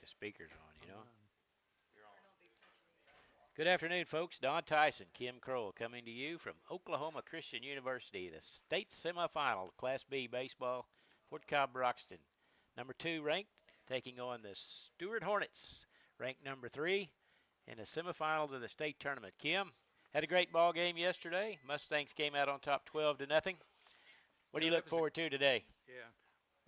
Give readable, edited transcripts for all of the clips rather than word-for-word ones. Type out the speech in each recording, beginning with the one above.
speakers on. Good afternoon, folks. Don Tyson, Kim Kroll coming to you from Oklahoma Christian University, the state semifinal, Class B baseball, Fort Cobb-Broxton. Number 2 ranked, taking on the Stuart Hornets, ranked number 3, in the semifinals of the state tournament. Kim, had a great ball game yesterday. Mustangs came out on top 12-0. What do you look forward to today? Yeah.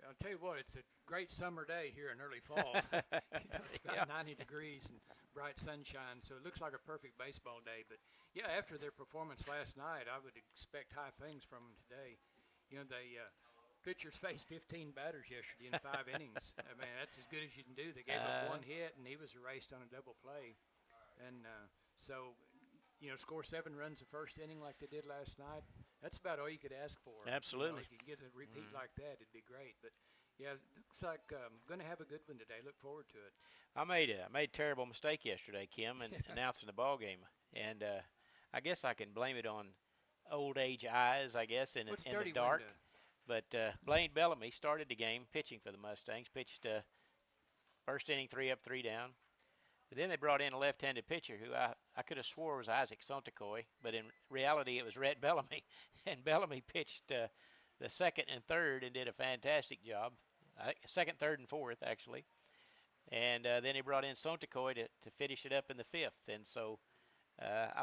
I'll tell you what, it's a great summer day here in early fall. It's about 90 degrees and bright sunshine, so it looks like a perfect baseball day. But, yeah, after their performance last night, I would expect high things from them today. They pitchers faced 15 batters yesterday in 5 innings. I mean, that's as good as you can do. They gave up 1 hit, and he was erased on a double play. And score 7 runs the first inning like they did last night. That's about all you could ask for. Absolutely. If you could get a repeat like that, it'd be great. But, yeah, it looks like I'm going to have a good one today. Look forward to it. I made a terrible mistake yesterday, Kim, in announcing the ball game. And I guess I can blame it on old age eyes, I guess, in the dark. But Blaine Bellamy started the game pitching for the Mustangs, pitched first inning 3 up, 3 down. But then they brought in a left-handed pitcher who I could have swore was Isaac Sontacoy, but in reality it was Rhett Bellamy. And Bellamy pitched the second and third and did a fantastic job. Second, third, and fourth, actually. And then he brought in Sontacoy to finish it up in the 5th. And so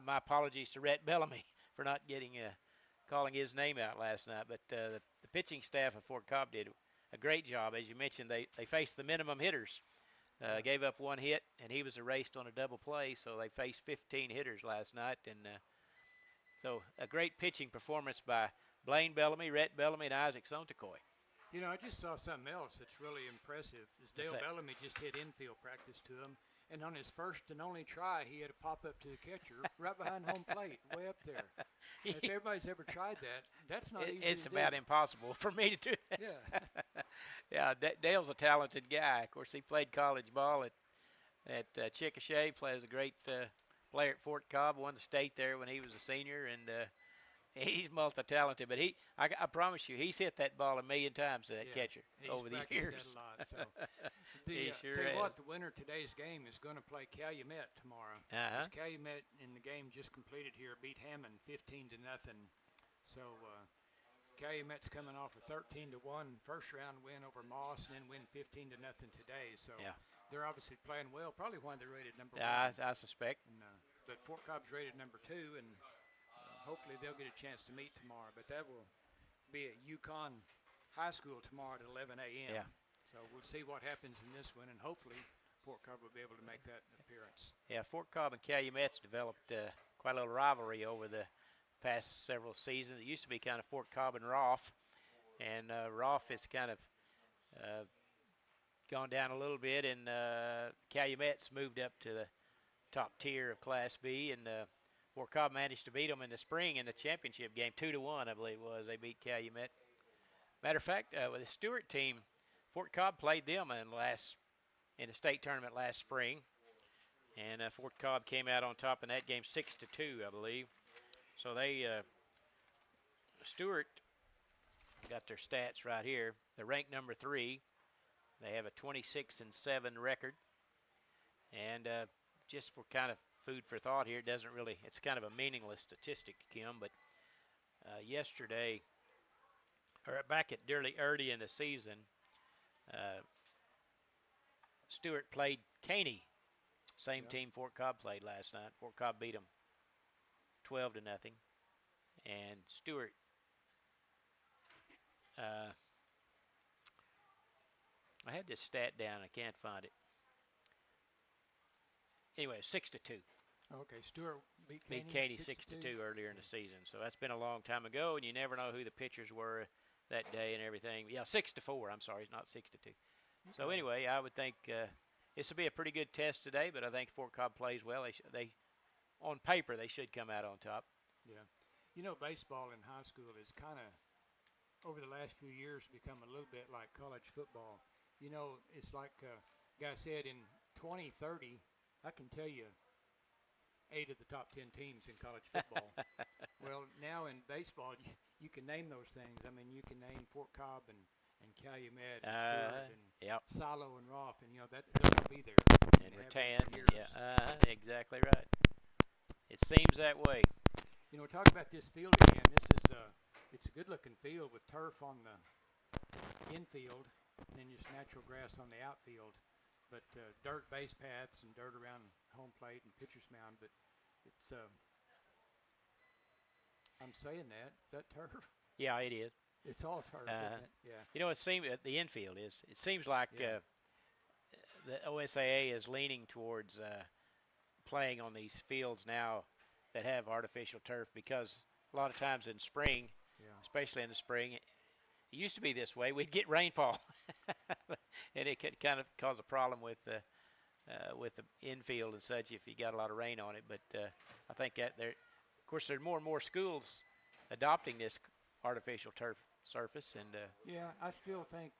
my apologies to Rhett Bellamy for not calling his name out last night. But the pitching staff of Fort Cobb did a great job. As you mentioned, they faced the minimum hitters. Gave up 1 hit, and he was erased on a double play, so they faced 15 hitters last night. And so a great pitching performance by Blaine Bellamy, Rhett Bellamy, and Isaac Sontacoy. I just saw something else that's really impressive. Dale Bellamy just hit infield practice to him, and on his first and only try, he had a pop-up to the catcher right behind home plate, way up there. If everybody's ever tried that, that's not easy It's to about do. impossible for me to do that. Yeah. Yeah, Dale's a talented guy. Of course, he played college ball at Chickasha. Plays a great player at Fort Cobb. Won the state there when he was a senior, and he's multi-talented. But I promise you, he's hit that ball 1,000,000 times to that catcher over the years. That a lot. So He sure tell you has. what, the winner of today's game is going to play Calumet tomorrow. Calumet in the game just completed here beat Hammond 15-0. So Calumet's coming off a 13-1 first round win over Moss, and then win 15-0 today. So they're obviously playing well. Probably why they're rated number 1. I suspect. And, but Fort Cobb's rated number 2, and hopefully they'll get a chance to meet tomorrow. But that will be at Yukon High School tomorrow at 11 a.m. Yeah. So we'll see what happens in this one, and hopefully Fort Cobb will be able to make that appearance. Yeah, Fort Cobb and Calumet's developed quite a little rivalry over the past several seasons. It used to be kind of Fort Cobb and Rolfe, and Rolfe has kind of gone down a little bit, and Calumet's moved up to the top tier of Class B, and Fort Cobb managed to beat them in the spring in the championship game, 2-1, I believe it was. They beat Calumet. Matter of fact, with the Stuart team, Fort Cobb played them in the state tournament last spring, and Fort Cobb came out on top in that game 6-2, I believe. So Stuart got their stats right here. They're ranked number 3. They have a 26-7 record, and just for kind of food for thought here, it's kind of a meaningless statistic, Kim, but yesterday, or back at early in the season, Stuart played Caney, same team Fort Cobb played last night. Fort Cobb beat them 12-0, and Stuart I had this stat down. I can't find it. Anyway, 6-2. Okay, Stuart beat Caney 6-2 earlier in the season. So that's been a long time ago, and you never know who the pitchers were that day and everything. Yeah, 6-4. I'm sorry, it's not 6-2. Okay. So anyway, I would think this will be a pretty good test today, but I think Fort Cobb plays well. They on paper, they should come out on top. Yeah. Baseball in high school is kind of, over the last few years, become a little bit like college football. It's like guy said, in 2030, I can tell you 8 of the top 10 teams in college football. Well, now in baseball, you can name those things. I mean, you can name Fort Cobb and and Calumet and Stuart and yep. Silo and Roth, and that they'll be there. And Rattan, yeah, exactly right. It seems that way. Talk about this field again. It's a good-looking field with turf on the infield, and then just natural grass on the outfield. But dirt base paths and dirt around home plate and pitcher's mound. But it's I'm saying that. Is that turf? Yeah, it is. It's all turf, isn't it? Yeah. It seems the infield is. It seems like the OSAA is leaning towards playing on these fields now that have artificial turf, because a lot of times in spring, especially in the spring, it used to be this way. We'd get rainfall, and it could kind of cause a problem with the infield and such if you got a lot of rain on it. But I think that of course, there are more and more schools adopting this artificial turf surface, and I still think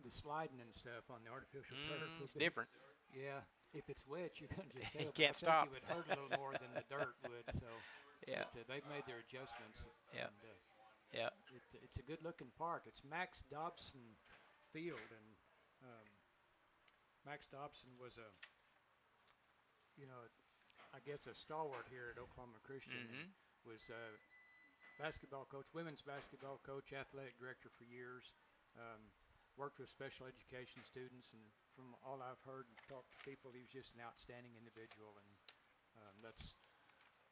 the sliding and stuff on the artificial turf is different. Yeah, if it's wet, you're gonna just you can't stop. It would hurt a little more than the dirt would. So they've made their adjustments. Yeah. And, it's a good-looking park. It's Max Dobson Field, and Max Dobson was I guess a stalwart here at Oklahoma Christian. Mm-hmm. Was basketball coach, women's basketball coach, athletic director for years. Worked with special education students, and from all I've heard and talked to people, he was just an outstanding individual, and that's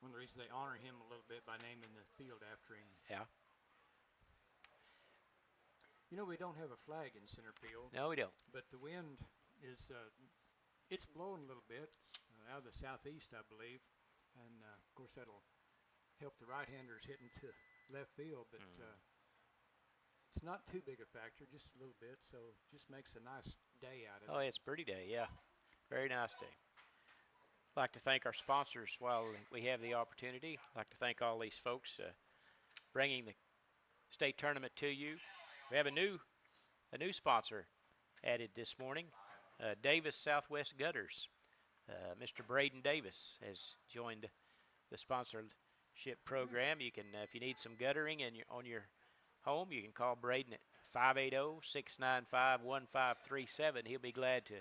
one of the reasons they honor him a little bit by naming the field after him. Yeah. We don't have a flag in center field. No, we don't. But the wind is, it's blowing a little bit out of the southeast, I believe, and of course that'll help the right-handers hitting to left field, but it's not too big a factor, just a little bit, so just makes a nice day out of it. Oh, it's a pretty day, yeah. Very nice day. I'd like to thank our sponsors while we have the opportunity. I'd like to thank all these folks bringing the state tournament to you. We have a new sponsor added this morning, Davis Southwest Gutters. Mr. Braden Davis has joined the sponsorship program. You can, if you need some guttering on your home, you can call Braden at 580-695-1537. He'll be glad to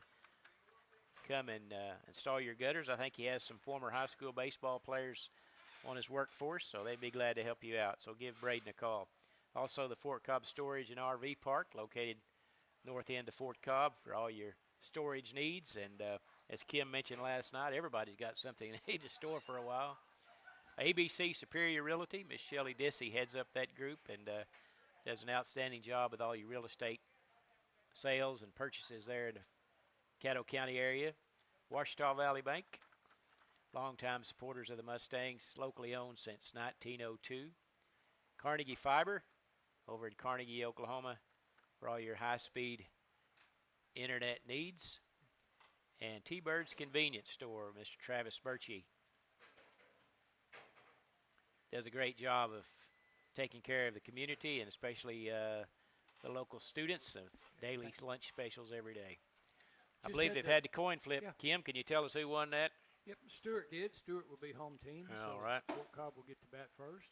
come and install your gutters. I think he has some former high school baseball players on his workforce, so they'd be glad to help you out. So give Braden a call. Also, the Fort Cobb Storage and RV Park, located north end of Fort Cobb, for all your storage needs. And as Kim mentioned last night, everybody's got something they need to store for a while. ABC Superior Realty, Miss Shelley Dissy heads up that group and does an outstanding job with all your real estate sales and purchases there in the Caddo County area. Ouachita Valley Bank, longtime supporters of the Mustangs, locally owned since 1902. Carnegie Fiber, over in Carnegie, Oklahoma, for all your high-speed internet needs. And T-Bird's Convenience Store, Mr. Travis Birchie does a great job of taking care of the community, and especially the local students with daily lunch specials every day. I believe they've had the coin flip. Yeah. Kim, can you tell us who won that? Yep, Stuart did. Stuart will be home team. All so right. Fort Cobb will get to bat first.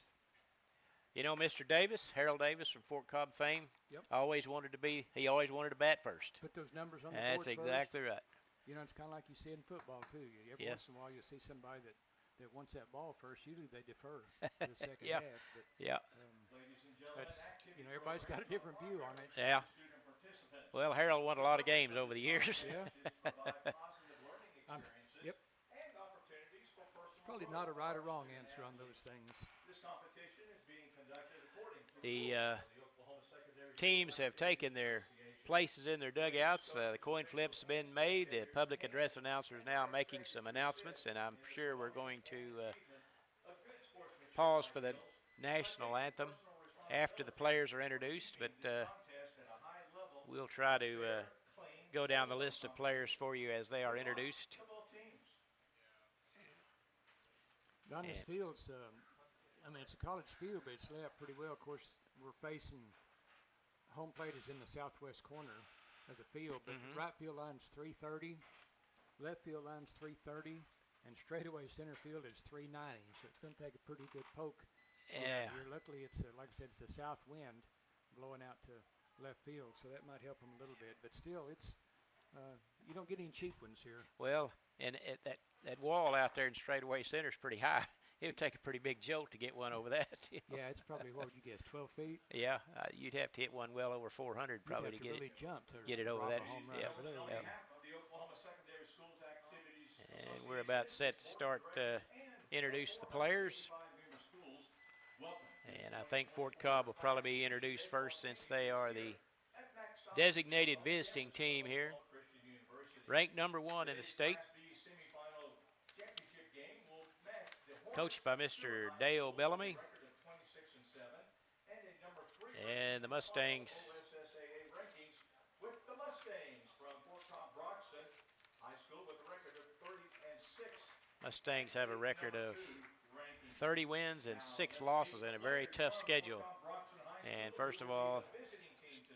Mr. Davis, Harold Davis from Fort Cobb fame, he always wanted to bat first. Put those numbers on the board. That's exactly first. Right. It's kind of like you see in football, too. Every once in a while you'll see somebody that wants that ball first. Usually they defer to the second half. But, Ladies and gentlemen, everybody's got a different view on it. Yeah. Well, Harold won a lot of games over the years. Yeah. Yep. It's probably not a right or wrong answer on those things. This competition is being conducted according to the teams have taken their places in their dugouts. The coin flips have been made. The public address announcer is now making some announcements, and I'm sure we're going to pause for the national anthem after the players are introduced, but we'll try to go down the list of players for you as they are introduced. Don, this field's, it's a college field, but it's laid out pretty well. Of course, we're facing home plate is in the southwest corner of the field, but the right field line's 330, left field line's 330, and straightaway center field is 390. So it's going to take a pretty good poke. Yeah. Luckily, it's like I said, it's a south wind blowing out to left field, so that might help them a little bit. But still, it's you don't get any cheap ones here. Well, and that wall out there in straightaway center is pretty high. It would take a pretty big jolt to get one over that. You know? Yeah, it's probably, what would you guess, 12 feet? Yeah, you'd have to hit one well over 400 probably to get really it. Jump to get it over that. Home run over there. Yep. Of the Oklahoma Secondary Schools Activities And we're about set to start introduce the players. And I think Fort Cobb will probably be introduced first since they are the designated visiting team here. Ranked number 1 in the state. Coached by Mr. Dale Bellamy. And the Mustangs with the Mustangs from Fort Cobb-Broxton High School with a record of 30-6. Mustangs have a record of 30 wins and 6 losses in a very tough schedule. And first of all,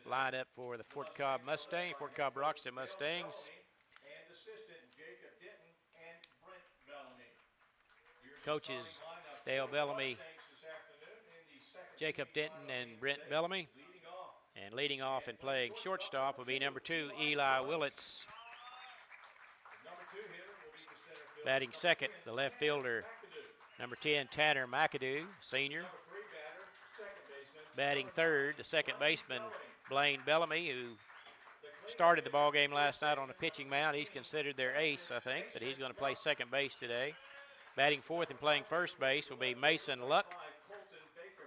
line up for the Fort Cobb-Broxton Mustangs. And assistant Jacob Denton and Brent Bellamy. Coaches Dale Bellamy, Jacob Denton, and Brent Bellamy. And leading off and playing shortstop will be number 2, Eli Willits. Batting second, the left fielder, number 10, Tanner McAdoo, senior. Batting third, the second baseman, Blaine Bellamy, who started the ball game last night on the pitching mound. He's considered their ace, I think, but he's going to play second base today. Batting fourth and playing first base will be Mason Luck.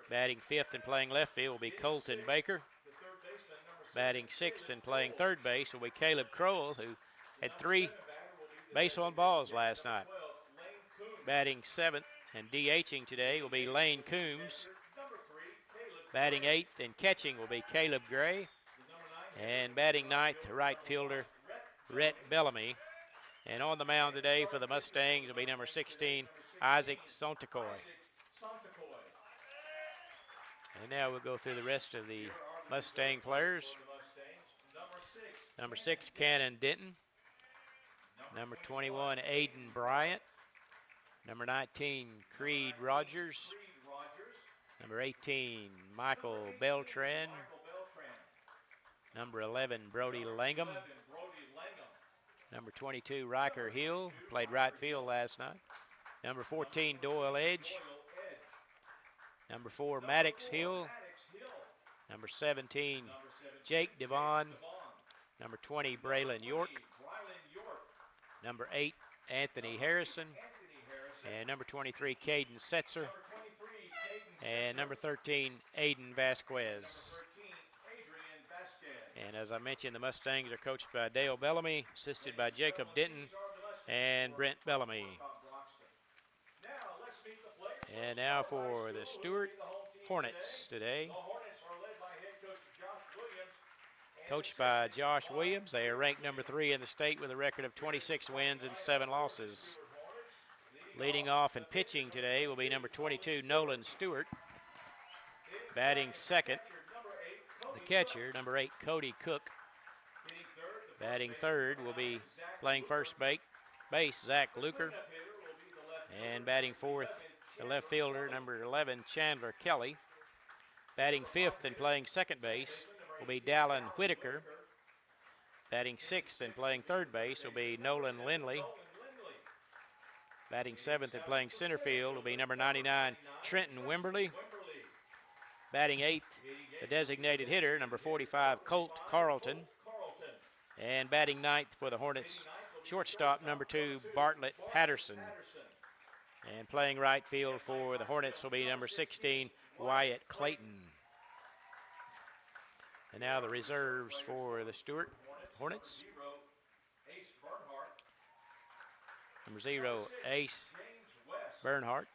Batting fifth and playing left field will be Colton Baker. Batting sixth and playing third base will be Caleb Crowell, who had 3 base on balls last night. Batting seventh and DHing today will be Lane Coombs. Batting eighth and catching will be Caleb Gray. And batting ninth, right fielder Rhett Bellamy. And on the mound today for the Mustangs will be number 16, Isaac Sontakoy. And now we'll go through the rest of the Mustang players. Number 6, Cannon Denton. Number 21, Aiden Bryant. Number 19, Creed Rogers. Number 18, Michael Beltran. Number 11, Brody Langham. Number 22, Riker Hill, played right field last night. Number 14, Doyle Edge. Number 4, Maddox Hill. Number 17, Jake Devon. Number 20, Braylon York. Number 8, Anthony Harrison. And number 23, Caden Setzer. And number 13, Aiden Vasquez. And as I mentioned, the Mustangs are coached by Dale Bellamy, assisted by Jacob Denton and Brent Bellamy. And now for the Stuart Hornets today. Coached by Josh Williams. They are ranked number 3 in the state with a record of 26 wins and 7 losses. Leading off and pitching today will be number 22, Nolan Stewart. Batting second, the catcher, number 8, Cody Cook. Batting third will be playing first base, Zach Luker. And batting fourth, the left fielder, number 11, Chandler Kelly. Batting fifth and playing second base will be Dallin Whitaker. Batting sixth and playing third base will be Nolan Lindley. Batting seventh and playing center field will be number 99, Trenton Wimberly. Batting eighth, the designated hitter, number 45, Colt Carlton. And batting ninth for the Hornets, shortstop, number 2, Bartlett Patterson. And playing right field for the Hornets will be number 16, Wyatt Clayton. And now the reserves for the Stuart Hornets. Number 0, Ace Bernhardt.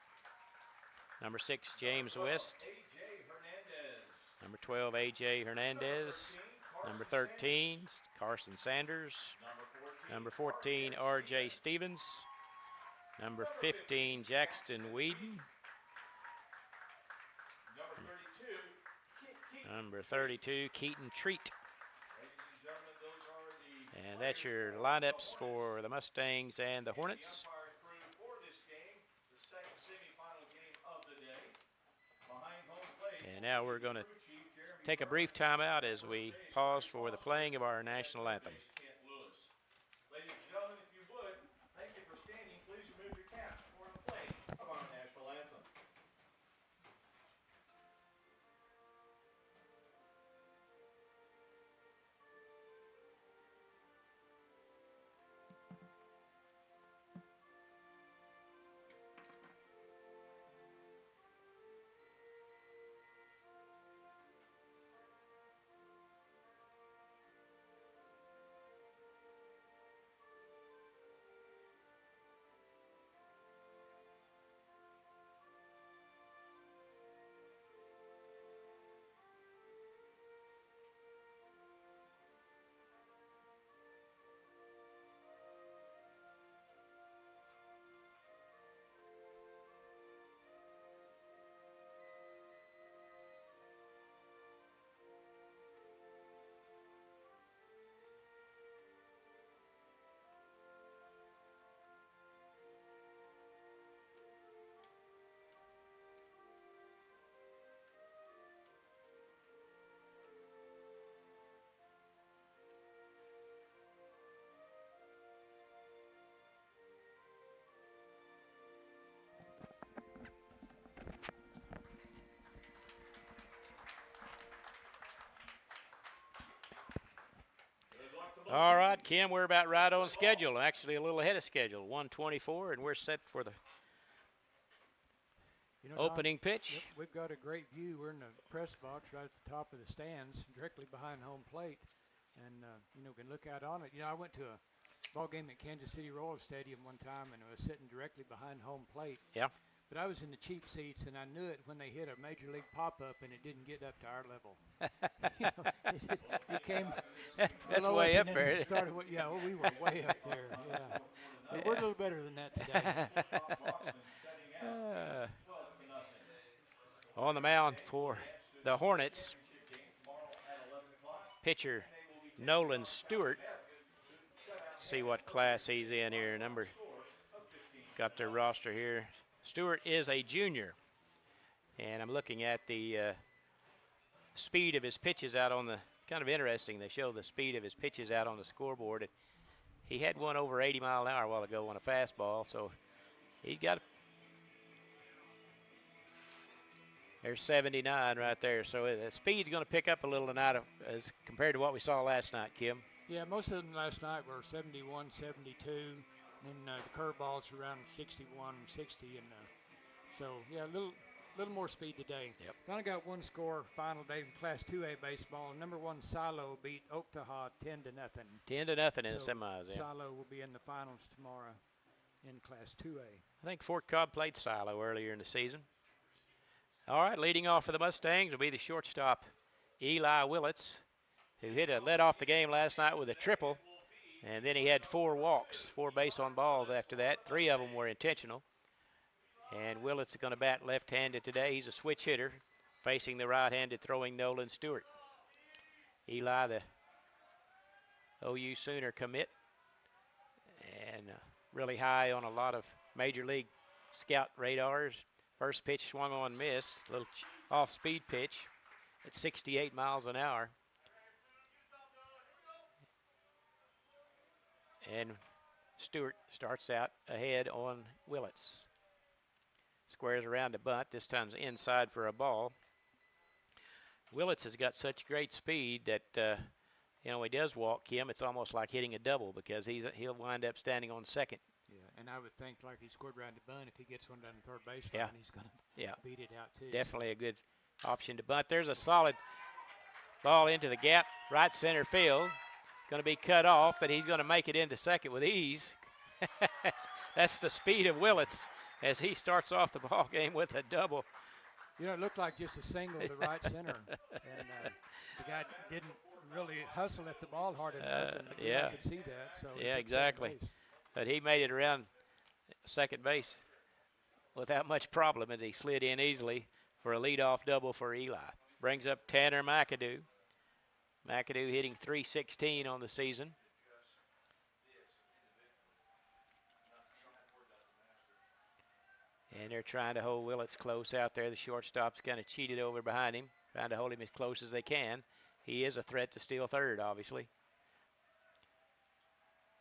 Number 6, James West. Number 12, A.J. Hernandez. Number 13, Carson Sanders. Number 14, R.J. Stevens. Number 15, Jackson Whedon. Number 32, Keaton Treat. And that's your lineups for the Mustangs and the Hornets. And now we're going to take a brief time out as we pause for the playing of our national anthem. Ladies and gentlemen, if you would, thank you for standing. Please remove your caps for the playing of our national anthem. All right, Kim, we're about right on schedule. Actually, a little ahead of schedule, 1:24, and we're set for the opening pitch. We've got a great view. We're in the press box right at the top of the stands, directly behind home plate, and can look out on it. I went to a ball game at Kansas City Royal Stadium one time, and I was sitting directly behind home plate. Yeah. But I was in the cheap seats, and I knew it when they hit a major league pop-up, and it didn't get up to our level. It came That's way up there. We were way up there. Yeah, but we're a little better than that today. On the mound for the Hornets, pitcher Nolan Stewart. Let's see what class he's in here. Got their roster here. Stewart is a junior, and I'm looking at the speed of his pitches out on the, kind of interesting. They show the speed of his pitches out on the scoreboard. He had one over 80 mile an hour a while ago on a fastball, so he's got, there's 79 right there. So the speed's going to pick up a little tonight as compared to what we saw last night, Kim. Yeah, most of them last night were 71, 72. And the curveballs around 61, 60, and so a little more speed today. Yep. Only got one score final day in Class 2A baseball. Number 1 Silo beat Oklahoma 10-0. 10-0 in the semis. Yeah. Silo will be in the finals tomorrow in Class 2A. I think Fort Cobb played Silo earlier in the season. All right, leading off for the Mustangs will be the shortstop Eli Willits, who led off the game last night with a triple. And then he had 4 walks, 4 base on balls after that. 3 of them were intentional. And Willits is going to bat left-handed today. He's a switch hitter facing the right-handed throwing Nolan Stewart. Eli, the OU Sooner commit, and really high on a lot of Major League scout radars. First pitch swung on, missed. A little off-speed pitch at 68 miles an hour. And Stewart starts out ahead on Willits. Squares around the bunt. This time's inside for a ball. Willits has got such great speed that, when he does walk, Kim, it's almost like hitting a double because he'll wind up standing on second. Yeah, and I would think like he scored around the bunt, if he gets one down the third baseline, he's going to beat it out too. Definitely a good option to bunt. There's a solid ball into the gap, right center field. Going to be cut off, but he's going to make it into second with ease. That's the speed of Willits as he starts off the ball game with a double. It looked like just a single to right center, and the guy didn't really hustle at the ball hard enough. And I could see that. So exactly. But he made it around second base without much problem, as he slid in easily for a leadoff double for Eli. Brings up Tanner McAdoo. McAdoo hitting .316 on the season. And they're trying to hold Willits close out there. The shortstop's kind of cheated over behind him. trying to hold him as close as they can. He is a threat to steal third, obviously.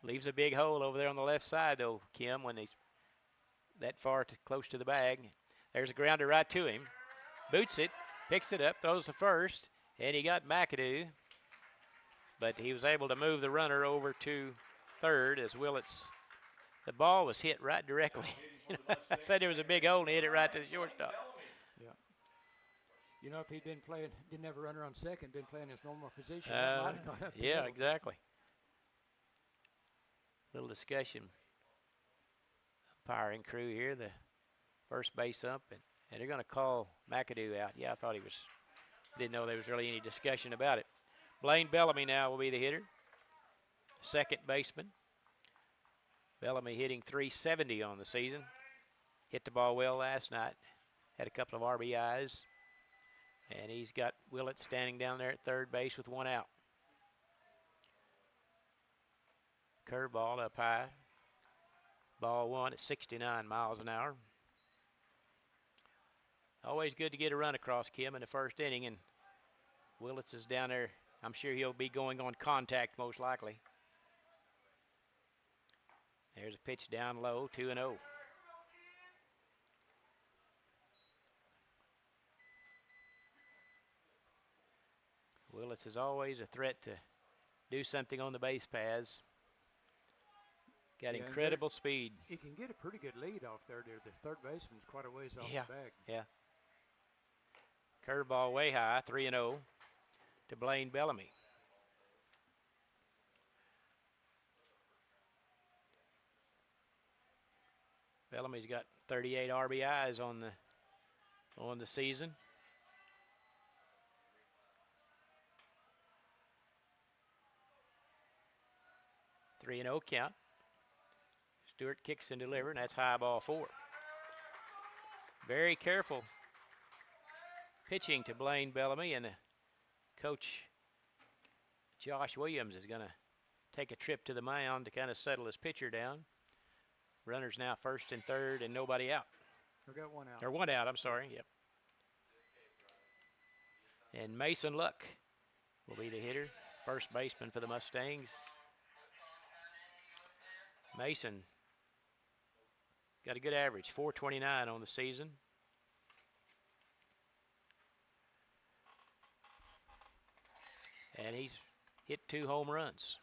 Leaves a big hole over there on the left side, though, Kim, when he's that far close to the bag. There's a grounder right to him. Boots it, picks it up, throws the first, and he got McAdoo. But he was able to move the runner over to third as Willits. The ball was hit right directly. I said there was a big hole, and he hit it right to the shortstop. Yeah. You know, if he'd been playing, didn't have a runner on second, been playing his normal position, yeah, exactly. Little discussion. Umpiring crew here, the first base ump, and they're going to call McAdoo out. Yeah, I thought he was, didn't know there was really any discussion about it. Blaine Bellamy now will be the hitter. Second baseman. Bellamy hitting .370 on the season. Hit the ball well last night. Had a couple of RBIs. And he's got Willett standing down there at third base with one out. Curveball up high. Ball one at 69 miles an hour. Always good to get a run across, Kim, in the first inning. And Willits is down there. I'm sure he'll be going on contact most likely. There's a pitch down low, 2-0. Willits is always a threat to do something on the base paths. Got incredible speed. He can get a pretty good lead off there. The third baseman's quite a ways off the bag. Yeah. Curveball way high, 3-0 to Blaine Bellamy. Bellamy's got 38 RBIs on the season. Three and 0 count. Stuart kicks and delivers, and that's high ball 4. Very careful pitching to Blaine Bellamy, and coach Josh Williams is going to take a trip to the mound to kind of settle his pitcher down. Runners now first and third, and nobody out. We got one out. Or one out, I'm sorry, yep. And Mason Luck will be the hitter, first baseman for the Mustangs. Mason got a good average, .429 on the season. And he's hit 2 home runs.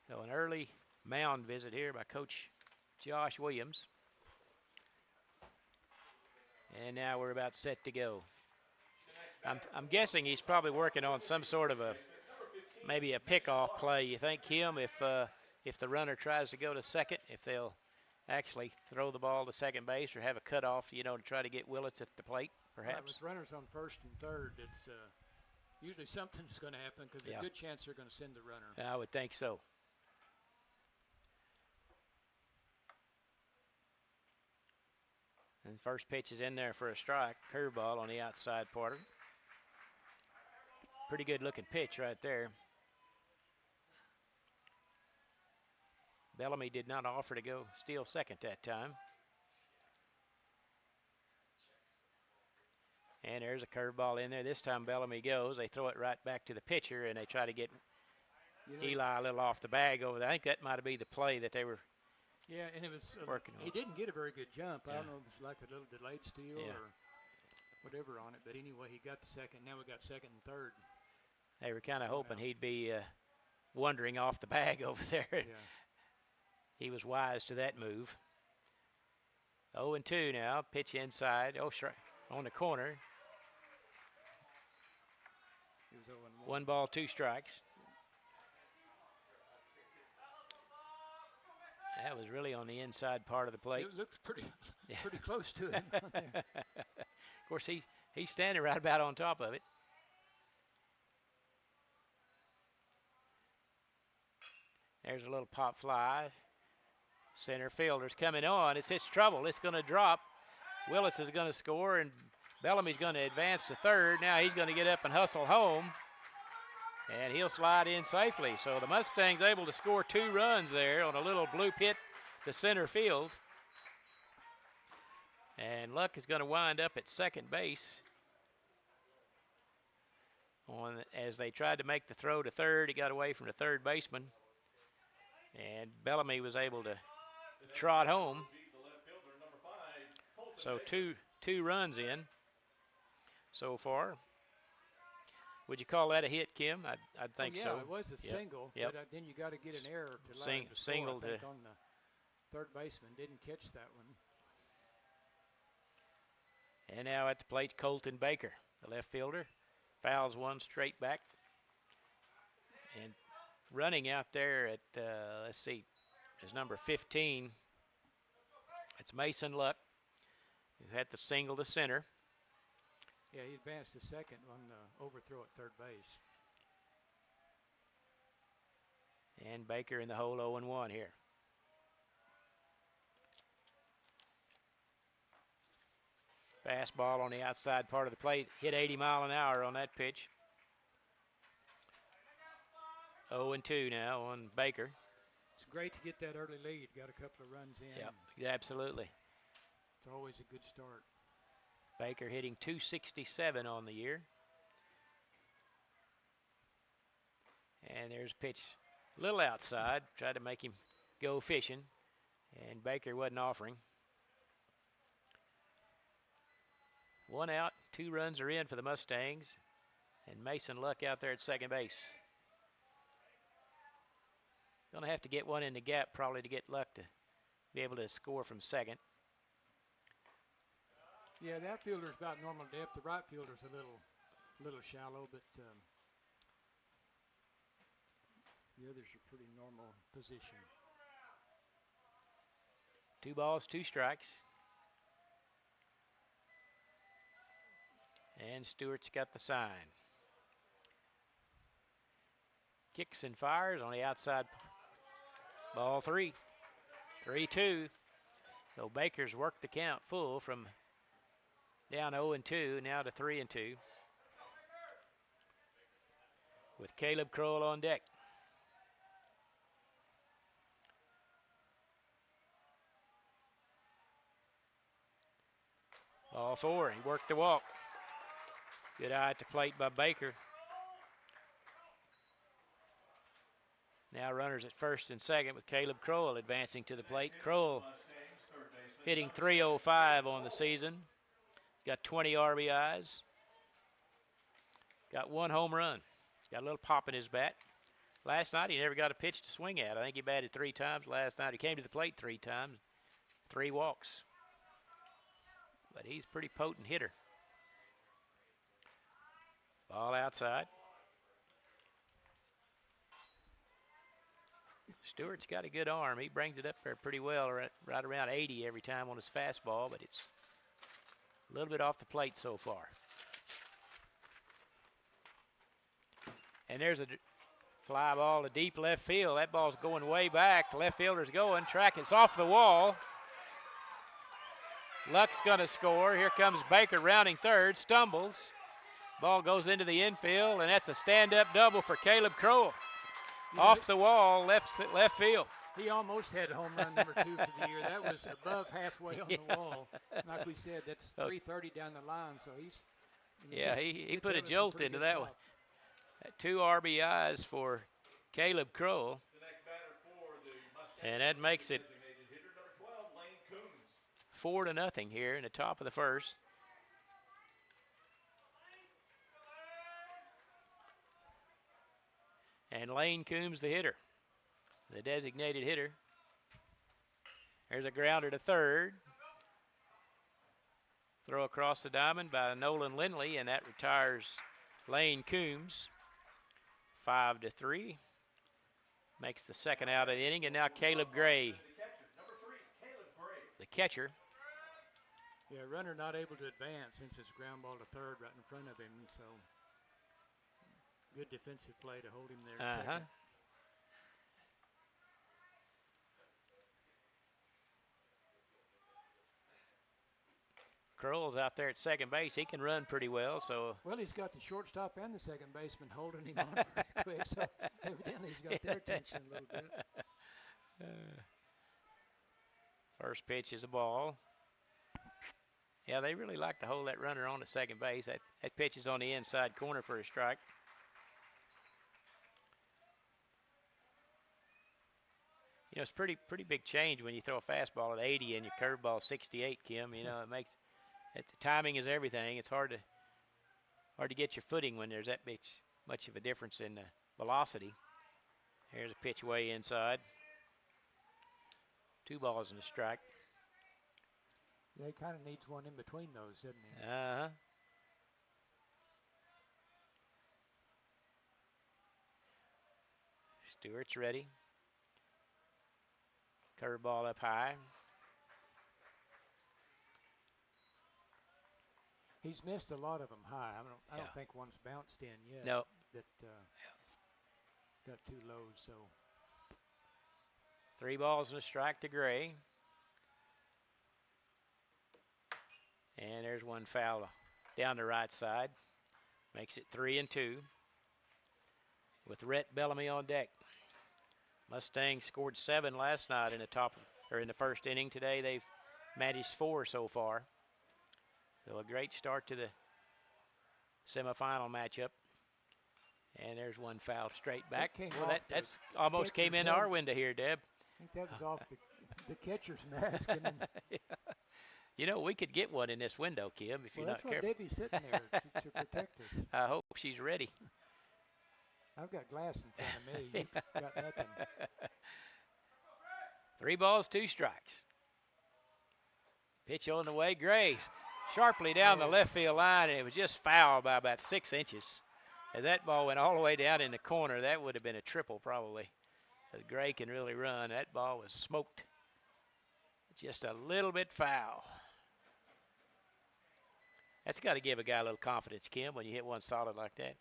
So an early mound visit here by Coach Josh Williams. And now we're about set to go. I'm guessing he's probably working on some sort of maybe a pickoff play. You think, Kim, if the runner tries to go to second, if they'll actually throw the ball to second base or have a cutoff, to try to get Willits at the plate, perhaps? Right, with runners on first and third, it's usually something's going to happen because there's a good chance they're going to send the runner. I would think so. And first pitch is in there for a strike. Curveball on the outside part. Pretty good looking pitch right there. Bellamy did not offer to go steal second that time. And there's a curveball in there. This time Bellamy goes. They throw it right back to the pitcher, and they try to get Eli a little off the bag over there. I think that might have been the play that they were and it was working on. He didn't get a very good jump. I don't know if it was like a little delayed steal or whatever on it. But anyway, he got the second. Now we got second and third. They were kind of hoping he'd be wandering off the bag over there. Yeah. He was wise to that move. 0-2 now. Pitch inside. On the corner. He was 0-1. 1 ball, 2 strikes. That was really on the inside part of the plate. It looks pretty close to it. Of course, he's standing right about on top of it. There's a little pop fly. Center fielder's coming on. It's trouble. It's going to drop. Willits is going to score, and Bellamy's going to advance to third. Now he's going to get up and hustle home, and he'll slide in safely. So the Mustangs able to score 2 runs there on a little blue pit to center field. And Luck is going to wind up at second base. As they tried to make the throw to third, he got away from the third baseman. And Bellamy was able to trot home. So two runs in so far. Would you call that a hit, Kim? I'd think so. Yeah, it was a single, yep. But then you got to get an error to allow him to score. Single I think on the third baseman didn't catch that one. And now at the plate, Colton Baker, the left fielder, fouls one straight back. And running out there at, let's see, is number 15. It's Mason Luck, who had the single to center. Yeah, he advanced to second on the overthrow at third base. And Baker in the hole 0-1 here. Fastball on the outside part of the plate. Hit 80 mile an hour on that pitch. 0-2 now on Baker. It's great to get that early lead. Got a couple of runs in. Yep, absolutely. It's always a good start. Baker hitting .267 on the year. And there's a pitch a little outside. Tried to make him go fishing. And Baker wasn't offering. 1 out, 2 runs are in for the Mustangs. And Mason Luck out there at second base. Going to have to get one in the gap probably to get Luck to be able to score from second. Yeah, the outfielder's about normal depth. The right fielder's a little shallow, but the others are pretty normal position. 2 balls, 2 strikes. And Stewart's got the sign. Kicks and fires on the outside. Ball 3. 3-2. So Baker's worked the count full from down 0-2, now to 3-2. With Caleb Kroll on deck. Ball 4, he worked the walk. Good eye at the plate by Baker. Now runners at first and second with Caleb Kroll advancing to the plate. Kroll hitting .305 on the season. Got 20 RBIs. Got 1 home run. Got a little pop in his bat. Last night he never got a pitch to swing at. I think he batted 3 times last night. He came to the plate 3 times. 3 walks. But he's a pretty potent hitter. Ball outside. Stewart's got a good arm. He brings it up there pretty well, right around 80 every time on his fastball, but it's a little bit off the plate so far. And there's a fly ball to deep left field. That ball's going way back. The left fielder's going. Track it's off the wall. Luck's going to score. Here comes Baker rounding third. Stumbles. Ball goes into the infield, and that's a stand-up double for Caleb Kroll. Off the wall, left field. He almost had home run number 2 for the year. That was above halfway on the wall. Like we said, that's 330 down the line, so he's... Yeah, he put a jolt into that one. 2 RBIs for Caleb Kroll. And that makes it 4-0 here in the top of the first. And Lane Coombs the hitter, the designated hitter. There's a grounder to third. Throw across the diamond by Nolan Lindley, and that retires Lane Coombs. 5-3. Makes the second out of the inning, and now Caleb Gray, the catcher. Yeah, runner not able to advance since it's ground ball to third right in front of him, so good defensive play to hold him there. Second. Kroll's out there at second base. He can run pretty well. So well, he's got the shortstop and the second baseman holding him on pretty quick. So evidently he's got their attention a little bit. First pitch is a ball. Yeah, they really like to hold that runner on at second base. That pitch is on the inside corner for a strike. You know, it's pretty big change when you throw a fastball at 80 and your curveball 68, Kim. You know, it makes the timing is everything. It's hard to get your footing when there's that much of a difference in velocity. Here's a pitch way inside. 2 balls and a strike. Yeah, he kind of needs one in between those, doesn't he? Uh-huh. Stewart's ready. Curveball up high. He's missed a lot of them high. I don't think one's bounced in yet. No. That got too low, so. 3 balls and a strike to Gray. And there's one foul down the right side. Makes it 3-2 with Rhett Bellamy on deck. Mustangs scored 7 last night in the first inning. Today they've managed 4 so far. So a great start to the semifinal matchup. And there's one foul straight back. Well, that's almost came into our window here, Deb. I think that was off the catcher's mask. And yeah. You know, we could get one in this window, Kim, if you're not careful. That's why Debbie's sitting there to protect us. I hope she's ready. I've got glass in front of me. You've got nothing. 3 balls, 2 strikes. Pitch on the way. Gray sharply down the left field line, and it was just foul by about 6 inches. As that ball went all the way down in the corner, that would have been a triple probably. As Gray can really run. That ball was smoked. Just a little bit foul. That's got to give a guy a little confidence, Kim, when you hit one solid like that.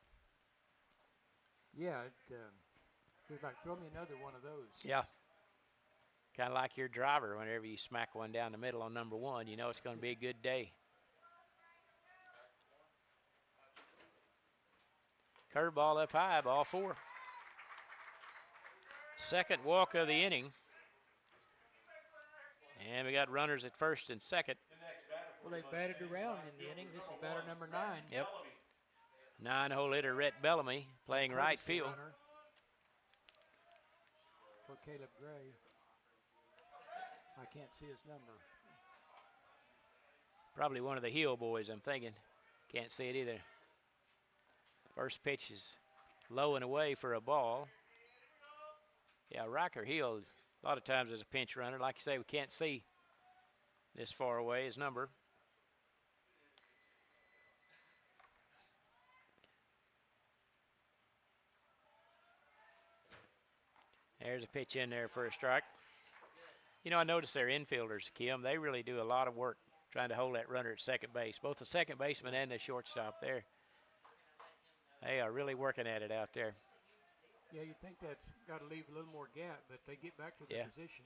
Yeah, it was like, throw me another one of those. Yeah. Kind of like your driver. Whenever you smack one down the middle on number 1, you know it's going to be a good day. Curveball up high, ball 4. Second walk of the inning. And we got runners at first and second. Well, they batted around in the inning. This is batter number 9. Yep. 9-hole hitter Rhett Bellamy playing right field. For Caleb Gray. I can't see his number. Probably one of the Hill boys, I'm thinking. Can't see it either. First pitch is low and away for a ball. Yeah, Riker Hill, a lot of times as a pinch runner. Like you say, we can't see this far away his number. There's a pitch in there for a strike. You know, I noticed their infielders, Kim, they really do a lot of work trying to hold that runner at second base. Both the second baseman and the shortstop there. They are really working at it out there. Yeah, you'd think that's got to leave a little more gap, but they get back to the position.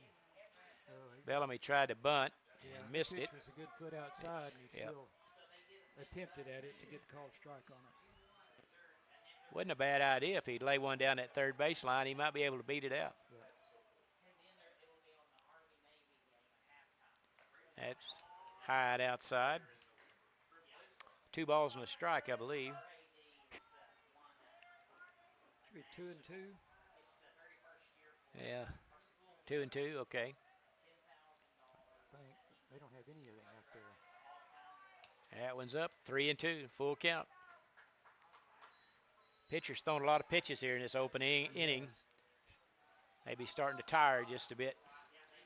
Bellamy tried to bunt and missed it. It was a good foot outside, and he still attempted at it to get the called strike on it. Wasn't a bad idea. If he'd lay one down that third baseline, he might be able to beat it out. Yeah. That's high outside. 2 balls and a strike, I believe. Should be 2-2. Yeah, 2-2. Okay. They don't have any of that out there. That one's up. 3-2. Full count. Pitcher's thrown a lot of pitches here in this opening inning. Maybe starting to tire just a bit.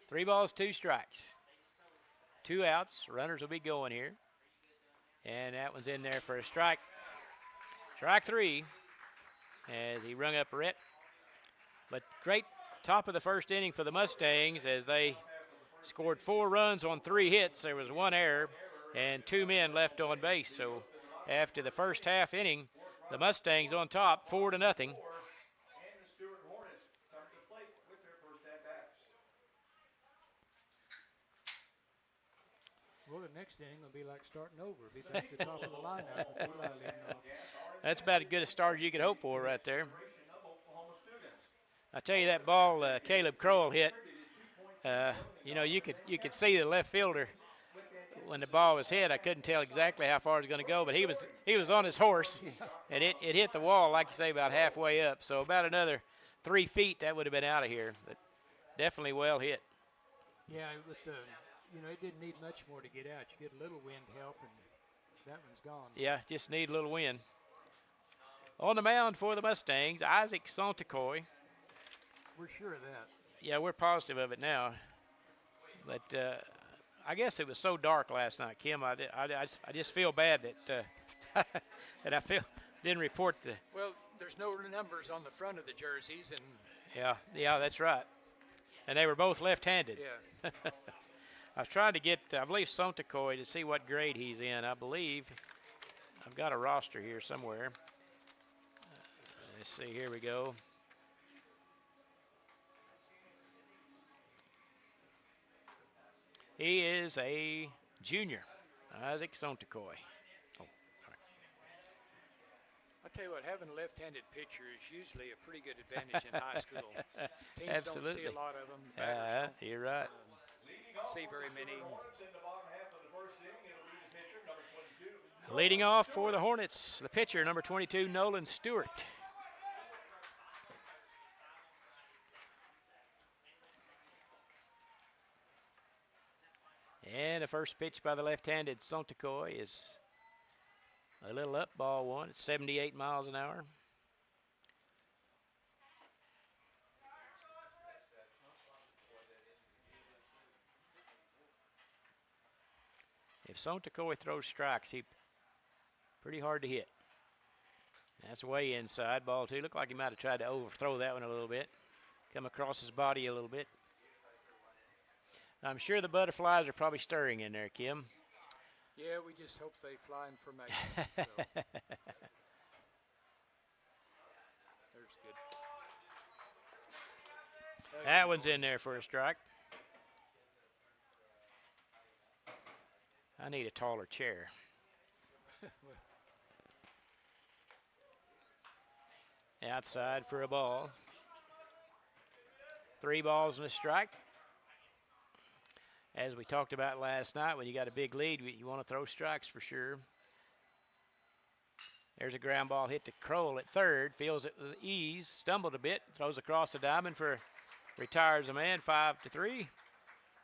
3 balls, 2 strikes. 2 outs. Runners will be going here. And that one's in there for a strike. Strike 3 as he rung up Rhett. But great top of the first inning for the Mustangs as they scored 4 runs on 3 hits. There was 1 error and 2 men left on base. So after the first half inning, the Mustangs on top, 4-0. And the Stuart Hornets come to the plate with their first at-bats. Well, the next inning will be like starting over. Be back to the top of the lineup with Eli leading off. That's about as good a start as you could hope for right there. I tell you, that ball Caleb Crowell hit, you know, you could see the left fielder when the ball was hit, I couldn't tell exactly how far it was going to go, but he was on his horse, and it hit the wall, like you say, about halfway up. So about another 3 feet, that would have been out of here. But definitely well hit. Yeah, with the, it didn't need much more to get out. You get a little wind help, and that one's gone. Yeah, just need a little wind. On the mound for the Mustangs, Isaac Sontecoy. We're sure of that. Yeah, we're positive of it now. But I guess it was so dark last night, Kim. I just feel bad that that I didn't report the. Well, there's no numbers on the front of the jerseys, and. Yeah, that's right. And they were both left-handed. Yeah. I was trying to get, I believe, Sontecoy to see what grade he's in. I believe I've got a roster here somewhere. Let's see. Here we go. He is a junior, Isaac Sontecoy. Oh, all right. I'll tell you what, having a left-handed pitcher is usually a pretty good advantage in high school. Teams Absolutely. don't see a lot of them. You're right. See very many. Leading off for the Hornets, the pitcher, number 22, Nolan Stuart. And the first pitch by the left-handed Sontecoy is a little up, ball one. It's 78 miles an hour. If Sontecoy throws strikes, he pretty hard to hit. That's way inside, ball two. Looked like he might have tried to overthrow that one a little bit. Come across his body a little bit. I'm sure the butterflies are probably stirring in there, Kim. Yeah, we just hope they fly in formation. So. There's good. That one's in there for a strike. I need a taller chair. Outside for a ball. 3 balls and a strike. As we talked about last night, when you got a big lead, you want to throw strikes for sure. There's a ground ball hit to Kroll at third. Feels it with ease. Stumbled a bit. Throws across the diamond for retires a man, 5-3.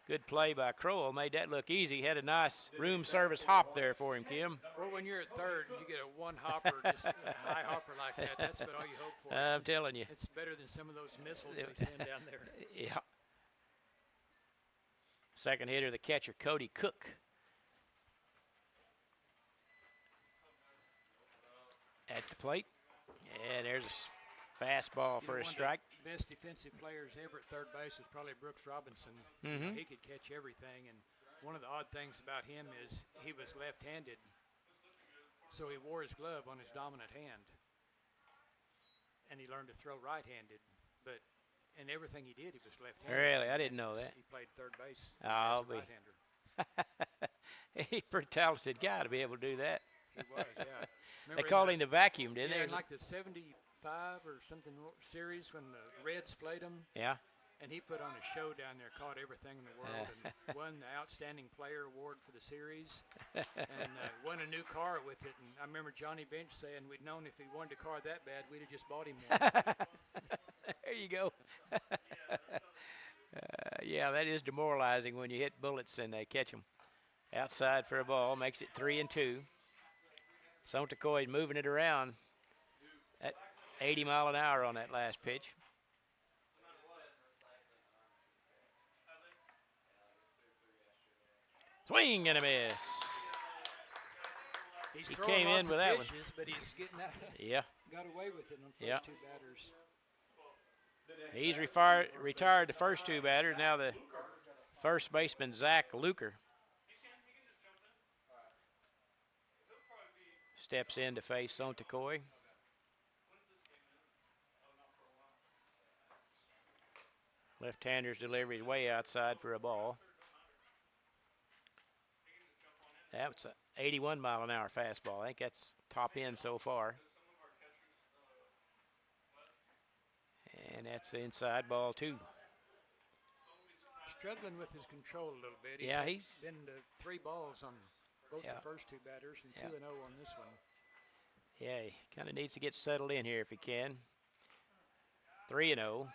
Good play by Kroll. Made that look easy. Had a nice room service hop there for him, Kim. Well, when you're at third, you get a one hopper, just a high hopper like that. That's what all you hope for. I'm telling you. It's better than some of those missiles they send down there. Yeah. Second hitter, the catcher, Cody Cook. At the plate. And there's a fastball for a strike. The best defensive players ever at third base is probably Brooks Robinson. Mm-hmm. He could catch everything. And one of the odd things about him is he was left-handed. So he wore his glove on his dominant hand. And he learned to throw right-handed. But in everything he did, he was left-handed. Really? I didn't know that. He played third base as I'll a be. right-hander. He's a pretty talented guy to be able to do that. He was, yeah. They called him the vacuum, didn't Yeah, they? in like the 75 or something series when the Reds played him. Yeah. And he put on a show down there, caught everything in the world, and won the Outstanding Player Award for the series, and won a new car with it. And I remember Johnny Bench saying we'd known if he wanted a car that bad, we'd have just bought him one. There you go. Yeah, that is demoralizing when you hit bullets and they catch them. Outside for a ball, makes it 3-2. Sontecoy moving it around at 80 mile an hour on that last pitch. Swing and a miss. He's He throwing came in lots with of that one. pitches, but he's getting out. Yeah. Got away with it on the first Yeah. two batters. He's retired the first two batters. Now the first baseman, Zach Luker, steps in to face Sontecoy. Left-hander's delivery is way outside for a ball. That's an 81 mile an hour fastball. I think that's top end so far. And that's the inside ball, too. struggling with his control a little bit. He's been to 3 balls on both Yeah. the first 2 batters and 2-0 on this one. Yeah, he kind of needs to get settled in here if he can. 3-0.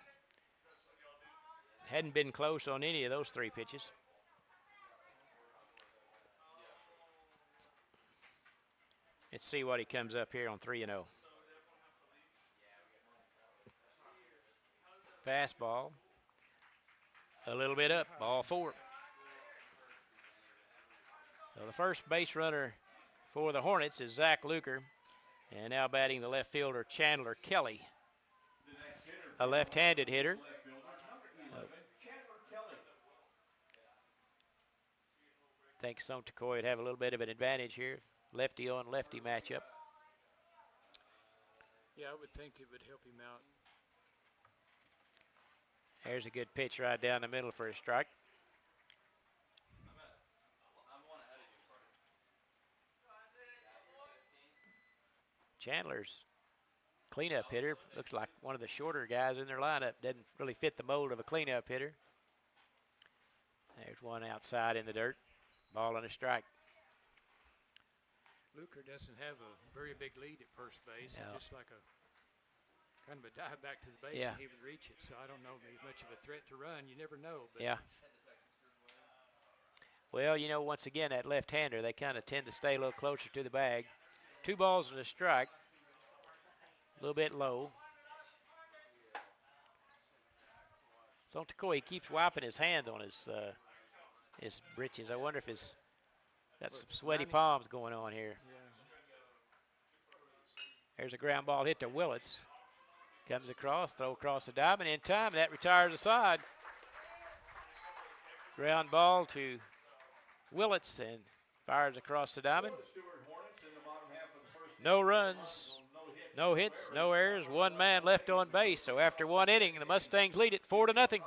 Hadn't been close on any of those 3 pitches. Let's see what he comes up here on 3-0. Fastball. A little bit up, ball 4. So the first base runner for the Hornets is Zach Luker. And now batting the left fielder, Chandler Kelly. A left-handed hitter. Think Sontakoi would have a little bit of an advantage here. Lefty on lefty matchup. Yeah, I would think it would help him out. There's a good pitch right down the middle for a strike. Chandler's cleanup hitter. Looks like one of the shorter guys in their lineup. Doesn't really fit the mold of a cleanup hitter. There's one outside in the dirt. Ball and a strike. Luker doesn't have a very big lead at first base. No. It's just like a kind of a dive back to the base, Yeah. and he would reach it. So I don't know if he's much of a threat to run. You never know. But Yeah. Well, you know, once again, that left-hander, they kind of tend to stay a little closer to the bag. 2 balls and a strike. A little bit low. Sontakoi keeps wiping his hands on his britches. I wonder if he's got some sweaty palms going on here. Yeah. There's a ground ball hit to Willits. Comes across, throw across the diamond in time. That retires the side. Ground ball to Willits and fires across the diamond. No runs, no hits, no errors. 1 man left on base. So after 1 inning, the Mustangs lead it 4-0.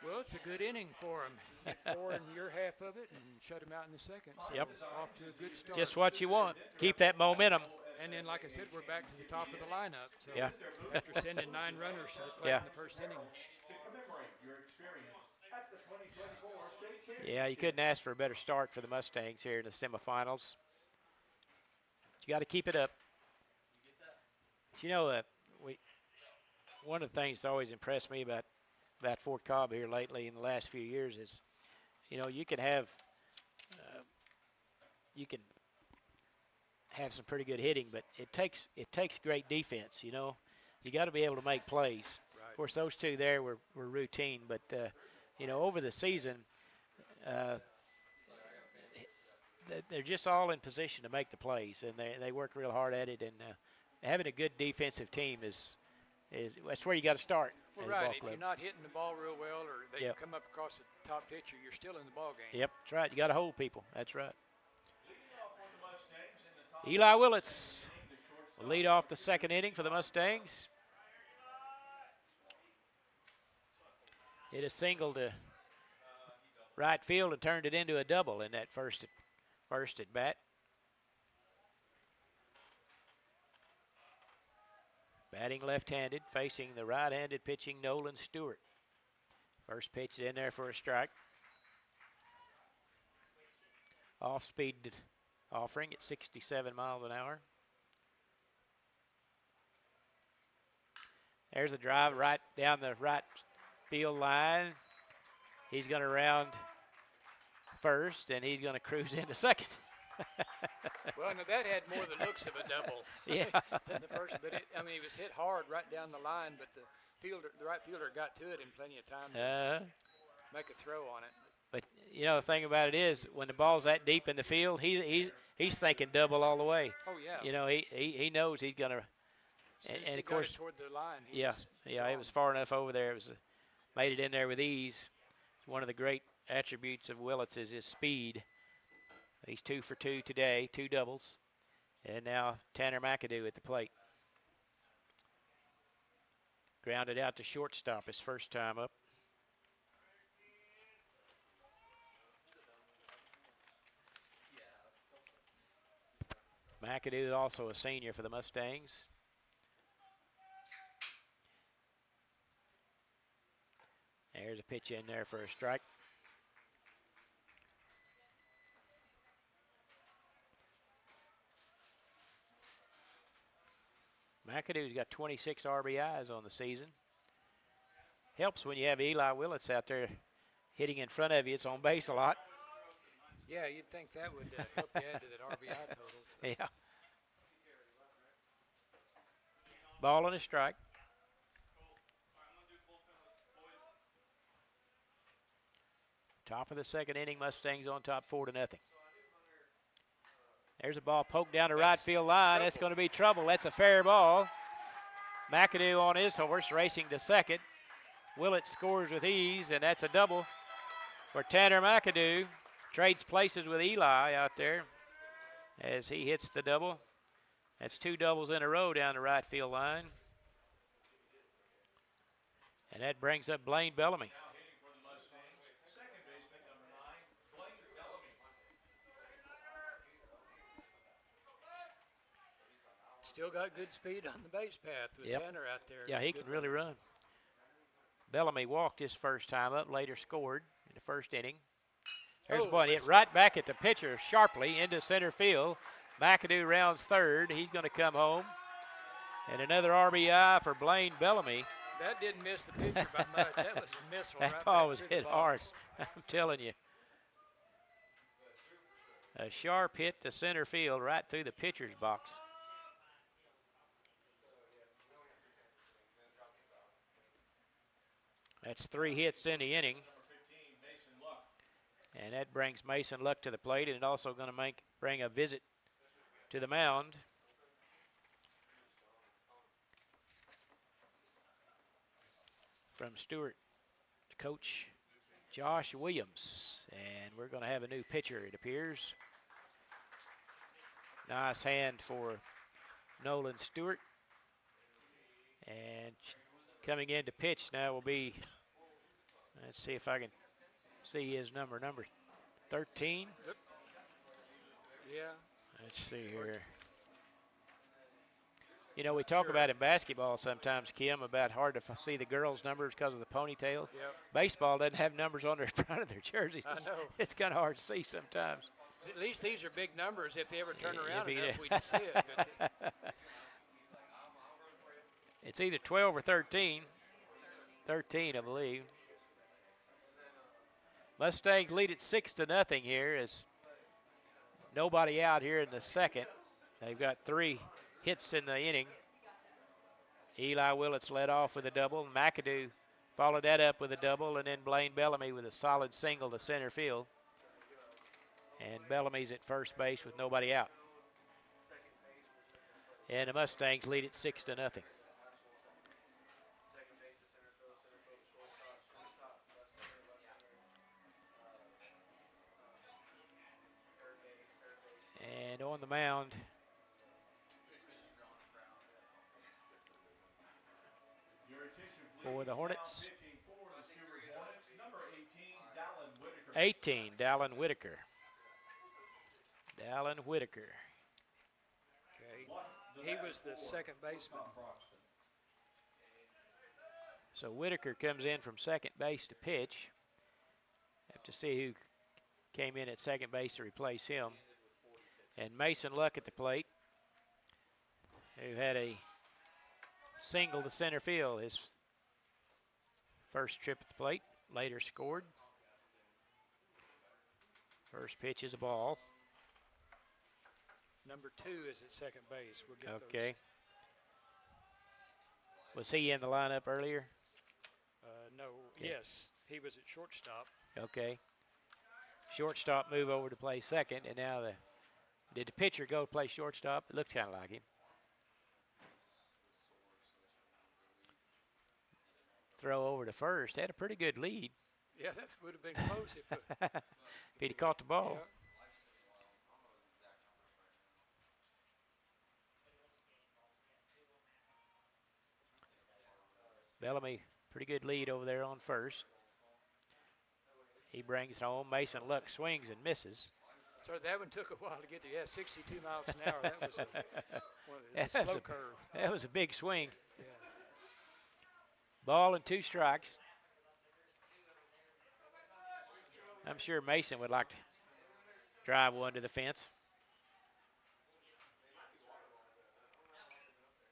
Well, it's a good inning for him. Hit 4 in your half of it and shut him out in the second. So Yep. Off to a good start. Just what you want. Keep that momentum. And then, like I said, we're back to the top of the lineup. So Yeah. after sending 9 runners to the plate Yeah. in the first inning. Yeah, you couldn't ask for a better start for the Mustangs here in the semifinals. You got to keep it up. But you know that one of the things that's always impressed me about Fort Cobb here lately in the last few years is, you know, you can have some pretty good hitting, but it takes great defense. You know, you got to be able to make plays. Right. Of course, those 2 there were routine, but you know, over the season, they're just all in position to make the plays, and they work real hard at it. And having a good defensive team is that's where you got to start. Well, as a right. ball If club. you're not hitting the ball real well, or they Yep. come up across the top pitcher, you're still in the ball game. Yep, that's right. You got to hold people. That's right. Eli Willits will lead off the second inning for the Mustangs. Hit a single to right field and turned it into a double in that first at bat. Batting left-handed, facing the right-handed pitching Nolan Stuart. First pitch in there for a strike. Off-speed offering at 67 miles an hour. There's a drive right down the right field line. He's going to round first, and he's going to cruise into second. Well, no, that had more the looks of a double Yeah. than the first. But he was hit hard right down the line, but the right fielder got to it in plenty of time to make a throw on it. But you know, the thing about it is, when the ball's that deep in the field, he's thinking double all the way. Oh yeah. You know, he knows he's going to. And of course, toward the line. Yeah, it was far enough over there. It was made it in there with ease. One of the great attributes of Willits is his speed. He's 2 for 2 today, 2 doubles. And now Tanner McAdoo at the plate. Grounded out to shortstop his first time up. McAdoo also a senior for the Mustangs. There's a pitch in there for a strike. McAdoo's got 26 RBIs on the season. Helps when you have Eli Willits out there hitting in front of you. It's on base a lot. Yeah, you'd think that would help you add to that RBI total. So. Yeah. Ball and a strike. Top of the second inning, Mustangs on top 4-0. There's a ball poked down the right field line. That's going to be trouble. That's a fair ball. McAdoo on his horse racing to second. Willett scores with ease, and that's a double for Tanner McAdoo. Trades places with Eli out there as he hits the double. That's 2 doubles in a row down the right field line. And that brings up Blaine Bellamy. Still got good speed on the base path with Tanner out there. Yeah, he can really run. Bellamy walked his first time up, later scored in the first inning. There's one hit right back at the pitcher sharply into center field. McAdoo rounds third. He's going to come home. And another RBI for Blaine Bellamy. That didn't miss the pitcher by much. That was a missile. That ball was hit hard. I'm telling you. A sharp hit to center field right through the pitcher's box. That's 3 hits in the inning. And that brings Mason Luck to the plate, and it also going to bring a visit to the mound. From Stuart, Coach Josh Williams. And we're going to have a new pitcher, it appears. Nice hand for Nolan Stewart. And coming in to pitch now will be, let's see if I can see his number 13. Yep. Yeah. Let's see here. You know, we talk about in basketball sometimes, Kim, about hard to see the girls' numbers because of the ponytail. Yep. Baseball doesn't have numbers on the front of their jerseys. I know. It's kind of hard to see sometimes. At least these are big numbers. If they ever turn around If enough, we can see it. But it's either 12 or 13. 13, I believe. Mustangs lead it 6-0 here as nobody out here in the second. They've got 3 hits in the inning. Eli Willits led off with a double. McAdoo followed that up with a double, and then Blaine Bellamy with a solid single to center field. And Bellamy's at first base with nobody out. And the Mustangs lead it 6-0. And on the mound, for the Hornets, 18, Dallin Whitaker. Dallin Whitaker. okay. He was the second baseman. So Whitaker comes in from second base to pitch. Have to see who came in at second base to replace him. And Mason Luck at the plate, who had a single to center field his first trip at the plate, later scored. First pitch is a ball. Number 2 is at second base. We'll get okay. Was he in the lineup earlier? No. Okay. Yes, he was at shortstop. Okay. Shortstop move over to play second, and now did the pitcher go play shortstop? It looks kind of like him. Throw over to first. Had a pretty good lead. Yeah, that would have been close if he'd have caught the ball. Yeah. Bellamy, pretty good lead over there on first. He brings it home. Mason Luck swings and misses. So that one took a while to get to. Yeah, 62 miles an hour. That was a slow curve. That was a big swing. Yeah. Ball and 2 strikes. I'm sure Mason would like to drive one to the fence.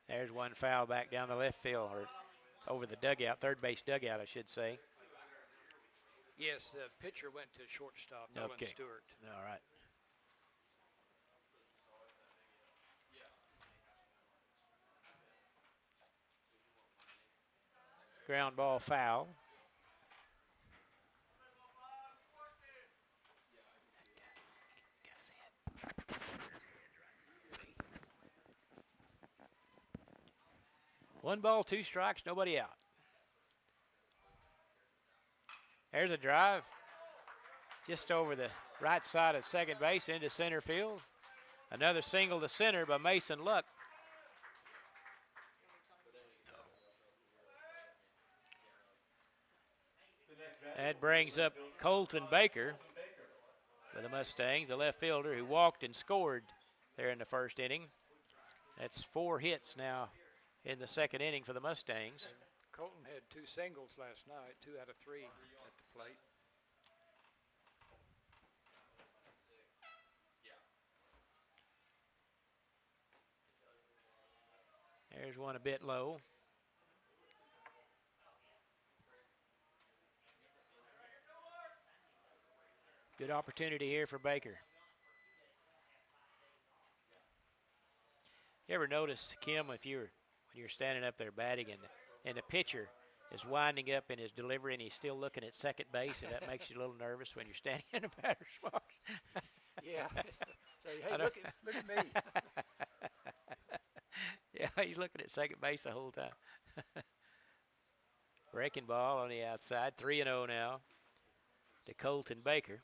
There's one foul back down the left field, or over the dugout, third base dugout, I should say. Yes, the pitcher went to shortstop, Nolan Stuart. All right. Ground ball foul. One ball, two strikes, nobody out. There's a drive just over the right side of second base into center field. Another single to center by Mason Luck. That brings up Colton Baker for the Mustangs, the left fielder who walked and scored there in the first inning. That's 4 hits now in the second inning for the Mustangs. Colton had 2 singles last night, 2 out of 3 at the plate. There's one a bit low. Good opportunity here for Baker. You ever notice, Kim, when you're standing up there batting and the pitcher is winding up in his delivery and he's still looking at second base, and that makes you a little nervous when you're standing in the batter's box? Yeah. So, hey, look at me. Yeah, he's looking at second base the whole time. Breaking ball on the outside, 3-0 now to Colton Baker.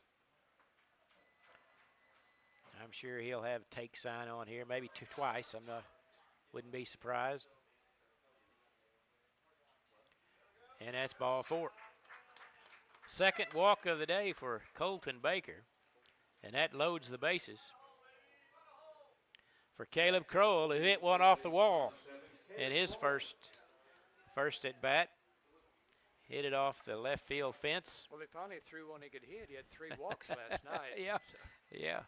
I'm sure he'll have take sign on here, maybe twice. Wouldn't be surprised. And that's ball 4. Second walk of the day for Colton Baker, and that loads the bases for Caleb Crowell, who hit one off the wall in his first at bat. Hit it off the left field fence. Well, they finally threw one he could hit. He had 3 walks last night. Yeah, so. Yeah.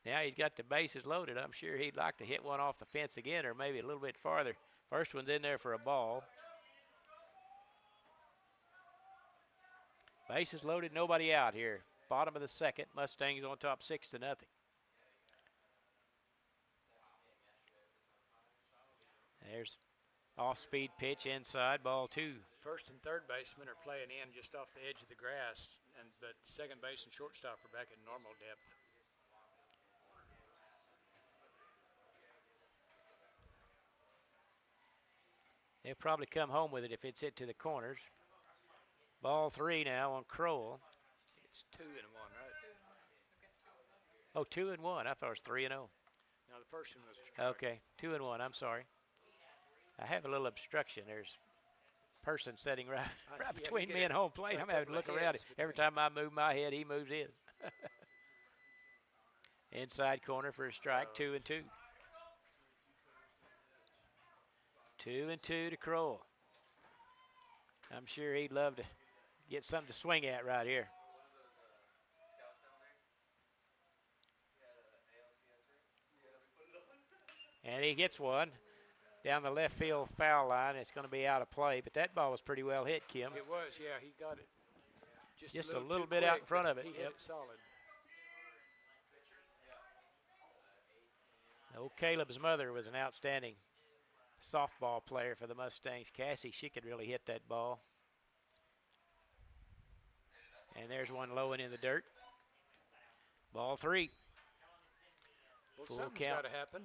Now he's got the bases loaded. I'm sure he'd like to hit one off the fence again, or maybe a little bit farther. First one's in there for a ball. Bases loaded, nobody out here. Bottom of the second, Mustangs on top 6-0. There's off-speed pitch inside, ball 2. First and third baseman are playing in just off the edge of the grass, but second base and shortstop are back at normal depth. They'll probably come home with it if it's hit to the corners. Ball 3 now on Crowell. It's 2-1, right? Oh, 2-1. I thought it was 3-0. Now the first one was a strike. Okay, 2-1. I'm sorry. I have a little obstruction. There's a person sitting right between me and home plate. I'm having to look around. Every time I move my head, he moves his. Inside corner for a strike, 2-2. 2-2 to Crowell. I'm sure he'd love to get something to swing at right here. And he gets one down the left field foul line. It's going to be out of play, but that ball was pretty well hit, Kim. It was, yeah. He got it just a little bit out in front of it. He hit it solid. Oh, Caleb's mother was an outstanding softball player for the Mustangs. Cassie, she could really hit that ball. And there's one low and in the dirt. Ball 3. Well, full something's count. got to happen.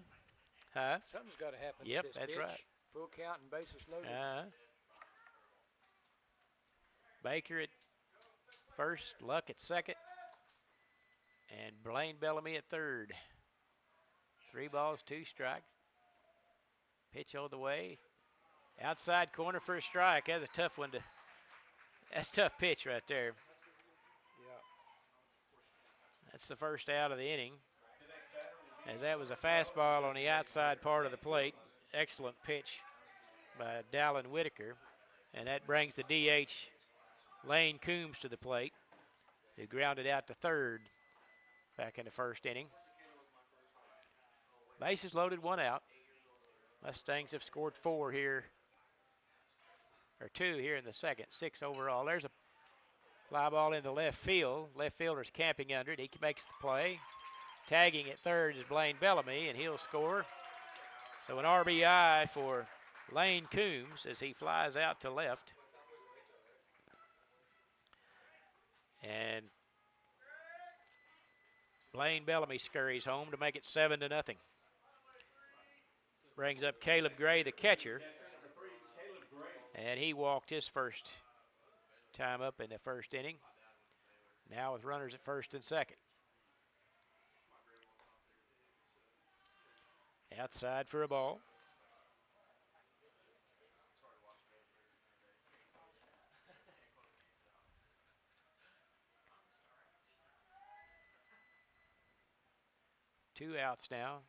Huh? Something's got to happen. Yep, with this that's pitch. right. Full count and bases loaded. Baker at first, Luck at second, and Blaine Bellamy at third. 3 balls, 2 strikes. Pitch all the way. Outside corner for a strike. That's a tough one that's a tough pitch right there. Yeah. That's the first out of the inning. As that was a fastball on the outside part of the plate. Excellent pitch by Dallin Whitaker. And that brings the DH Lane Coombs to the plate. who grounded out to third back in the first inning. Bases loaded, 1 out. Mustangs have scored 4 here, or 2 here in the second, 6 overall. There's a fly ball into left field. Left fielder's camping under it. He makes the play. Tagging at third is Blaine Bellamy, and he'll score. So an RBI for Lane Coombs as he flies out to left. And Blaine Bellamy scurries home to make it 7-0. Brings up Caleb Gray, the catcher. And he walked his first time up in the first inning. Now with runners at first and second. Outside for a ball. Two outs now.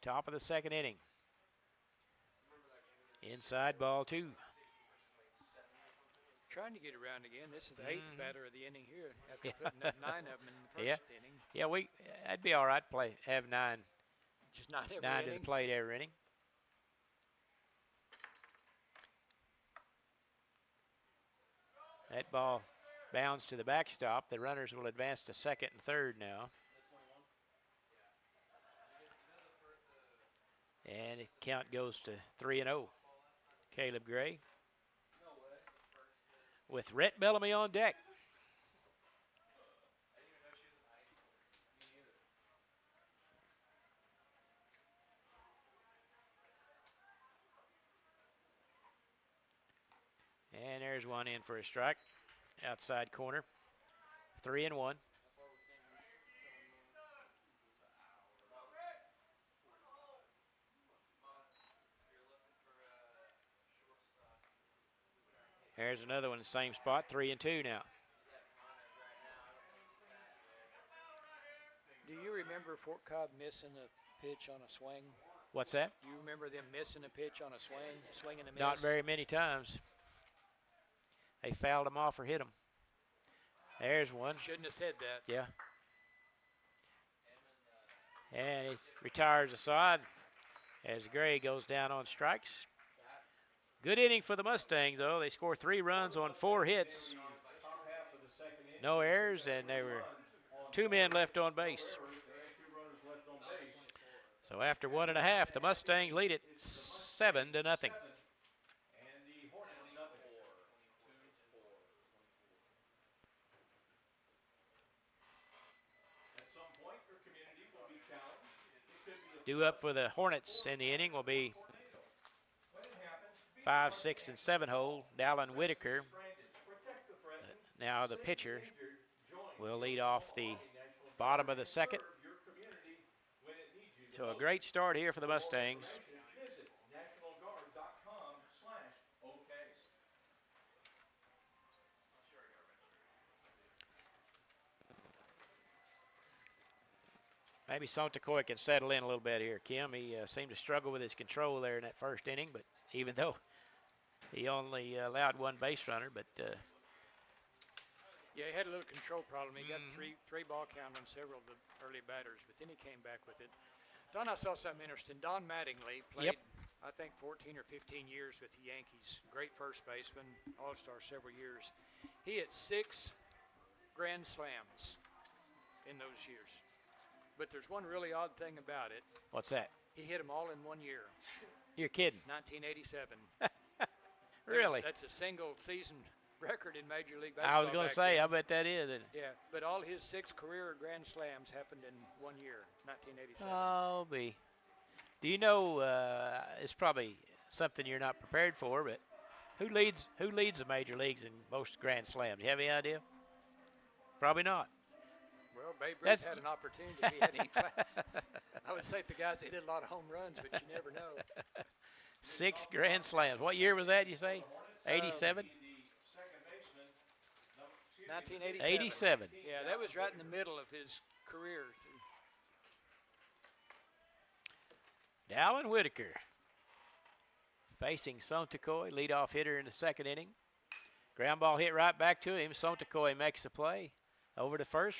Top of the second inning. Inside ball 2. Trying to get around again. This is the 8th batter of the inning here after putting up 9 of them in the first inning. Yeah, that'd be all right to have 9. Just not every 9 inning. to the plate every inning. That ball bounds to the backstop. The runners will advance to second and third now. And the count goes to 3-0. Caleb Gray with Rhett Bellamy on deck. And there's one in for a strike. Outside corner. 3-1. There's another one in the same spot. 3-2 now. Do you remember Fort Cobb missing a pitch on a swing? What's that? Do you remember them missing a pitch on a swing and a miss? Not very many times. They fouled him off or hit him. There's one. Shouldn't have said that. Yeah. And he retires aside as Gray goes down on strikes. Good inning for the Mustangs, though. They score 3 runs on 4 hits. No errors, and there were 2 men left on base. So after 1.5, the Mustangs lead it 7-0. Due up for the Hornets in the inning will be 5, 6, and 7 hole Dallin Whitaker. Now the pitcher will lead off the bottom of the second. So a great start here for the Mustangs. Maybe Sontacoy can settle in a little bit here, Kim. He seemed to struggle with his control there in that first inning, but even though he only allowed 1 base runner, but yeah, he had a little control problem. He got three ball count on several of the early batters, but then he came back with it. Don, I saw something interesting. Don Mattingly played, I think, 14 or 15 years with the Yankees. Great first baseman, All-Star several years. He hit 6 grand slams in those years. But there's one really odd thing about it. What's that? He hit them all in 1 year. You're kidding. 1987. Really? That's a single season record in Major League Baseball. I was going to say, I bet that is. Yeah, but all his 6 career grand slams happened in 1 year, 1987. Oh, do you know, it's probably something you're not prepared for, but who leads the major leagues in most grand slams? Do you have any idea? Probably not. Well, Babe Ruth had an opportunity. I would say the guys that hit a lot of home runs, but you never know. 6 grand slams. What year was that, you say? 87? 1987. 87. Yeah, that was right in the middle of his career. Dallin Whitaker facing Sontacoy, leadoff hitter in the second inning. Ground ball hit right back to him. Sontacoy makes a play. over to first.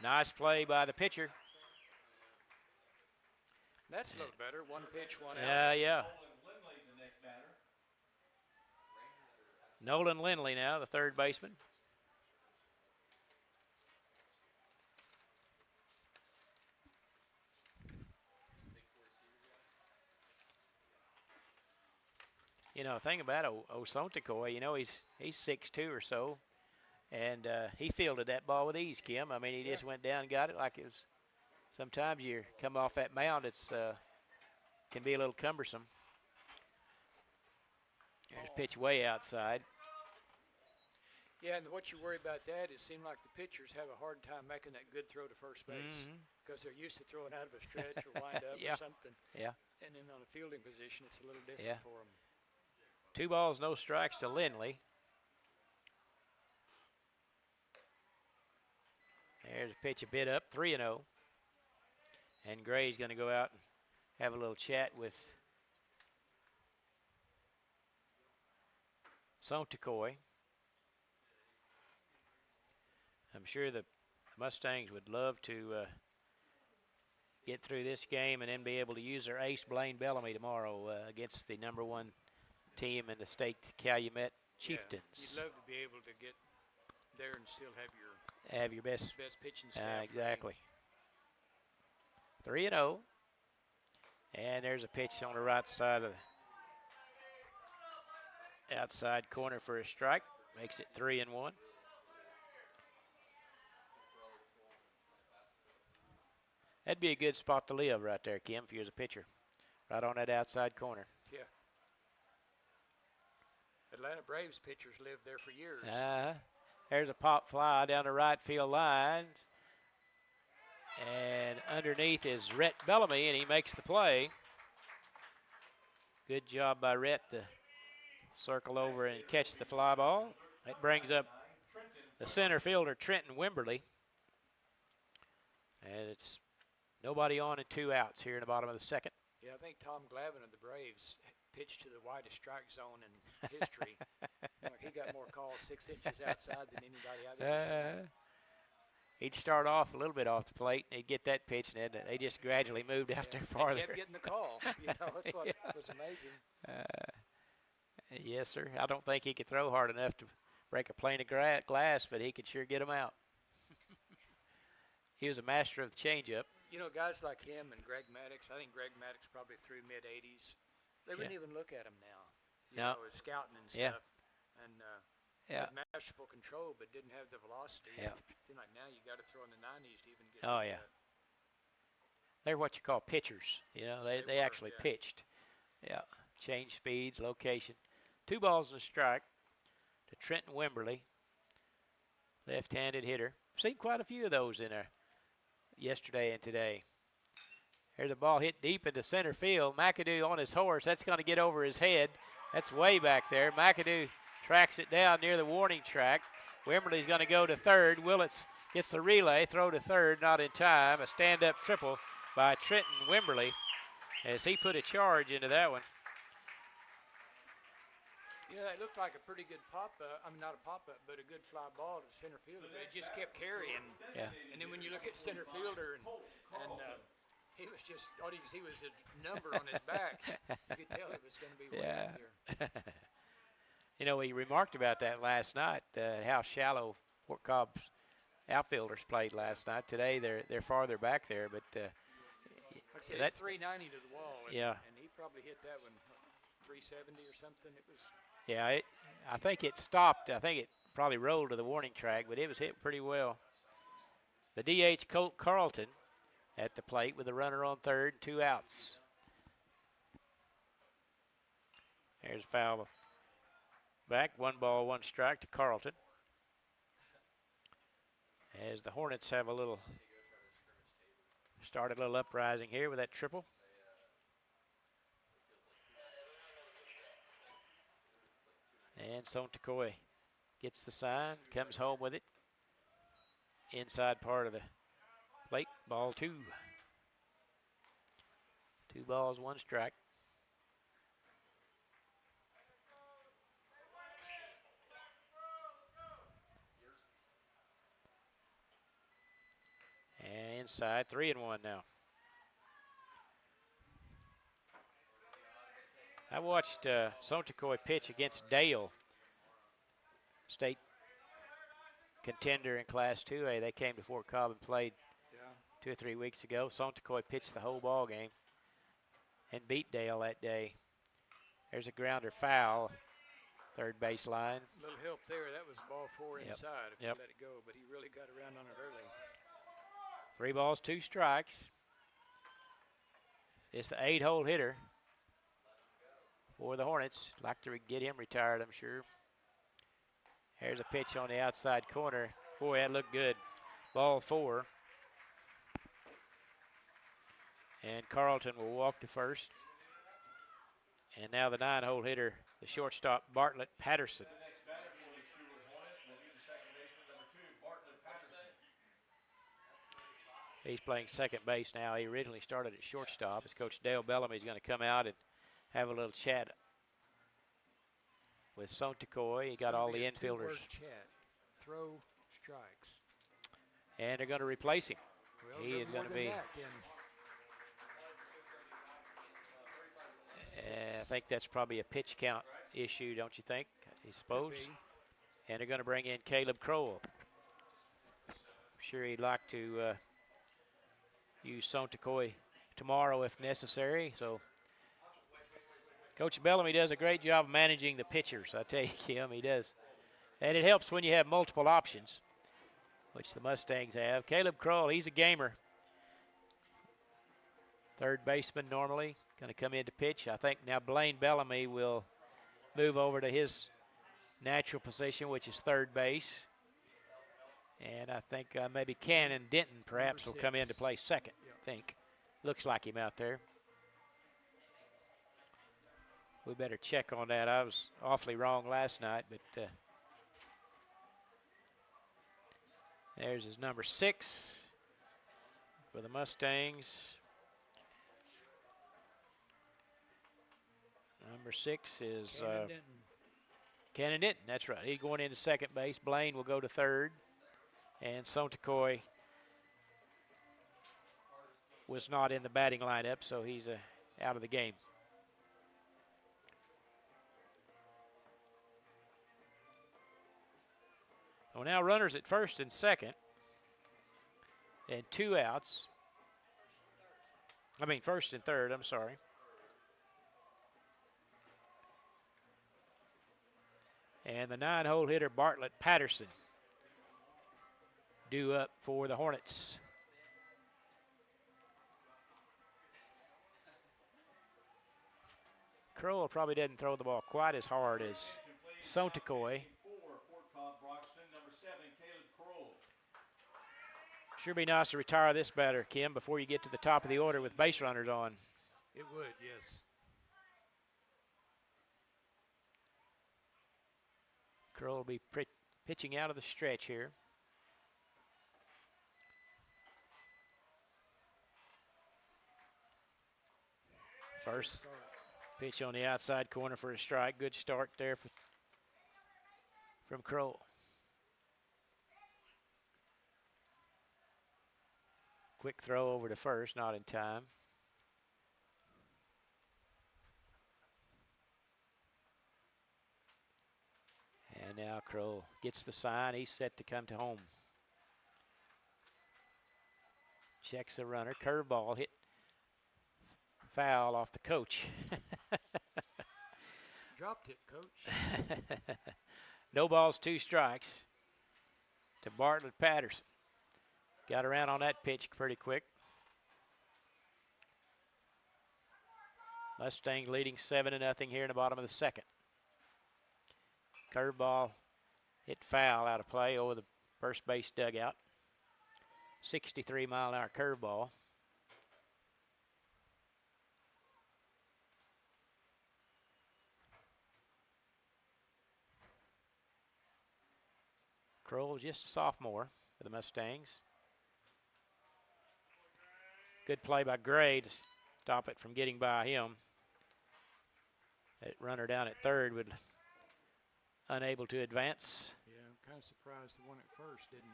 Nice play by the pitcher. That's a little better. One pitch, one out. Yeah. Nolan Lindley, the next batter. Nolan Lindley now, the third baseman. You know, the thing about Osontakoi, you know, he's 6'2" or so, and he fielded that ball with ease, Kim. I mean, he just went down and got it like it was. Sometimes you come off that mound, it's can be a little cumbersome. There's a pitch way outside. Yeah, and what you worry about that, it seemed like the pitchers have a hard time making that good throw to first base because they're used to throwing out of a stretch or wind up or something. Yeah. And then on a fielding position, it's a little different for them. 2 balls, no strikes to Lindley. There's a pitch a bit up, 3-0. And Gray's going to go out and have a little chat with Sontakoi. I'm sure the Mustangs would love to get through this game and then be able to use their ace Blaine Bellamy tomorrow against the #1 team in the state, Calumet Chieftains. You'd love to be able to get there and still have your best pitching staff. Exactly. 3-0. And there's a pitch on the right side of the outside corner for a strike. Makes it 3-1. That'd be a good spot to live right there, Kim, if you was a pitcher. Right on that outside corner. Yeah. Atlanta Braves pitchers lived there for years. There's a pop fly down the right field line. And underneath is Rhett Bellamy, and he makes the play. Good job by Rhett to circle over and catch the fly ball. That brings up the center fielder, Trenton Wimberly. And it's nobody on and 2 outs here in the bottom of the second. Yeah, I think Tom Glavine of the Braves pitched to the widest strike zone in history. He got more calls 6 inches outside than anybody I've ever seen. He'd start off a little bit off the plate, and he'd get that pitch, and then they just gradually moved out there farther. He kept getting the call. That's what was amazing. Yes, sir. I don't think he could throw hard enough to break a pane of glass, but he could sure get them out. He was a master of the changeup. You know, guys like him and Greg Maddox, I think Greg Maddox probably through mid-'80s. They wouldn't even look at him now. You know, as scouting and stuff. And had masterful control, but didn't have the velocity. Yeah. It seemed like now you got to throw in the 90s to even get. Oh, yeah. They're what you call pitchers. You know, they actually pitched. Yeah. Change speeds, location. 2 balls and a strike to Trenton Wimberly, left-handed hitter. Seen quite a few of those in there yesterday and today. There's a ball hit deep into center field. McAdoo on his horse. That's going to get over his head. That's way back there. McAdoo tracks it down near the warning track. Wimberly's going to go to third. Willits gets the relay, throw to third, not in time. A stand-up triple by Trenton Wimberly as he put a charge into that one. You know, that looked like a pretty good pop-up. I mean, not a pop-up, but a good fly ball to center fielder. But it just kept carrying. Yeah. And then when you look at center fielder, and he was just, all you could see was a number on his back. You could tell it was going to be way out there. You know, we remarked about that last night, how shallow Fort Cobb's outfielders played last night. Today they're farther back there, but that's 390 to the wall. And, yeah. And he probably hit that one 370 or something. It was. Yeah, I think it stopped. I think it probably rolled to the warning track, but it was hit pretty well. The DH, Colt Carlton, at the plate with a runner on third, 2 outs. There's a foul back, 1 ball, 1 strike to Carlton. As the Hornets have started a little uprising here with that triple. And Sontakoi gets the sign, comes home with it. Inside part of the plate, ball 2. 2 balls, 1 strike. inside. 3-1 now. I watched Sontecoy pitch against Dale, state contender in Class 2A. They came to Fort Cobb and played 2 or 3 weeks ago. Sontecoy pitched the whole ball game and beat Dale that day. There's a grounder foul, third base line. A little help there. That was ball 4 inside if he let it go, but he really got around on it early. 3 balls, 2 strikes. It's the 8-hole hitter for the Hornets. Like to get him retired, I'm sure. There's a pitch on the outside corner. Boy, that looked good. Ball 4. And Carlton will walk to first. And now the 9-hole hitter, the shortstop, Bartlett Patterson. The next batter for the Stuart Hornets will be the second baseman, number 2, Bartlett Patterson. He's playing second base now. He originally started at shortstop. His coach Dale Bellamy is going to come out and have a little chat with Sontecoy. He got all the infielders. Chat. Throw strikes. And they're going to replace him. Well, he is going to be. I think that's probably a pitch count issue, don't you think? I suppose. And they're going to bring in Caleb Crowell. I'm sure he'd like to use Sontecoy tomorrow if necessary. So Coach Bellamy does a great job of managing the pitchers. I tell you, Kim, he does. And it helps when you have multiple options, which the Mustangs have. Caleb Crowell, he's a gamer. Third baseman normally, going to come in to pitch. I think now Blaine Bellamy will move over to his natural position, which is third base. And I think maybe Cannon Denton perhaps will come in to play second, I think. Looks like him out there. We better check on that. I was awfully wrong last night, but there's his number 6 for the Mustangs. Number 6 is Cannon Denton. That's right. He's going into second base. Blaine will go to third. And Sontecoy was not in the batting lineup, so he's out of the game. Well, now runners at first and second. And 2 outs. I mean, first and third, I'm sorry. And the 9-hole hitter, Bartlett Patterson, due up for the Hornets. Crowell probably didn't throw the ball quite as hard as Sontecoy. Sure be nice to retire this batter, Kim, before you get to the top of the order with base runners on. It would, yes. Crowell will be pitching out of the stretch here. First pitch on the outside corner for a strike. Good start there from Crowell. Quick throw over to first, not in time. And now Crowell gets the sign. He's set to come to home. Checks the runner. Curveball hit foul off the coach. Dropped it, coach. No balls, 2 strikes to Bartlett Patterson. Got around on that pitch pretty quick. Mustangs leading 7-0 here in the bottom of the second. Curveball hit foul out of play over the first base dugout. 63-mile-an-hour curveball. Crowell just a sophomore for the Mustangs. Good play by Gray to stop it from getting by him. That runner down at third would unable to advance. Yeah, I'm kind of surprised the one at first didn't.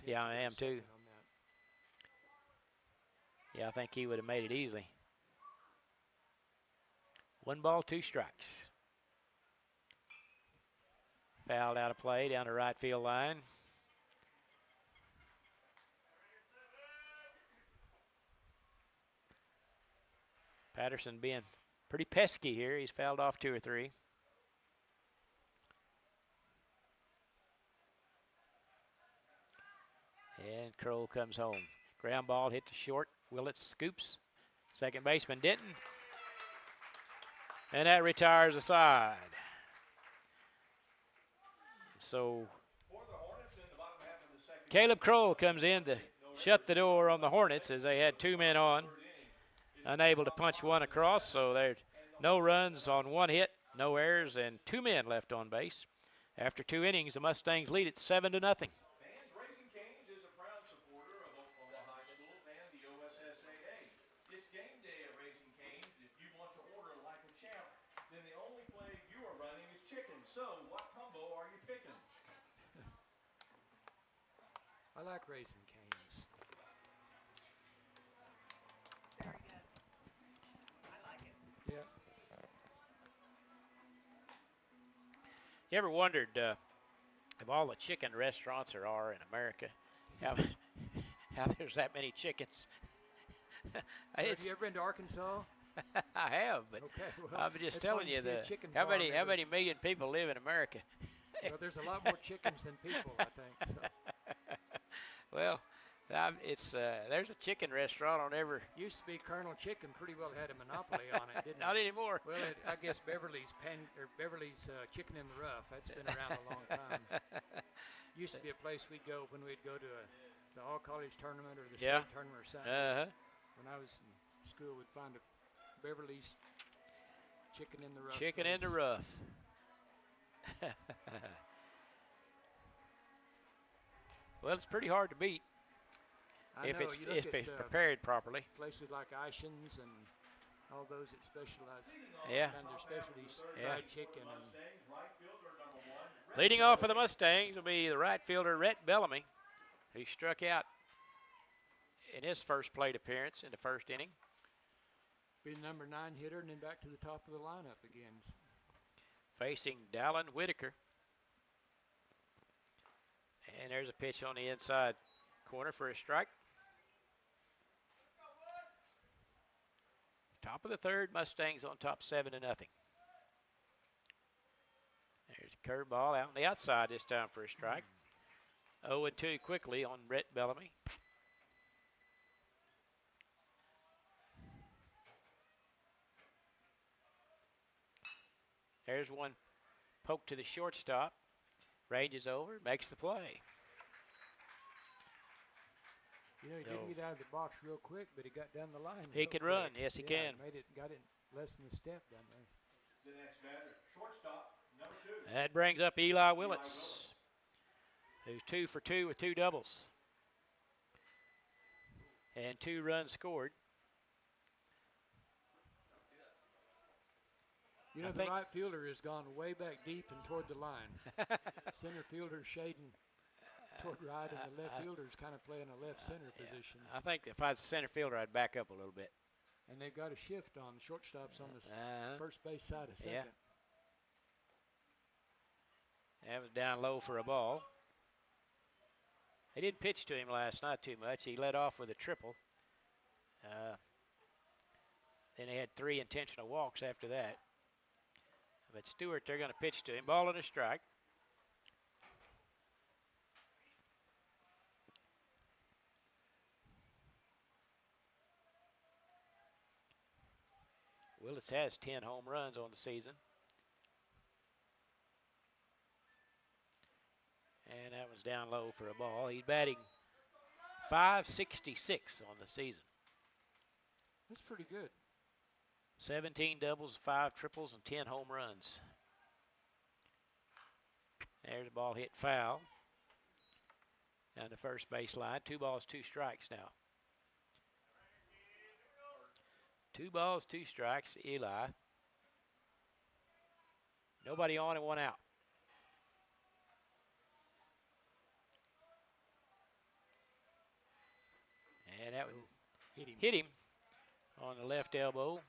Yeah, I am too. Yeah, I think he would have made it easily. 1 ball, 2 strikes. Fouled out of play down the right field line. Patterson being pretty pesky here. He's fouled off 2 or 3. And Kroll comes home. Ground ball hit to short. Willett scoops. Second baseman Denton. And that retires the side. So Caleb Kroll comes in to shut the door on the Hornets as they had 2 men on. Unable to punch one across, so there's no runs on 1 hit, no errors, and 2 men left on base. After 2 innings, the Mustangs lead it 7-0. Fans, Raising Cane's is a proud supporter of Oklahoma high schools and the OSSAA. It's game day at Raising Cane's. If you want to order like a champ, then the only play you are running is chicken. So, what combo are you picking? I like Raising Cane's. Very good. I like it. Yeah. You ever wondered, of all the chicken restaurants there are in America, how there's that many chickens? Have you ever been to Arkansas? I have, but Okay, well, I'm just it's telling fun to you see a that chicken how farm many every- million people live in America. Well, there's a lot more chickens than people, I think. So. Well, there's a chicken restaurant on every. Used to be Colonel Chicken pretty well had a monopoly on it, didn't Not it? anymore. Well, I guess Beverly's Chicken in the Rough. That's been around a long time. Used to be a place we'd go when we'd go to the all college tournament or the Yeah. state tournament or something. When I was in school, we'd find a Beverly's Chicken in the Rough. Chicken in the place. rough. Well, it's pretty hard to beat I if know, it's you look if at, it's prepared properly. places like Ishans and all those that specialize Yeah. in their specialties, Yeah. fried chicken and Leading off for the Mustangs will be the right fielder Rhett Bellamy, who struck out in his first plate appearance in the first inning. be the number 9 hitter and then back to the top of the lineup again. Facing Dallin Whitaker. And there's a pitch on the inside corner for a strike. Top of the third, Mustangs on top 7-0. There's a curveball out on the outside this time for a strike. 0-2 quickly on Rhett Bellamy. There's one poke to the shortstop. Ranges over, makes the play. You know, he didn't get out of the box real quick, but he got down the line. He real can quick. run, yes, he Yeah, can. Got it less than a step down there. The next batter, shortstop, number 2. That brings up Eli Willits, who's 2 for 2 with 2 doubles. And 2 runs scored. You know, I the think- right fielder has gone way back deep and toward the line. Center fielder shading toward right, and the left fielder's kind of playing a left center position. I think if I was a center fielder, I'd back up a little bit. And they've got a shift on. Shortstop's on the Uh-huh. first base side of second. Yeah. That was down low for a ball. They didn't pitch to him last night too much. He led off with a triple. Then they had 3 intentional walks after that. But Stuart, they're going to pitch to him. Ball and a strike. Willits has 10 home runs on the season. And that was down low for a ball. He's batting .566 on the season. That's pretty good. 17 doubles, 5 triples, and 10 home runs. There's the ball hit foul. Down the first base line. 2 balls, 2 strikes now. 2 balls, 2 strikes, Eli. Nobody on and 1 out. And that hit him on the left elbow.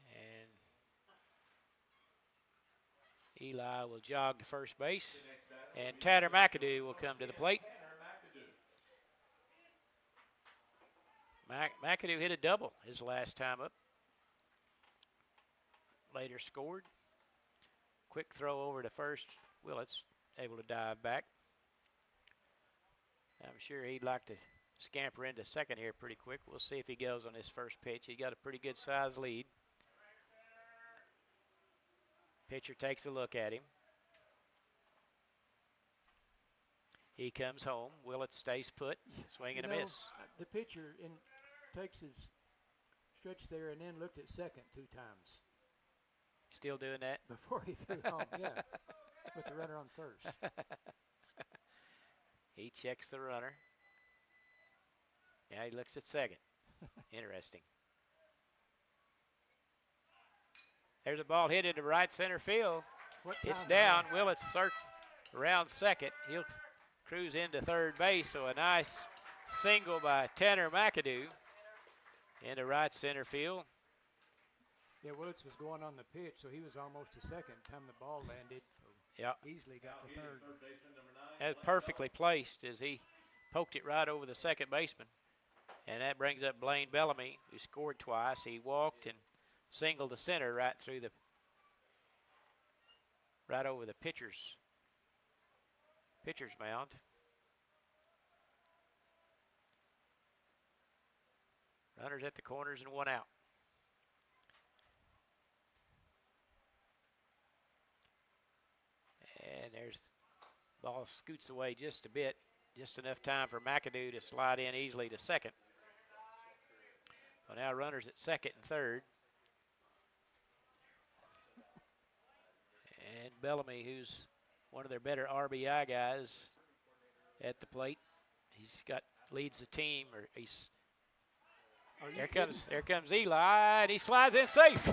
And Eli will jog to first base. And Tanner McAdoo will come to the plate. McAdoo hit a double his last time up. Later scored. Quick throw over to first. Willits able to dive back. I'm sure he'd like to scamper into second here pretty quick. We'll see if he goes on his first pitch. He got a pretty good size lead. Pitcher takes a look at him. He comes home. Willits stays put. Swing and a miss. The pitcher takes his stretch there and then looked at second 2 times. Still doing that? Before he threw home, yeah. With the runner on first. He checks the runner. Now he looks at second. Interesting. There's a ball hit into right center field. It's down. Willits around second. He'll cruise into third base. So a nice single by Tanner McAdoo into right center field. Yeah, Willits was going on the pitch, so he was almost to second time the ball landed. So easily got to third. That was perfectly placed as he poked it right over the second baseman. And that brings up Blaine Bellamy, who scored twice. He walked and singled to center right over the pitcher's mound. Runners at the corners and 1 out. And there's ball scoots away just a bit, just enough time for McAdoo to slide in easily to second. Well, now runners at second and third. And Bellamy, who's one of their better RBI guys at the plate, leads the team. Here comes Eli, and he slides in safe.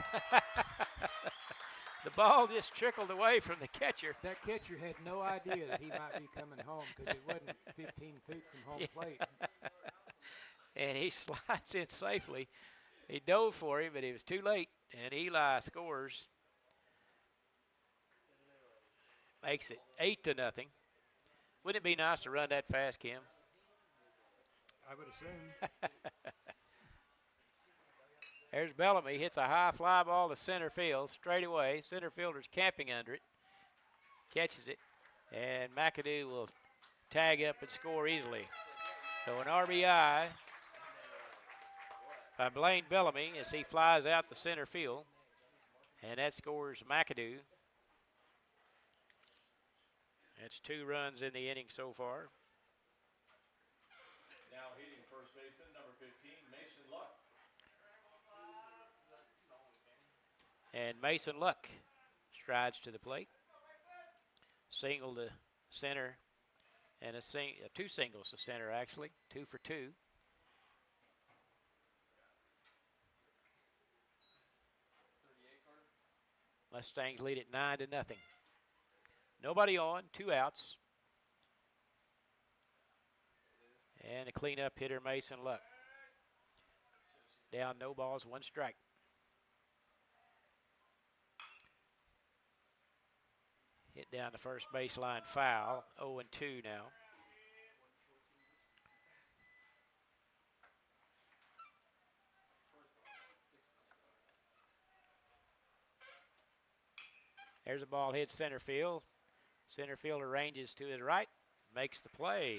The ball just trickled away from the catcher. That catcher had no idea that he might be coming home because it wasn't 15 feet from home plate. And he slides in safely. He dove for him, but he was too late. And Eli scores. Makes it 8-0. Wouldn't it be nice to run that fast, Kim? I would assume. There's Bellamy, hits a high fly ball to center field, straight away. Center fielder's camping under it, catches it, and McAdoo will tag up and score easily. So an RBI by Blaine Bellamy as he flies out to center field, and that scores McAdoo. That's 2 runs in the inning so far. Now hitting first baseman, number 15, Mason Luck. And Mason Luck strides to the plate. Single to center, and 2 singles to center, actually. 2 for 2. Mustangs lead it 9-0. Nobody on, 2 outs. And a cleanup hitter, Mason Luck. Down, no balls, 1 strike. Hit down the first baseline foul. 0-2 now. There's a ball hit center field. Center fielder ranges to his right, makes the play.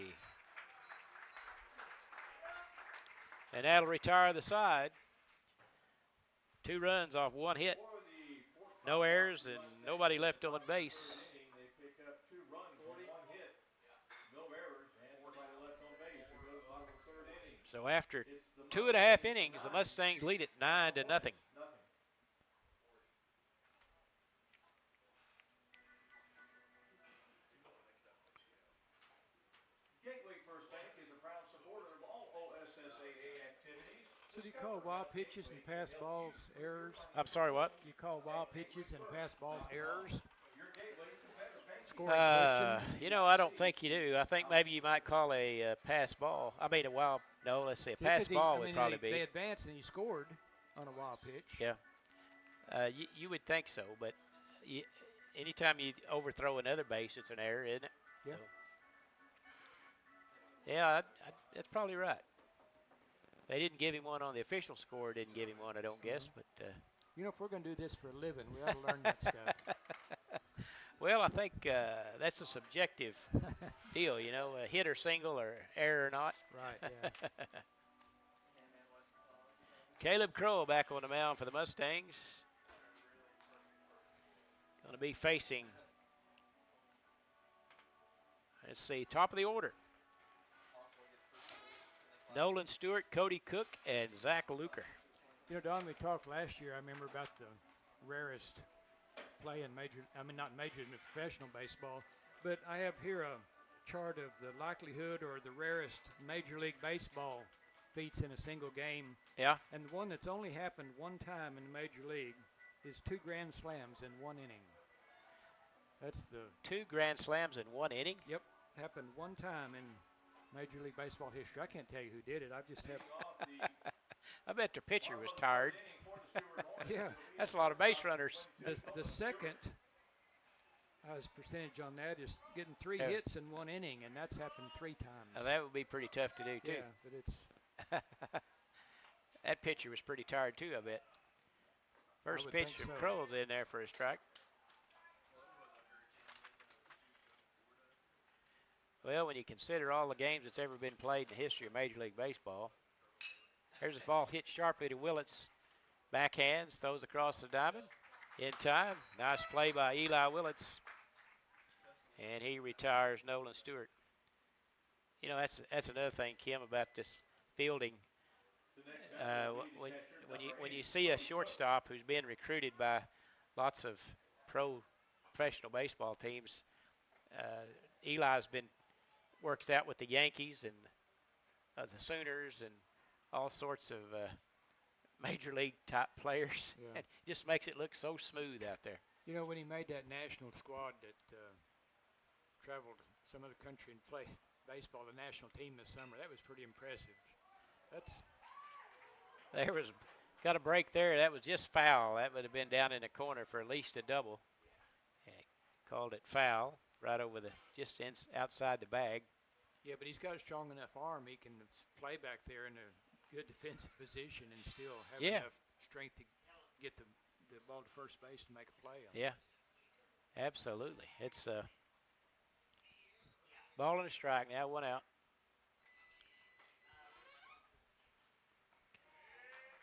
And that'll retire the side. 2 runs off 1 hit. No errors and nobody left on base. They pick up 2 runs with 1 hit. No errors and nobody left on base. It goes out of the 3rd inning. So after 2.5 innings, the Mustangs lead it 9-0. Gateway First Bank is a proud supporter of all OSSAA activities. So do you call wild pitches and pass balls errors? I'm sorry, what? You call wild pitches and pass balls errors? Scoring You know, I don't think you do. I think maybe you might call a pass ball. I mean, a wild No, let's see. A See, pass 'cause ball would probably they be. advanced and he scored on a wild pitch. Yeah. You would think so, but anytime you overthrow another base, it's an error, isn't it? Yeah. So, yeah, that's probably right. They didn't give him one on the official score. Didn't give him one, I don't guess. But You know, if we're going to do this for a living, we ought to learn that stuff. well, I think that's a subjective deal. You know, a hit or single or error or not. Right, yeah. Caleb Crow back on the mound for the Mustangs. Going to be facing, let's see, top of the order. Nolan Stewart, Cody Cook, and Zach Luker. You know, Don, we talked last year, I remember, about the rarest play in not major, in professional baseball. But I have here a chart of the likelihood or the rarest Major League Baseball feats in a single game. Yeah. And the one that's only happened one time in the Major League is 2 grand slams in 1 inning. That's the 2 grand slams in 1 inning? Yep, happened one time in Major League Baseball history. I can't tell you who did it. I just have. I bet their pitcher was tired. Yeah. That's a lot of base runners. The second percentage on that is getting 3 Yeah. hits in 1 inning, and that's happened 3 times. Now, that would be pretty tough to do, too. Yeah, but it's. That pitcher was pretty tired, too, I bet. First would pitch think from so. Crowell's in there for a strike. Well, when you consider all the games that's ever been played in the history of Major League Baseball, there's a ball hit sharply to Willits. Backhands, throws across the diamond. In time. Nice play by Eli Willits. And he retires Nolan Stewart. You know, that's another thing, Kim, about this fielding. When you see a shortstop who's being recruited by lots of professional baseball teams, Eli's works out with the Yankees and the Sooners and all sorts of major league type players. Yeah. It just makes it look so smooth out there. You know, when he made that national squad that traveled some other country and played baseball, the national team this summer, that was pretty impressive. Got a break there. That was just foul. That would have been down in the corner for at least a double. And called it foul right over just outside the bag. Yeah, but he's got a strong enough arm. He can play back there in a good defensive position and still have enough strength to get the ball to first base and make a play on it. Yeah, absolutely. It's a ball and a strike now, 1 out.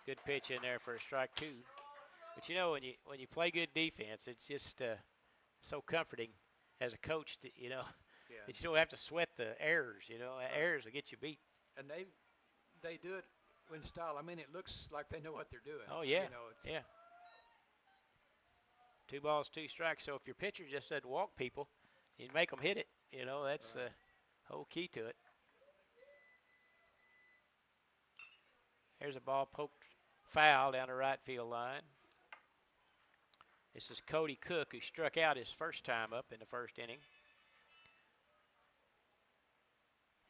Good pitch in there for a strike 2. But you know, when you play good defense, it's just so comforting as a coach that you don't have to sweat the errors. Errors will get you beat. And they do it in style. I mean, it looks like they know what they're doing. Oh yeah, it's yeah. 2 balls, 2 strikes. So if your pitcher just doesn't walk people, you make them hit it. That's the whole key to it. Here's a ball poked foul down the right field line. This is Cody Cook, who struck out his first time up in the first inning.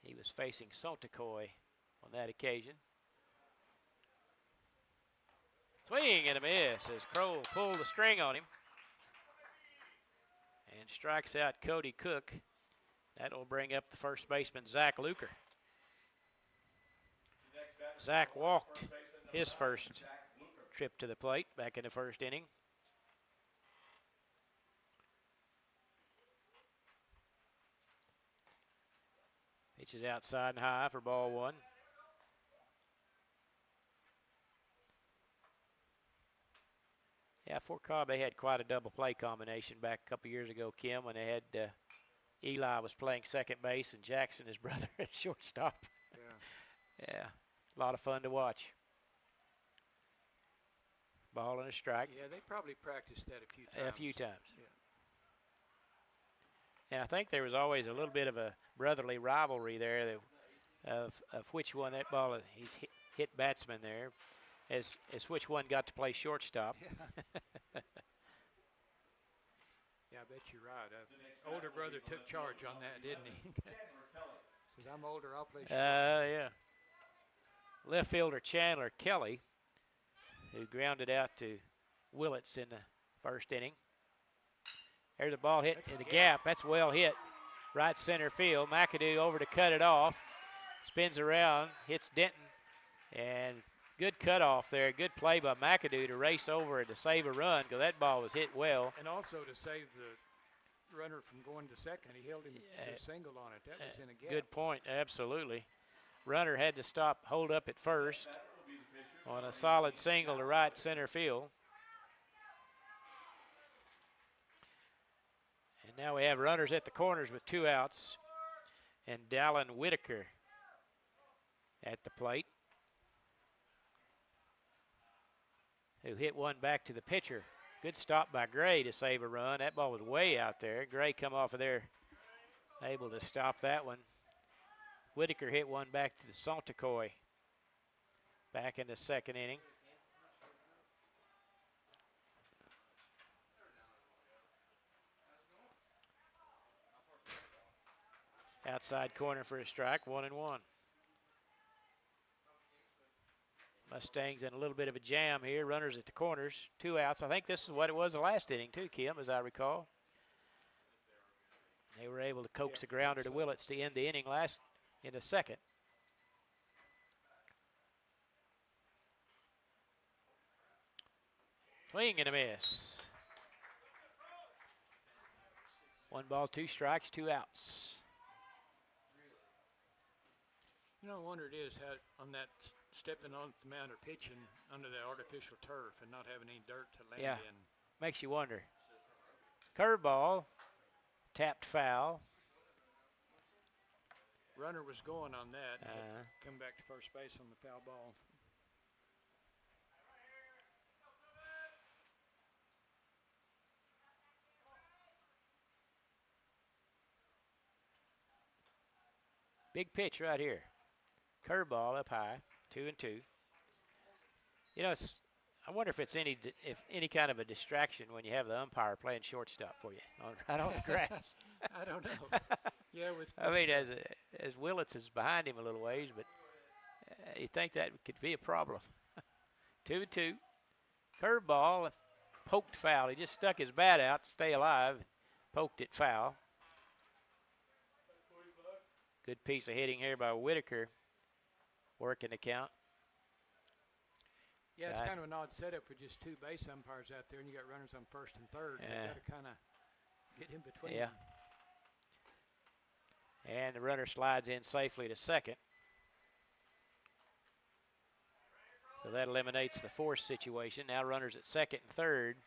He was facing Sontacoy on that occasion. Swing and a miss as Crow pulled the string on him and strikes out Cody Cook. That will bring up the first baseman, Zach Luker. Zach walked his first trip to the plate back in the first inning. Pitch is outside and high for ball 1. Yeah, for Cobb, they had quite a double play combination back a couple years ago, Kim, when they had Eli was playing second base and Jackson, his brother, at shortstop. Yeah, a lot of fun to watch. Ball and a strike. Yeah, they probably practiced that a few times. A few times. Yeah. And I think there was always a little bit of a brotherly rivalry there of which one that ball, he's hit batsman there, as which one got to play shortstop. Yeah, I bet you're right. Older brother took charge on that, didn't he? Said, I'm older, I'll play shortstop. Yeah. left fielder Chandler Kelly, who grounded out to Willits in the first inning. There's a ball hit in the gap. That's well hit. Right center field. McAdoo over to cut it off. Spins around, hits Denton, and good cutoff there. Good play by McAdoo to race over and to save a run because that ball was hit well. And also to save the runner from going to second. He held him to a single on it. That was in a gap. Good point, absolutely. Runner had to stop, hold up at first on a solid single to right center field. And now we have runners at the corners with 2 outs. And Dallin Whitaker at the plate, who hit one back to the pitcher. Good stop by Gray to save a run. That ball was way out there. Gray come off of there, able to stop that one. Whitaker hit one back to the Santacoy back in the second inning. Outside corner for a strike, 1-1. Mustangs in a little bit of a jam here. Runners at the corners, 2 outs. I think this is what it was the last inning too, Kim, as I recall. They were able to coax a grounder to Willits to end the inning in the second. Swing and a miss. 1 ball, 2 strikes, 2 outs. You know, I wonder it is how on that stepping on the mound or pitching under the artificial turf and not having any dirt to land in. Makes you wonder. Curveball, tapped foul. Runner was going on that. Come back to first base on the foul ball. Big pitch right here. Curveball up high, 2-2. You know, I wonder if it's any kind of a distraction when you have the umpire playing shortstop for you, right on the grass. I don't know. Yeah, I mean, as Willits is behind him a little ways, but you think that could be a problem. 2-2. Curveball, poked foul. He just stuck his bat out to stay alive, poked it foul. Good piece of hitting here by Whitaker, working the count. Yeah, it's kind of an odd setup with just 2 base umpires out there, and you got runners on first and third. You got to kind of get in between. Yeah. And the runner slides in safely to second. So that eliminates the force situation. Now runners at second and third,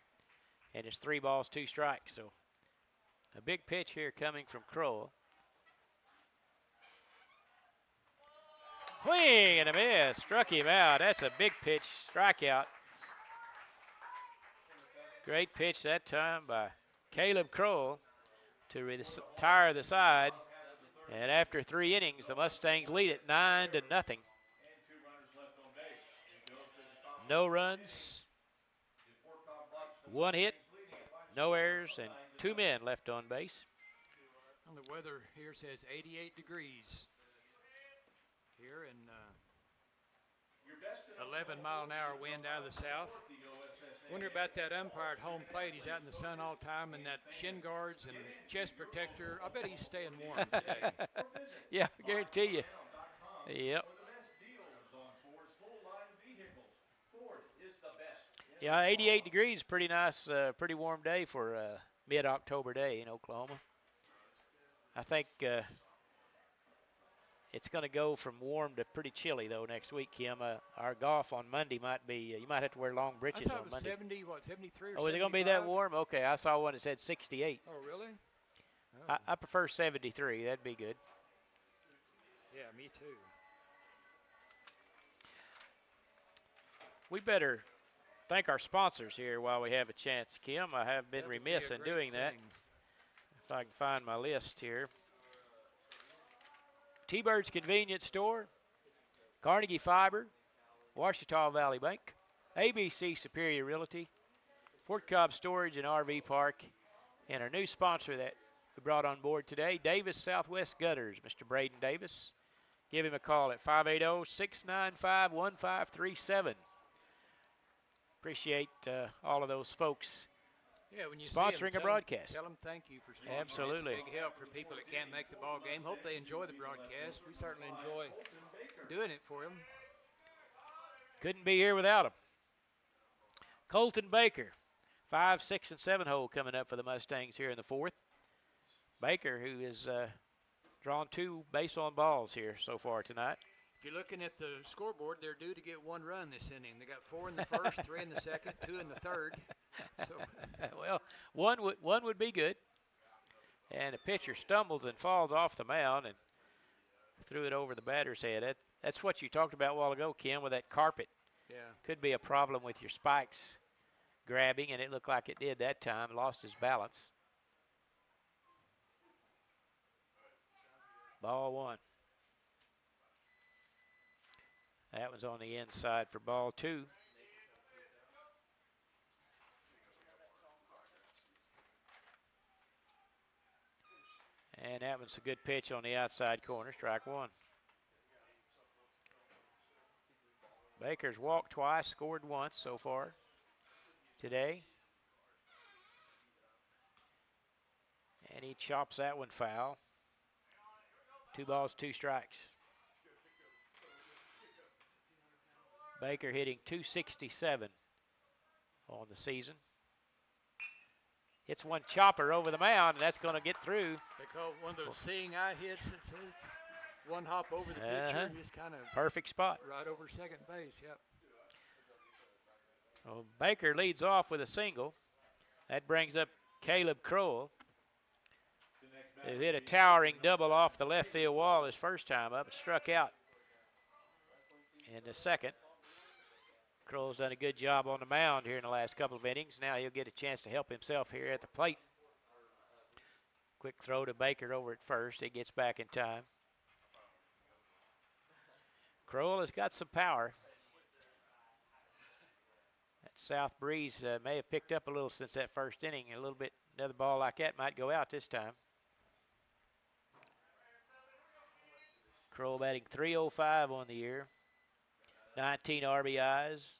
and it's 3 balls, 2 strikes. So a big pitch here coming from Kroll. Swing and a miss. Struck him out. That's a big pitch. Strikeout. Great pitch that time by Caleb Kroll to retire the side. And after 3 innings, the Mustangs lead it 9-0. No runs, 1 hit, no errors, and 2 men left on base. And the weather here says 88 degrees. Here and 11-mile-an-hour wind out of the south. Wonder about that umpire at home plate. He's out in the sun all the time, and that shin guards and chest protector. I bet he's staying warm today. Yeah, I guarantee you. Yep. Yeah, 88 degrees, pretty nice, pretty warm day for a mid-October day in Oklahoma. I think it's going to go from warm to pretty chilly, though, next week, Kim. Our golf on Monday might be, you might have to wear long breeches on Monday. I thought it was 73 or 75? Oh, is it going to be that warm? Okay, I saw one that said 68. Oh, really? Oh. I prefer 73. That'd be good. Yeah, me too. We better thank our sponsors here while we have a chance, Kim. I have been remiss in doing that. If I can find my list here. T-Bird's Convenience Store, Carnegie Fiber, Ouachita Valley Bank, ABC Superior Realty, Fort Cobb Storage and RV Park, and our new sponsor that we brought on board today, Davis Southwest Gutters, Mr. Braden Davis. give him a call at 580-695-1537. Appreciate all of those folks Yeah, when you sponsoring see a broadcast. Tell them thank you for sponsoring. Absolutely. It's a big help for people that can't make the ball game. Hope they enjoy the broadcast. We certainly enjoy doing it for them. Couldn't be here without him. Colton Baker, 5, 6, and 7 hole coming up for the Mustangs here in the fourth. Baker, who has drawn 2 base on balls here so far tonight. If you're looking at the scoreboard, they're due to get 1 run this inning. They got 4 in the first, 3 in the second, 2 in the third. So. Well, one would be good. And the pitcher stumbles and falls off the mound and threw it over the batter's head. That's what you talked about a while ago, Kim, with that carpet. Yeah. Could be a problem with your spikes grabbing, and it looked like it did that time. Lost his balance. Ball 1. That one's on the inside for ball 2. And that one's a good pitch on the outside corner, strike 1. Baker's walked twice, scored once so far today. And he chops that one foul. 2 balls, 2 strikes. Baker hitting .267 on the season. Hits one chopper over the mound, and that's going to get through. They call it one of those seeing eye hits. It's just one hop over the pitcher and just kind of perfect spot. Right over second base, yep. Well, Baker leads off with a single. That brings up Caleb Crowell, who hit a towering double off the left field wall his first time up, struck out in the second. Crowell's done a good job on the mound here in the last couple of innings. Now he'll get a chance to help himself here at the plate. Quick throw to Baker over at first. He gets back in time. Crowell has got some power. That south breeze may have picked up a little since that first inning. A little bit, another ball like that might go out this time. Crowell batting .305 on the year. 19 RBIs.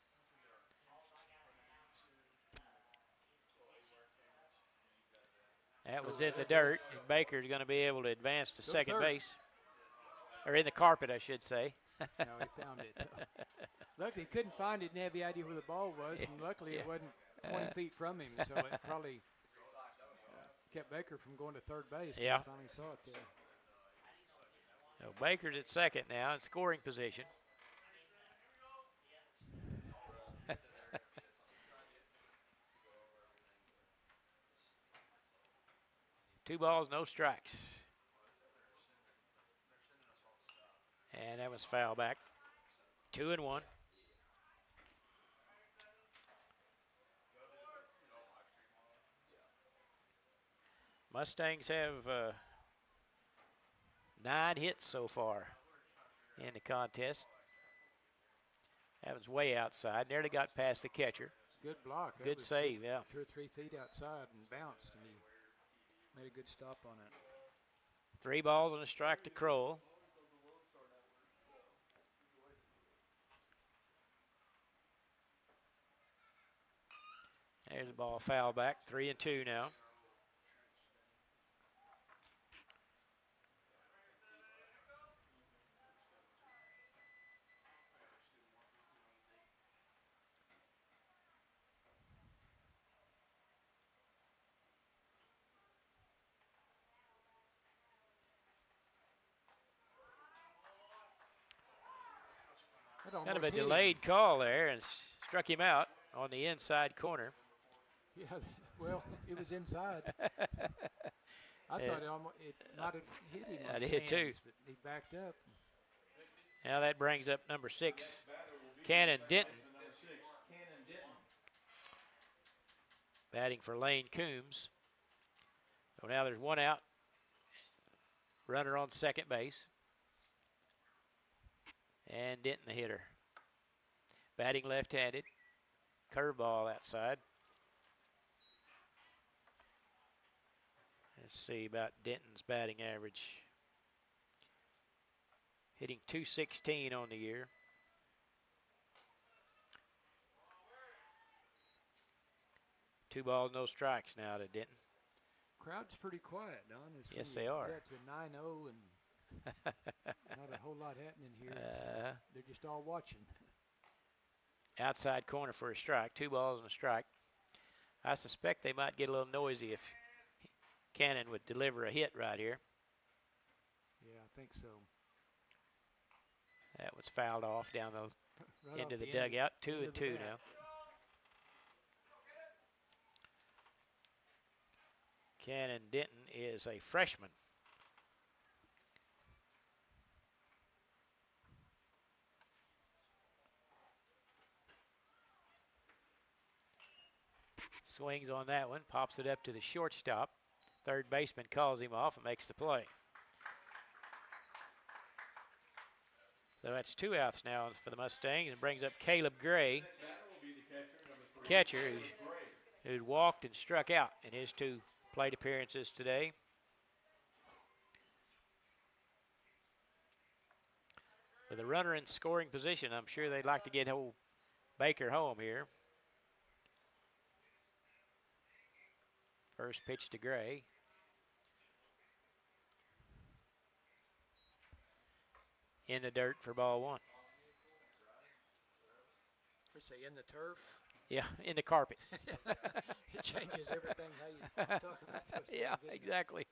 That one's in the dirt, and Baker's going to be able to advance to second base. Or in the carpet, I should say. No, he found it. Luckily, he couldn't find it, didn't have any idea where the ball was, and luckily it wasn't 20 feet from him, so it probably kept Baker from going to third base. Yeah. He finally saw it there. So Baker's at second now in scoring position. 2 balls, no strikes. And that was foul back. 2-1. Mustangs have 9 hits so far in the contest. That was way outside. Nearly got past the catcher. Good block. Good save, yeah. 2 or 3 feet outside and bounced, and he made a good stop on it. 3 balls and a strike to Crowell. There's the ball foul back. 3-2 now. Kind of a delayed call there and struck him out on the inside corner. Yeah, well, it was inside. I thought it might have hit him on his hit too. But he backed up. Now that brings up number 6, Cannon Denton. Batting for Lane Coombs. So now there's 1 out. Runner on second base. And Denton the hitter. Batting left-handed. Curveball outside. Let's see about Denton's batting average. hitting .216 on the year. Two balls, no strikes now to Denton. Crowd's pretty quiet, Don. Yes, they are. It's a 9-0 and not a whole lot happening here. They're just all watching. Outside corner for a strike. 2 balls and a strike. I suspect they might get a little noisy if Cannon would deliver a hit right here. Yeah, I think so. That was fouled off down the Right into off the dugout. 2-2 bat. now. Cannon Denton is a freshman. Swings on that one, pops it up to the shortstop. Third baseman calls him off and makes the play. So that's 2 outs now for the Mustangs, and brings up Caleb Gray, catcher who'd walked and struck out in his 2 plate appearances today. With a runner in scoring position, I'm sure they'd like to get old Baker home here. First pitch to Gray. In the dirt for ball 1. We say in the turf. Yeah, in the carpet. It changes everything how you talk about those things. Yeah, exactly.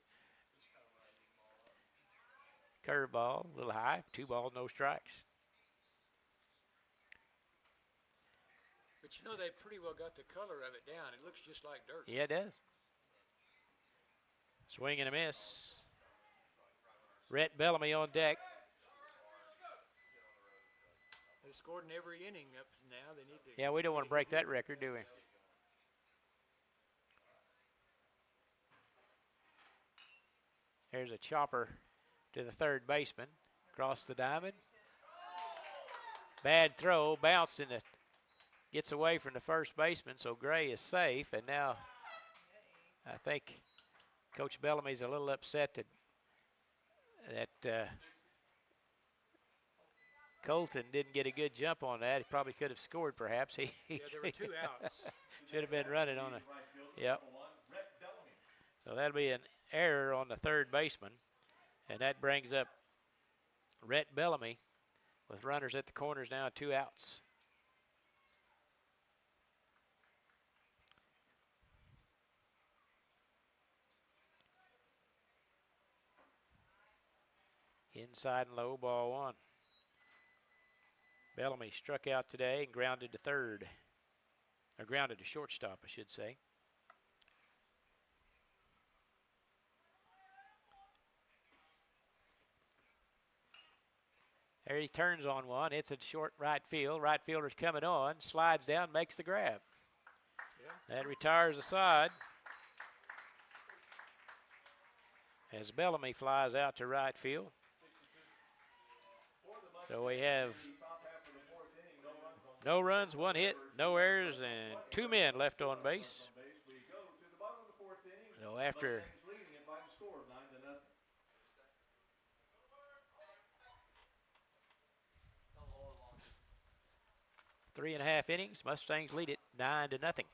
Curveball, a little high. 2 balls, no strikes. But you know, they pretty well got the color of it down. It looks just like dirt. Yeah, it does. Swing and a miss. Rhett Bellamy on deck. They've scored in every inning up to now. They need to. Yeah, we don't want to break that record, do we? There's a chopper to the third baseman. Across the diamond. Bad throw, bounced and it gets away from the first baseman, so Gray is safe. And now I think Coach Bellamy's a little upset that Colton didn't get a good jump on that. He probably could have scored, perhaps. Yeah, there were 2 outs. Should have been running on a. Yep. So that'll be an error on the third baseman, and that brings up Rhett Bellamy with runners at the corners now, 2 outs. Inside and low, ball 1. Bellamy struck out today and grounded to third. Or grounded to shortstop, I should say. There he turns on one. It's a short right field. Right fielder's coming on. Slides down, makes the grab. Yeah. That retires the side. As Bellamy flies out to right field. So we have no runs, 1 hit, no errors, and 2 men left on base. So after 3.5 innings, Mustangs lead it 9-0.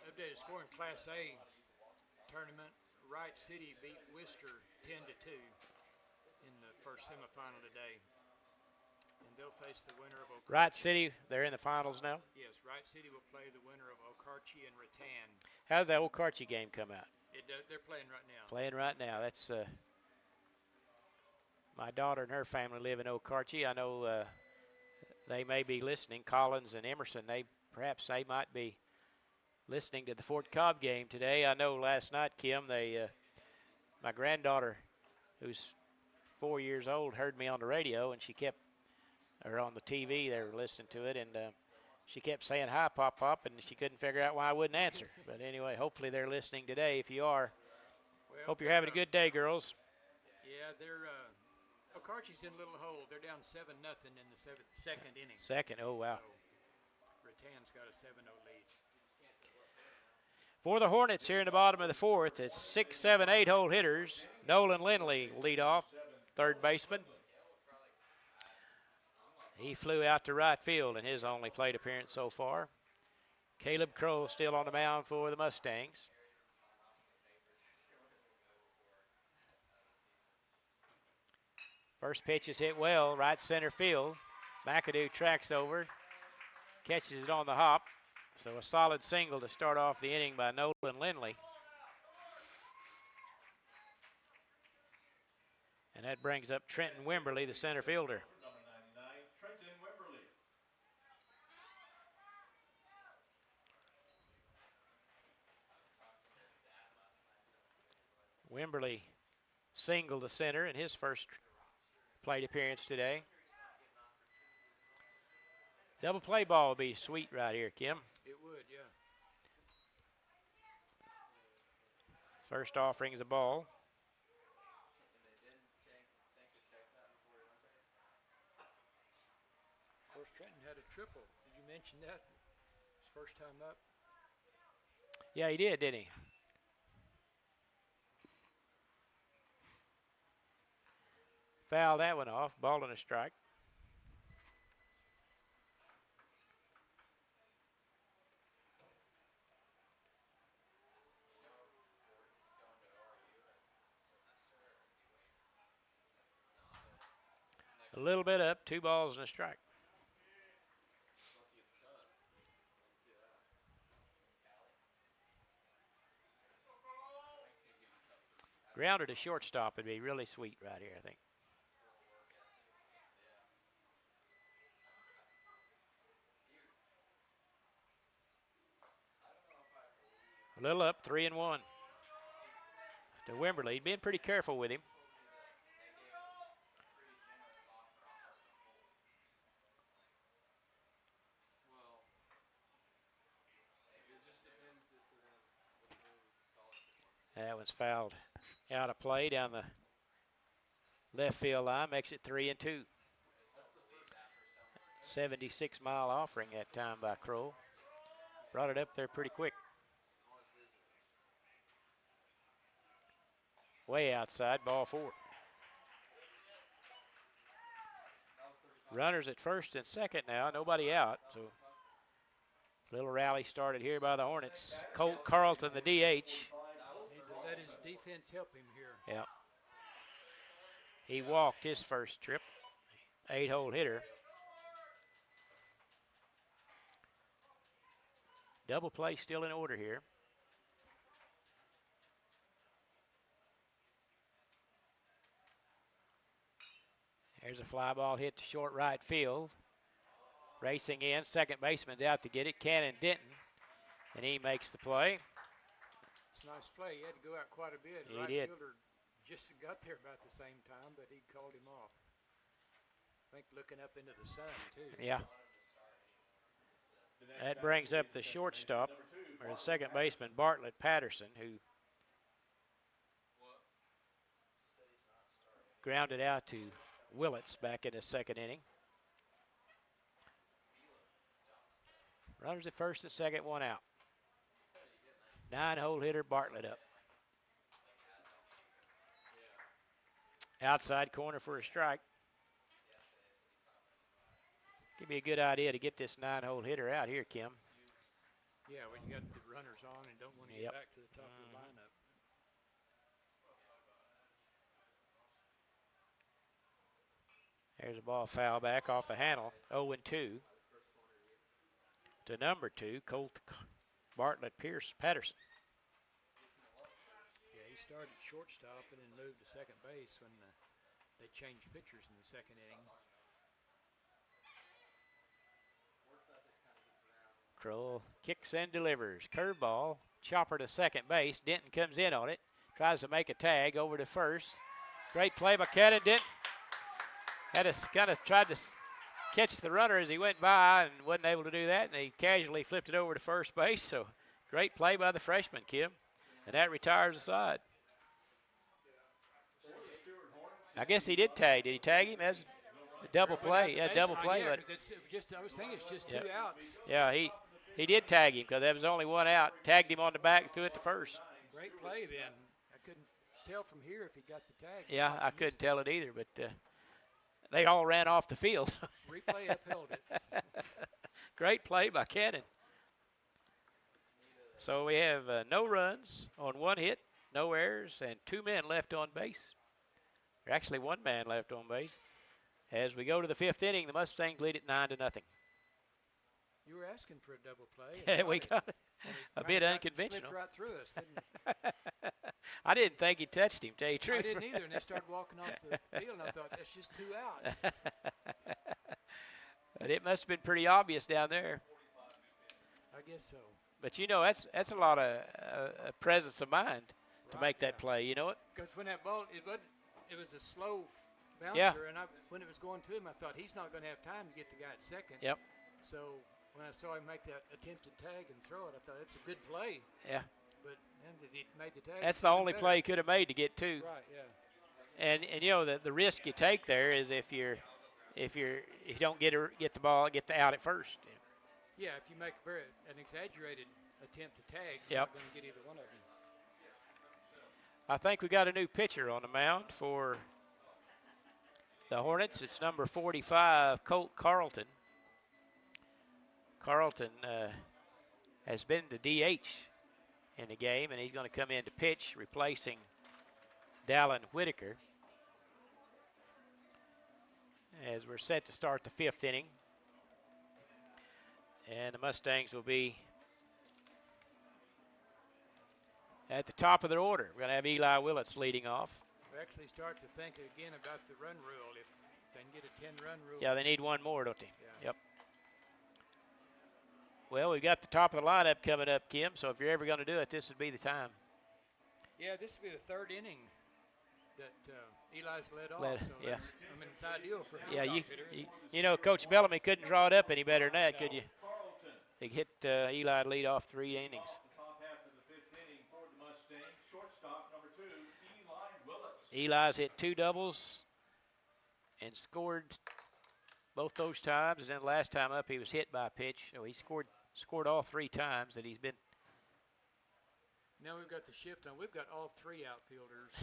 Updated score in Class A tournament. Wright City beat Worcester 10-2 in the first semifinal today. And they'll face the winner of Okarche. Wright City, they're in the finals now? Yes, Wright City will play the winner of Okarche and Rattan. How's that Okarche game come out? They're playing right now. Playing right now. That's my daughter and her family live in Okarche. I know they may be listening. Collins and Emerson, perhaps they might be listening to the Fort Cobb game today. I know last night, Kim, my granddaughter, who's 4 years old, heard me on the radio, and or on the TV, they were listening to it, and she kept saying, "Hi, Pop," and she couldn't figure out why I wouldn't answer. But anyway, hopefully they're listening today. If you are, hope you're having a good day, girls. Yeah, Okarche's in a little hole. They're down 7-0 in the second inning. Second, oh, wow. So Rattann's got a 7-0 lead. For the Hornets here in the bottom of the fourth, it's 6, 7, 8 hole hitters. Nolan Lindley lead off, third baseman. He flew out to right field in his only plate appearance so far. Caleb Crow still on the mound for the Mustangs. First pitch is hit well, right center field. McAdoo tracks over, catches it on the hop. So a solid single to start off the inning by Nolan Lindley. And that brings up Trenton Wimberly, the center fielder. Number 99, Trenton Wimberly. Wimberly singled to center in his first plate appearance today. Double play ball would be sweet right here, Kim. It would, yeah. First offering is a ball. Of course, Trenton had a triple. Did you mention that? His first time up. Yeah, he did, didn't he? Fouled that one off, ball and a strike. A little bit up, 2 balls and a strike. Grounder to shortstop would be really sweet right here, I think. A little up, 3-1 to Wimberly. Being pretty careful with him. That one's fouled out of play down the left field line, makes it 3-2. 76-mile offering that time by Kroll. Brought it up there pretty quick. Way outside, ball 4. Runners at first and second now, nobody out. So little rally started here by the Hornets. Colt Carlton, the DH. Need to let his defense help him here. Yeah. He walked his first trip. 8-hole hitter. Double play still in order here. There's a fly ball hit to short right field. Racing in, second baseman's out to get it, Cannon Denton, and he makes the play. It's a nice play. He had to go out quite a bit. He right did. Fielder just got there about the same time, but he called him off. I think looking up into the sun, too. Yeah. That brings up the shortstop, or the second baseman, Bartlett Patterson, who grounded out to Willits back in the second inning. Runners at first and second, 1 out. 9-hole hitter, Bartlett up. Outside corner for a strike. Give me a good idea to get this 9-hole hitter out here, Kim. Yeah, when you got the runners on and don't want to get back to the top of the lineup. There's a ball foul back off the handle. 0-2 to number 2, Colt Bartlett Patterson. Yeah, he started shortstop and then moved to second base when they changed pitchers in the second inning. Kroll kicks and delivers. Curveball, chopper to second base. Denton comes in on it, tries to make a tag over to first. Great play by Cannon Denton. Had to kind of tried to catch the runner as he went by and wasn't able to do that, and he casually flipped it over to first base. So great play by the freshman, Kim, and that retires the side. For the Stuart Hornets, I guess he did tag. Did he tag him? That's a double play. Yeah, double play. Yeah, but it's just, I was thinking it's just 2 outs. Yeah, he did tag him because there was only 1 out. Tagged him on the back, threw it to first. Great play then. I couldn't tell from here if he got the tag. Yeah, I couldn't tell it either, but they all ran off the field. Replay upheld it. Great play by Cannon. So we have no runs on 1 hit, no errors, and 2 men left on base. Or actually 1 man left on base. As we go to the 5th inning, the Mustangs lead it 9-0. You were asking for a double play. Yeah, we got it. A bit unconventional. Slipped right through us, didn't it? I didn't think he touched him, tell you the truth. I didn't either, and they started walking off the field, and I thought, that's just 2 outs. But it must have been pretty obvious down there. I guess so. But, you know, that's a lot of presence of mind to make that play, you know it? Because when that ball, it was a slow bouncer, Yeah. and when it was going to him, I thought, he's not going to have time to get the guy at second. Yep. So when I saw him make that attempted tag and throw it, I thought, it's a good play. Yeah. But then he made the tag. That's the only play he could have made to get 2. Right, yeah. And you know the risk you take there is if you don't get the ball, get the out at first. Yeah, if you make an exaggerated attempt to tag, Yep. you're not going to get either one of them. I think we got a new pitcher on the mound for the Hornets. It's number 45, Colt Carlton. Carlton has been the DH in the game, and he's going to come in to pitch, replacing Dallin Whitaker. As we're set to start the 5th inning. And the Mustangs will be at the top of their order. We're going to have Eli Willits leading off. We actually start to think again about the run rule. If they can get a 10-run rule. Yeah, they need 1 more, don't they? Yeah. Yep. Well, we've got the top of the lineup coming up, Kim, so if you're ever going to do it, this would be the time. Yeah, this will be the 3rd inning that Eli's led off. So yeah. it's ideal for him. Yeah, you know, Coach Bellamy couldn't draw it up any better than that, could you? He hit Eli to lead off 3 innings. Top half of the 5th inning for the Mustangs. Shortstop number 2, Eli Willis. Eli's hit 2 doubles and scored both those times. And then the last time up, he was hit by a pitch. So he scored all 3 times that he's been. Now we've got the shift on. We've got all 3 outfielders.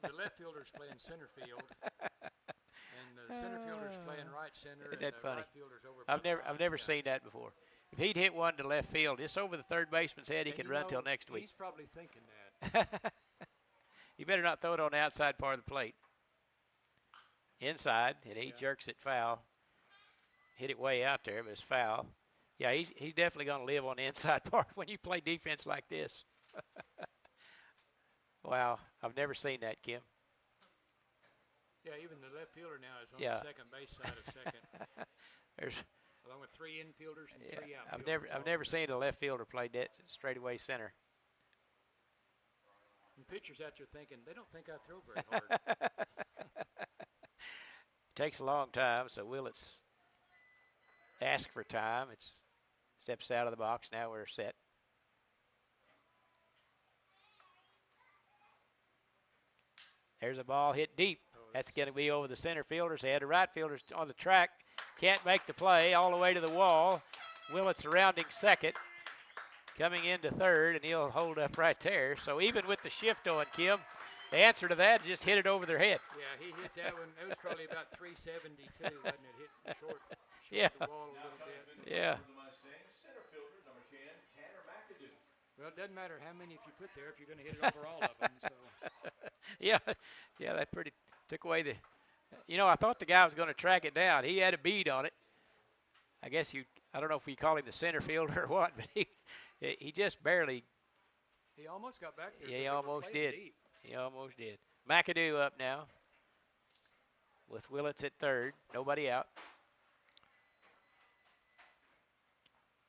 the left fielder's playing center field, and the center fielder's playing right center. Isn't and that the funny? right fielder's over. I've never seen that before. If he'd hit one to left field, just over the third baseman's head, he And could you run know, till next week. He's probably thinking that. You better not throw it on the outside part of the plate. Inside, and he jerks it foul. Hit it way out there, but it's foul. Yeah, he's definitely going to live on the inside part when you play defense like this. Wow, I've never seen that, Kim. Yeah, even the left fielder now is on Yeah. the second base side of second, There's, along with 3 infielders and 3 yeah, outfielders. I've never seen a left fielder play that straightaway center. And pitchers out there thinking, they don't think I throw very hard. Takes a long time, so Willits ask for time. It's steps out of the box. Now we're set. There's a ball hit deep. That's going to be over the center fielders. They had the right fielders on the track. Can't make the play all the way to the wall. Willits rounding second, coming into third, and he'll hold up right there. So even with the shift on, Kim, the answer to that is just hit it over their head. Yeah, he hit that one. It was probably about 372, wasn't it? Hit short Yeah. the wall a little bit. Yeah. For the Mustangs, center fielder number 10, Tanner McAdoo. Well, it doesn't matter how many if you put there if you're going to hit it over all of them. So. Yeah, that pretty took away the. You know, I thought the guy was going to track it down. He had a bead on it. I guess I don't know if we call him the center fielder or what, but he just barely. He almost got back there. Yeah, he 'cause they were almost playing did. deep. He almost did. McAdoo up now with Willits at third. Nobody out.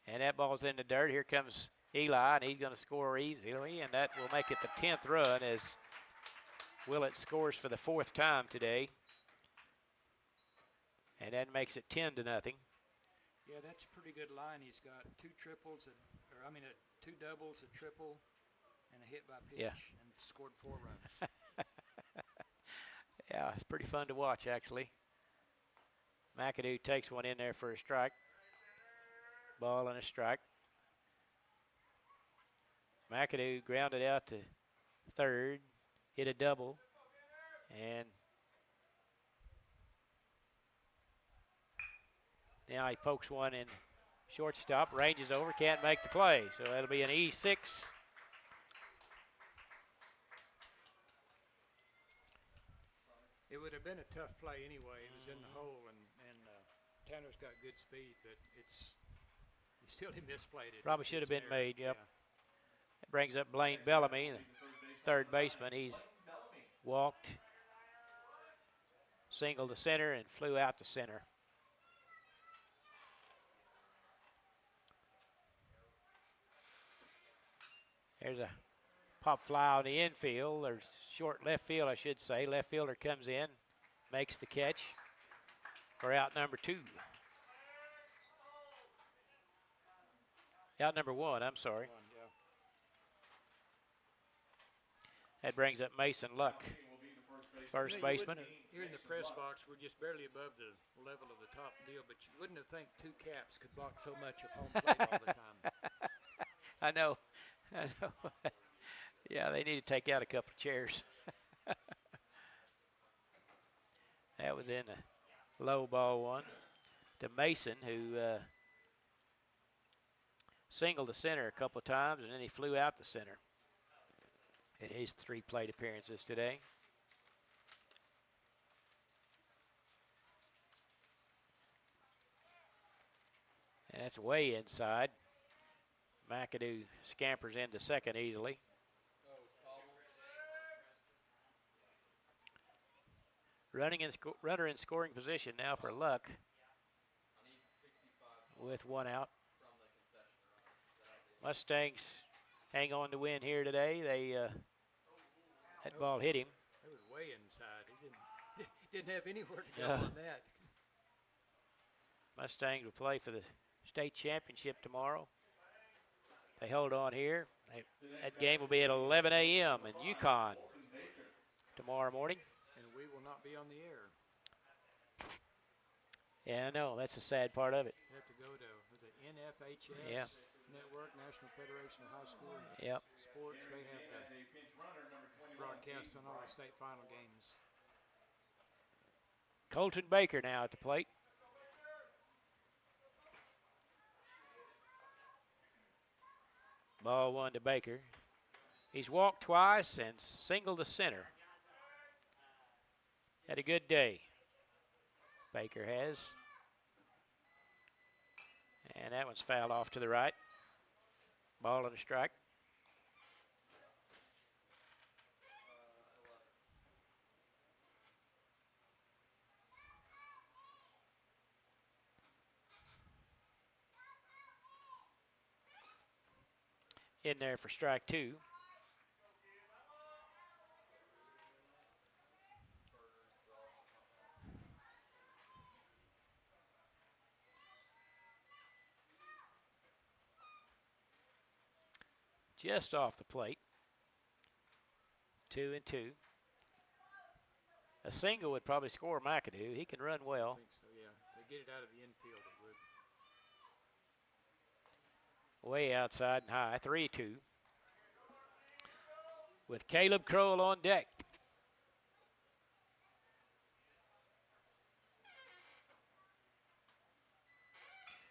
And that ball's in the dirt. Here comes Eli, and he's going to score easily, and that will make it the 10th run as Willits scores for the 4th time today. And that makes it 10-0. Yeah, that's a pretty good line. He's got 2 triples, 2 doubles, a triple, and a hit by pitch, Yeah. and scored 4 runs. Yeah, it's pretty fun to watch, actually. McAdoo takes one in there for a strike. Ball and a strike. McAdoo grounded out to third, hit a double, and now he pokes one in shortstop, ranges over, can't make the play. So that'll be an E6. It would have been a tough play anyway. It was in the hole, and Tanner's got good speed, but he still misplayed it. Probably should have been made, yep. That brings up Blaine Bellamy, the third baseman. He's walked, singled to center, and flew out to center. There's a pop fly on the infield, or short left field, I should say. Left fielder comes in, makes the catch for out number 2. Out number 1, I'm sorry. That brings up Mason Luck, first baseman. Here in the press box, we're just barely above the level of the top deal, but you wouldn't have think 2 caps could block so much of home plate all the time. I know. Yeah, they need to take out a couple of chairs. That was in a low ball one to Mason, who singled to center a couple of times, and then he flew out to center in his 3 plate appearances today. And that's way inside. McAdoo scampers into second easily. Runner in scoring position now for Luck with 1 out. Mustangs hang on to win here today. That ball hit him. It was way inside. He didn't have anywhere to go on that. Mustangs will play for the state championship tomorrow. They hold on here. That game will be at 11 a.m. in Yukon tomorrow morning. And we will not be on the air. Yeah, I know. That's the sad part of it. You have to go to the NFHS Network, National Federation of High School Sports. They have the broadcast on all the state final games. Colton Baker now at the plate. Ball 1 to Baker. He's walked twice and singled to center. Had a good day, Baker has. And that one's fouled off to the right. Ball and a strike. In there for strike 2. Just off the plate. 2-2. A single would probably score McAdoo. He can run well. I think so, yeah. If they get it out of the infield, it would. Way outside and high, 3-2. With Caleb Kroll on deck.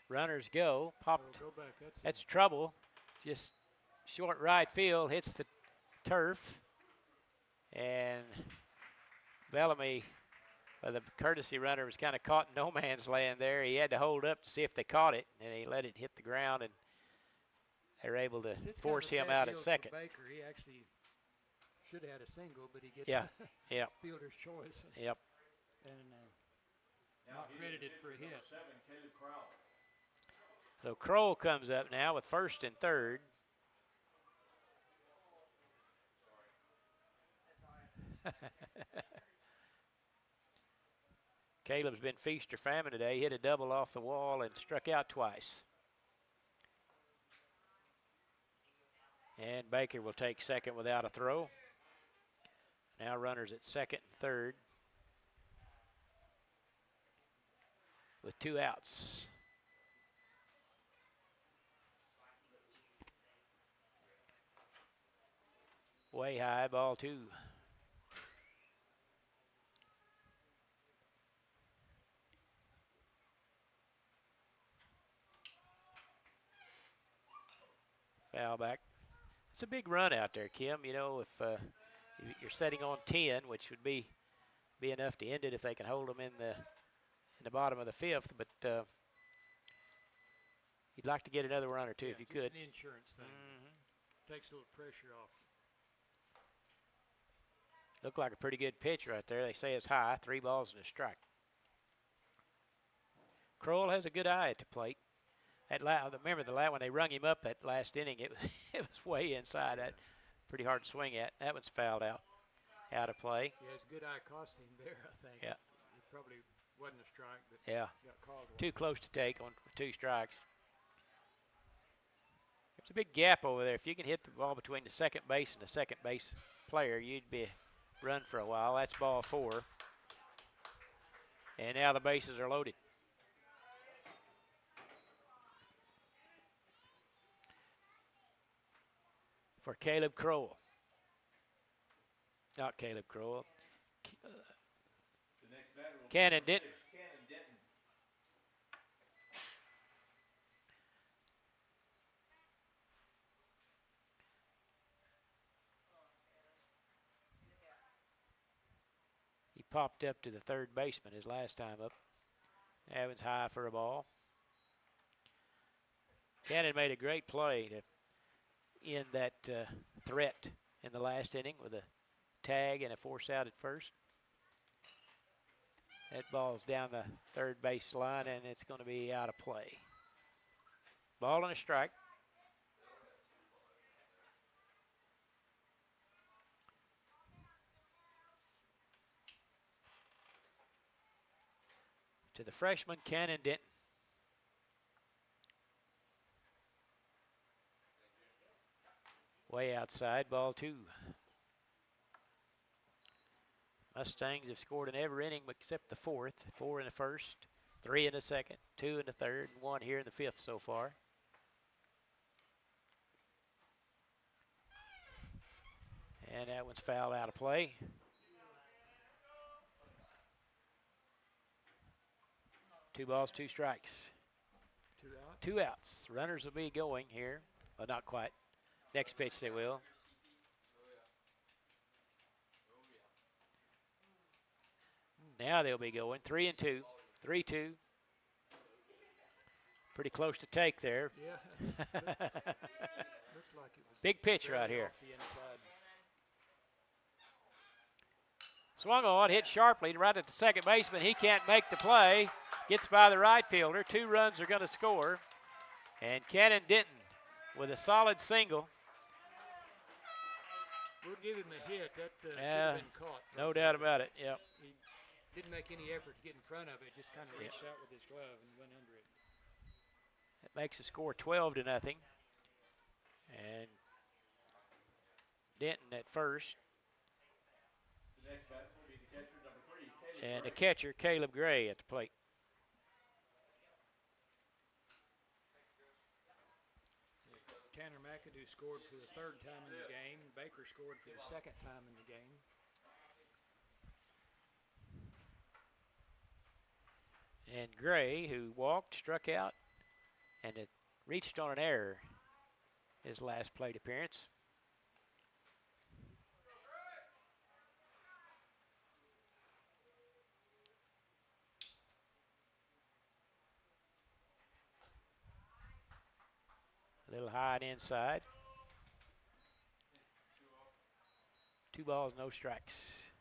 Runners go. Popped. Go back. That's trouble. Just short right field, hits the turf. And Bellamy, the courtesy runner, was kind of caught in no man's land there. He had to hold up to see if they caught it, and he let it hit the ground, and they were able to force him out at second. Baker, he actually should have had a single, but he gets fielder's choice. Yep. And not credited for a hit. So Kroll comes up now with first and third. Caleb's been feast or famine today. Hit a double off the wall and struck out twice. And Baker will take second without a throw. Now runners at second and third. with 2 outs. Way high, ball 2. Foul back. It's a big run out there, Kim. You know, if you're setting on 10, which would be enough to end it if they can hold them in the bottom of the 5th, but you'd like to get another run or two if you could. It's an insurance thing. Takes a little pressure off. Looked like a pretty good pitch right there. They say it's high, 3 balls and a strike. Kroll has a good eye at the plate. Remember when they rung him up that last inning, it was way inside. That pretty hard to swing at. That one's fouled out of play. Yeah, it's good eye costing there, I think. Yeah. It probably wasn't a strike, but yeah, got called one. Too close to take on 2 strikes. There's a big gap over there. If you can hit the ball between the second base and the second base player, you'd be run for a while. That's ball 4. And now the bases are loaded. For Caleb Kroll. Not Caleb Kroll. Cannon Denton. He popped up to the third baseman his last time up. That was high for a ball. Cannon made a great play to end that threat in the last inning with a tag and a force out at first. That ball's down the third base line, and it's going to be out of play. Ball and a strike. To the freshman, Cannon Denton. Way outside, ball 2. Mustangs have scored in every inning except the 4th. 4 in the first, 3 in the second, 2 in the third, and 1 here in the 5th so far. And that one's fouled out of play. Two balls, 2 strikes. 2 outs. 2 outs. Runners will be going here. Well, not quite. Next pitch they will. Now they'll be going 3-2. 3-2. Pretty close to take there. Yeah. Looks like it was Big pitch right here. off the inside. Swung on, hit sharply right at the second baseman. He can't make the play. Gets by the right fielder. 2 runs are going to score. And Cannon Denton with a solid single. We'll give him a hit. That should have been caught. No doubt about it. Yep. He didn't make any effort to get in front of it. Just kind of reached out with his glove and went under it. That makes the score 12-0. And Denton at first. The next batter will be the catcher, number 3, Caleb And the Gray. catcher, Caleb Gray, at the plate. Tanner McAdoo scored for the 3rd time in the game. Baker scored for the 2nd time in the game. And Gray, who walked, struck out, and it reached on an error his last plate appearance. A little high and inside. 2 balls, no strikes.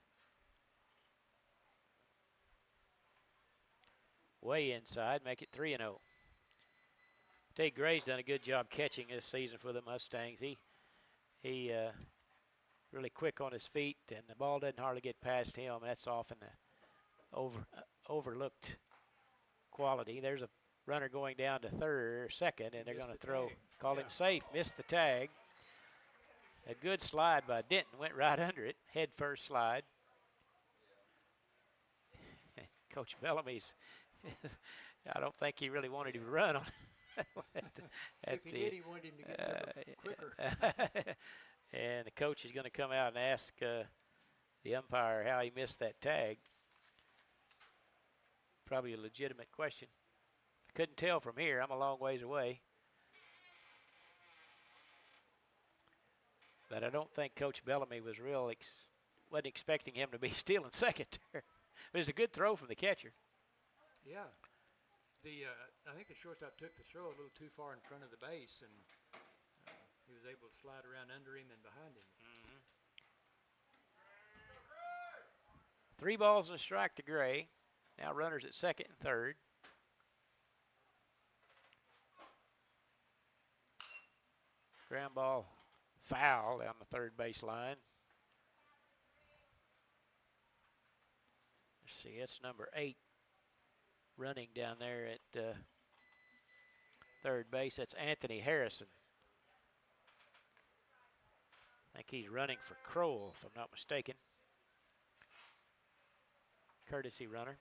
Way inside, make it 3-0. Tate Gray's done a good job catching this season for the Mustangs. He really quick on his feet, and the ball doesn't hardly get past him. That's often the overlooked quality. There's a runner going down to second, and they're going to throw. Called him safe. Missed the tag. A good slide by Denton. Went right under it. Head first slide. Coach Bellamy's I don't think he really wanted him to run on. If he did, he wanted him to get there quicker. And the coach is going to come out and ask the umpire how he missed that tag. Probably a legitimate question. I couldn't tell from here. I'm a long ways away. But I don't think Coach Bellamy was wasn't expecting him to be stealing second there. But it's a good throw from the catcher. Yeah. I think the shortstop took the throw a little too far in front of the base, and he was able to slide around under him and behind him. 3 balls and a strike to Gray. Now runners at second and third. Ground ball foul down the third base line. Let's see, it's number 8 running down there at third base. That's Anthony Harrison. I think he's running for Crowell, if I'm not mistaken. Courtesy runner.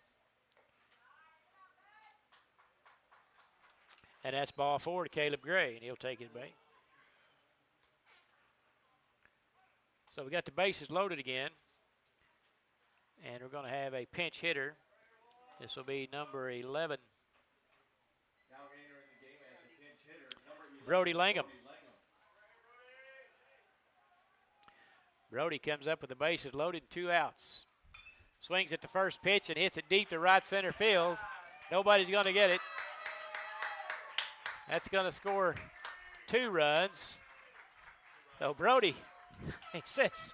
And that's ball 4 to Caleb Gray, and he'll take his bait. So we got the bases loaded again. And we're going to have a pinch hitter. This will be number 11. Now entering the game as a pinch hitter, number 11, Brody Langham. Brody comes up with the bases loaded, 2 outs. Swings at the first pitch and hits it deep to right center field. Nobody's going to get it. That's going to score 2 runs. So Brody, he says,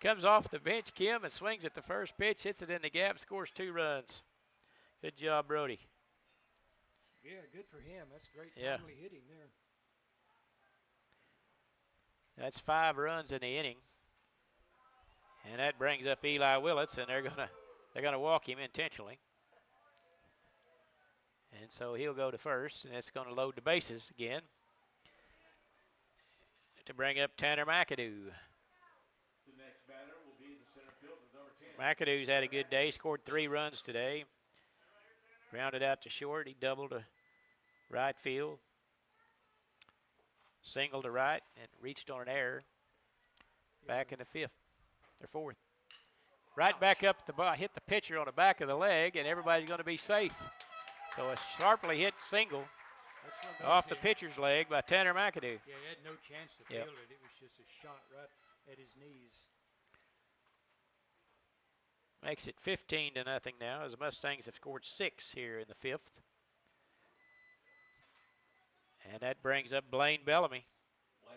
comes off the bench, Kim, and swings at the first pitch, hits it in the gap, scores 2 runs. Good job, Brody. Yeah, good for him. That's great timely hitting there. That's 5 runs in the inning. And that brings up Eli Willits, and they're gonna walk him intentionally. And so he'll go to first, and it's going to load the bases again to bring up Tanner McAdoo. The next batter will be the center fielder, number 10. McAdoo's had a good day, scored 3 runs today. Grounded out to short, he doubled to right field. Single to right, and reached on an error. Back in the 5th, or 4th. Right back up hit the pitcher on the back of the leg, and everybody's going to be safe. So a sharply hit single off the pitcher's leg by Tanner McAdoo. Yeah, he had no chance to field it. It was just a shot right at his knees. Makes it 15-0 now, as the Mustangs have scored 6 here in the 5th. And that brings up Blaine Bellamy, The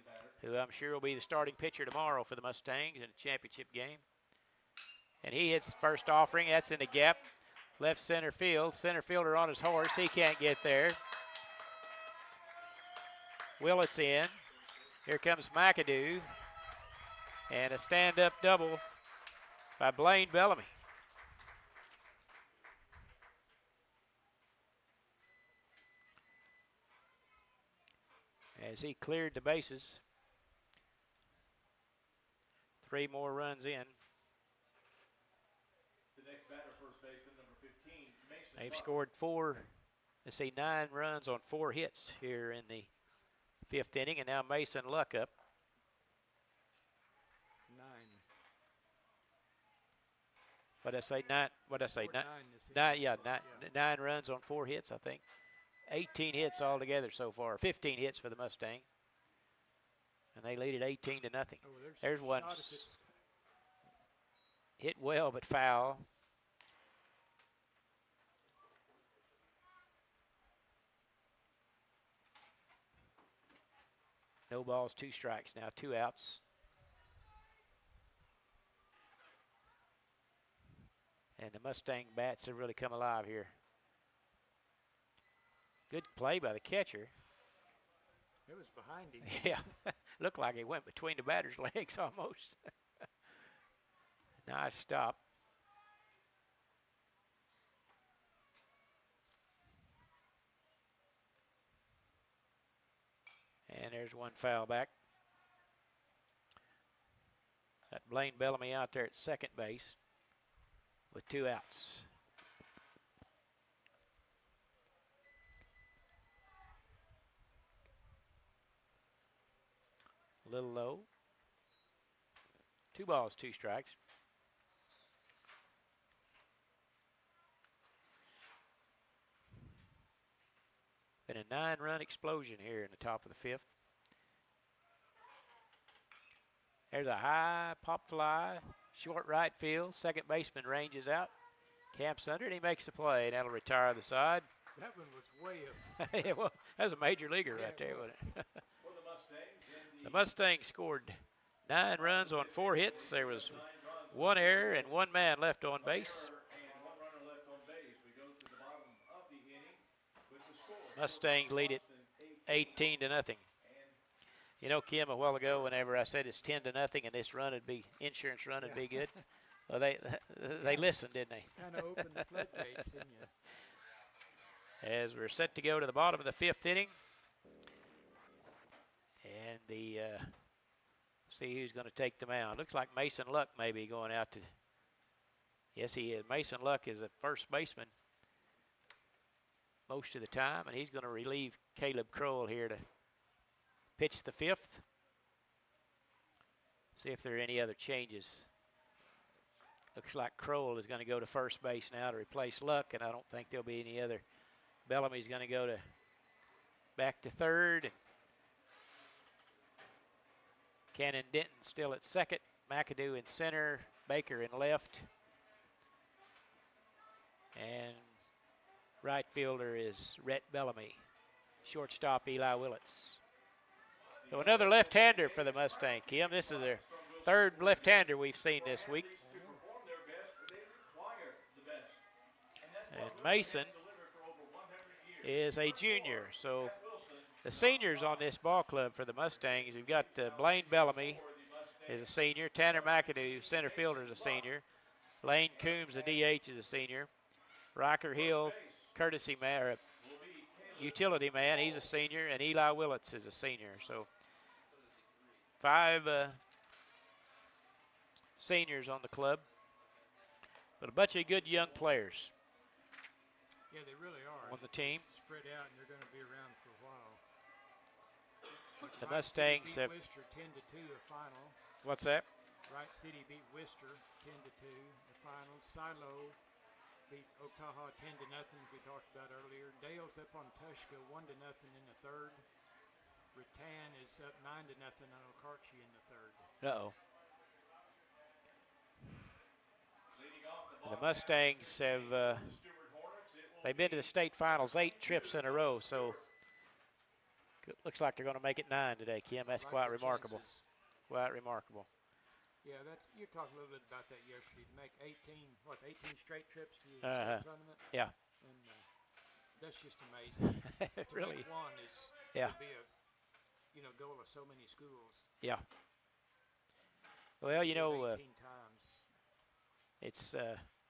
batter. who I'm sure will be the starting pitcher tomorrow for the Mustangs in a championship game. And he hits first offering. That's in the gap. Left center field. Center fielder on his horse. He can't get there. Willits in. Here comes McAdoo. And a stand-up double by Blaine Bellamy. As he cleared the bases. 3 more runs in. The next batter, first baseman, number 15, Mason. They've scored 9 runs on 4 hits here in the 5th inning, and now Mason Luck up. 9. What'd I say? 9. What'd I say? Scored 9. 9 9 runs on 4 hits, I think. 18 hits altogether so far. 15 hits for the Mustangs. And they lead it 18-0. Oh, There's one shot if it's hit well but foul. No balls, 2 strikes now, 2 outs. And the Mustang bats have really come alive here. Good play by the catcher. It was behind him. Yeah, looked like it went between the batter's legs almost. Nice stop. And there's one foul back. Got Blaine Bellamy out there at second base with 2 outs. A little low. 2 balls, 2 strikes. Been a 9-run explosion here in the top of the 5th. There's a high pop fly, short right field. Second baseman ranges out, camps under, and he makes the play. That'll retire the side. That one was way up. Yeah, well, that was a major leaguer right there, wasn't it? The Mustangs scored 9 runs on 4 hits. There was 1 error and 1 man left on base. Mustangs lead it 18-0. You know, Kim, a while ago, whenever I said it's 10-0 and this run would be insurance run would be good, well, they listened, didn't they? Kind of opened the floodgates, didn't you? As we're set to go to the bottom of the 5th inning, and see who's going to take the mound. Looks like Mason Luck may be going out to. Yes, he is. Mason Luck is a first baseman most of the time, and he's going to relieve Caleb Crowell here to pitch the 5th. See if there are any other changes. Looks like Crowell is going to go to first base now to replace Luck, and I don't think there'll be any other. Bellamy's going to go back to third. And Cannon Denton still at second. McAdoo in center. Baker in left. And right fielder is Rhett Bellamy. Shortstop Eli Willits. So another left-hander for the Mustang, Kim. This is their 3rd left-hander we've seen this week. And Mason is a junior. So the seniors on this ball club for the Mustangs, we've got Blaine Bellamy is a senior. Tanner McAdoo, center fielder, is a senior. Lane Coombs, the DH, is a senior. Riker Hill, courtesy man, or utility man, he's a senior. And Eli Willits is a senior. So 5 seniors on the club, but a bunch of good young players. Yeah, they really are. On the team. Spread out, and they're going to be around for a while. The Mustangs have. Worcester 10-2 the final. What's that? Wright City beat Worcester 10-2 the final. Silo beat Otaha 10-0, we talked about earlier. Dale's up on Tushka 1-0 in the 3rd. Rattan is up 9-0 on Okarche in the 3rd. Uh-oh. The Mustangs have they've been to the state finals 8 trips in a row, so it looks like they're going to make it 9 today, Kim. That's quite remarkable. Chances. Quite remarkable. Yeah, you talked a little bit about that yesterday. To make 18 straight trips to the state tournament? Yeah. And that's just amazing. It really. Make one is Yeah. to be a goal of so many schools. Yeah. Well, 18 times. It's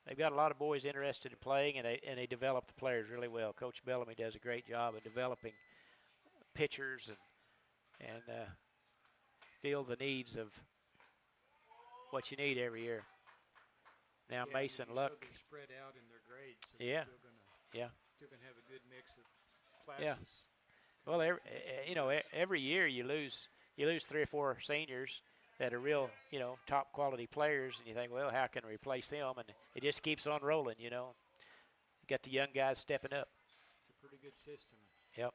they've got a lot of boys interested in playing, and they develop the players really well. Coach Bellamy does a great job of developing pitchers and feel the needs of what you need every year. Now Mason Luck. They're spread out in their grades. So Yeah. Still gonna have a good mix of classes. Well, every year you lose 3 or 4 seniors that are real, top quality players, and you think, well, how can I replace them? And it just keeps on rolling, You got the young guys stepping up. It's a pretty good system. Yep.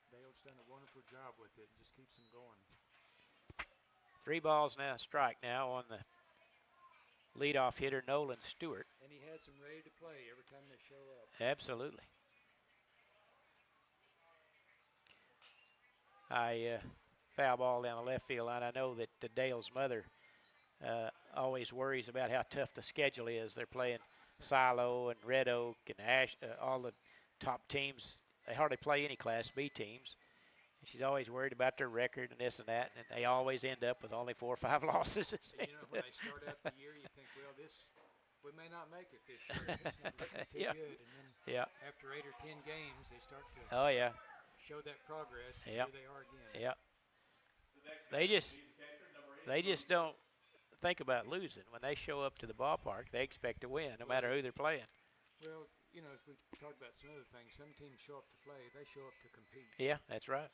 Dale's done a wonderful job with it. Just keeps them going. 3 balls now, strike now on the leadoff hitter, Nolan Stewart. And he has them ready to play every time they show up. Absolutely. I foul ball down the left field line. I know that Dale's mother always worries about how tough the schedule is. They're playing Silo and Red Oak and all the top teams. They hardly play any Class B teams. And she's always worried about their record and this and that, and they always end up with only 4 or 5 losses. When they start out the year, you think, well, we may not make it this year. It's not looking too good. And then after 8 or 10 games, they start to show that progress, and here they are again. Yeah. They just don't think about losing. When they show up to the ballpark, they expect to win, no matter who they're playing. Well, as we talked about some other things, some teams show up to play. They show up to compete. Yeah, that's right.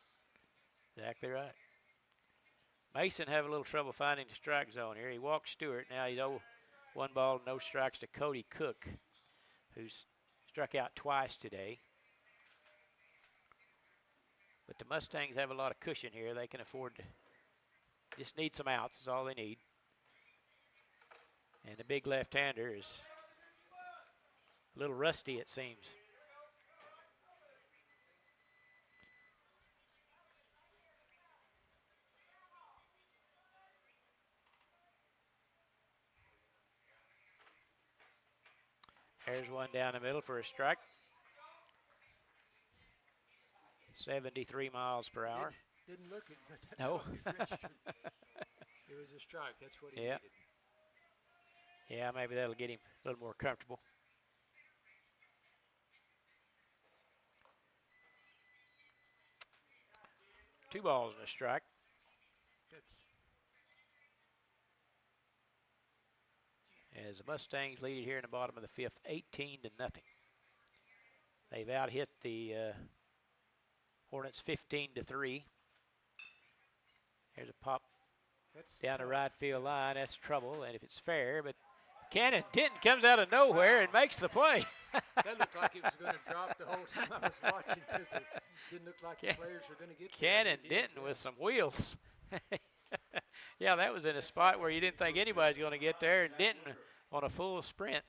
Exactly right. Mason having a little trouble finding the strike zone here. He walked Stuart. Now he's 1 ball, no strikes to Cody Cook, who's struck out twice today. But the Mustangs have a lot of cushion here. They can afford to just need some outs is all they need. And the big left-hander is a little rusty, it seems. There's one down the middle for a strike. 73 miles per hour. Didn't look it, but that's No. what he registered. It was a strike. That's what he needed. Yeah, maybe that'll get him a little more comfortable. Two balls and a strike. As the Mustangs lead it here in the bottom of the fifth, 18-0. They've out-hit the Hornets 15-3. There's a pop down the right field line. That's trouble, and if it's fair, but Cannon Denton comes out of nowhere and makes the play. That looked like it was going to drop the whole time I was watching because it didn't look like the players were going to get there. Cannon Denton with some wheels. Yeah, that was in a spot where you didn't think anybody's going to get there, and Denton on a full sprint.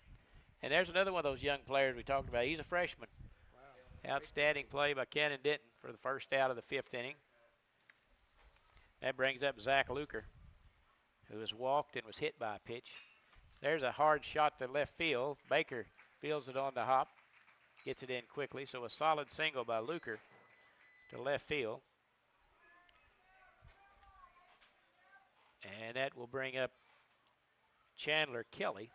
And there's another one of those young players we talked about. He's a freshman. Wow. Outstanding play by Cannon Denton for the first out of the fifth inning. That brings up Zach Luker, who has walked and was hit by a pitch. There's a hard shot to left field. Baker fields it on the hop, gets it in quickly. So a solid single by Luker to left field. And that will bring up Chandler Kelly.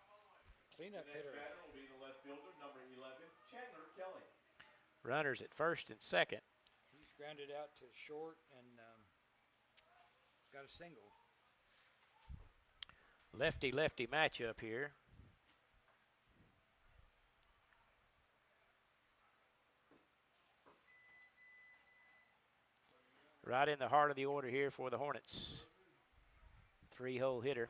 Cleanup hitter. Batter will be the left fielder, number 11, Chandler Kelly. Runners at first and second. He's grounded out to short and got a single. Lefty-lefty matchup here. Right in the heart of the order here for the Hornets. Three-hole hitter.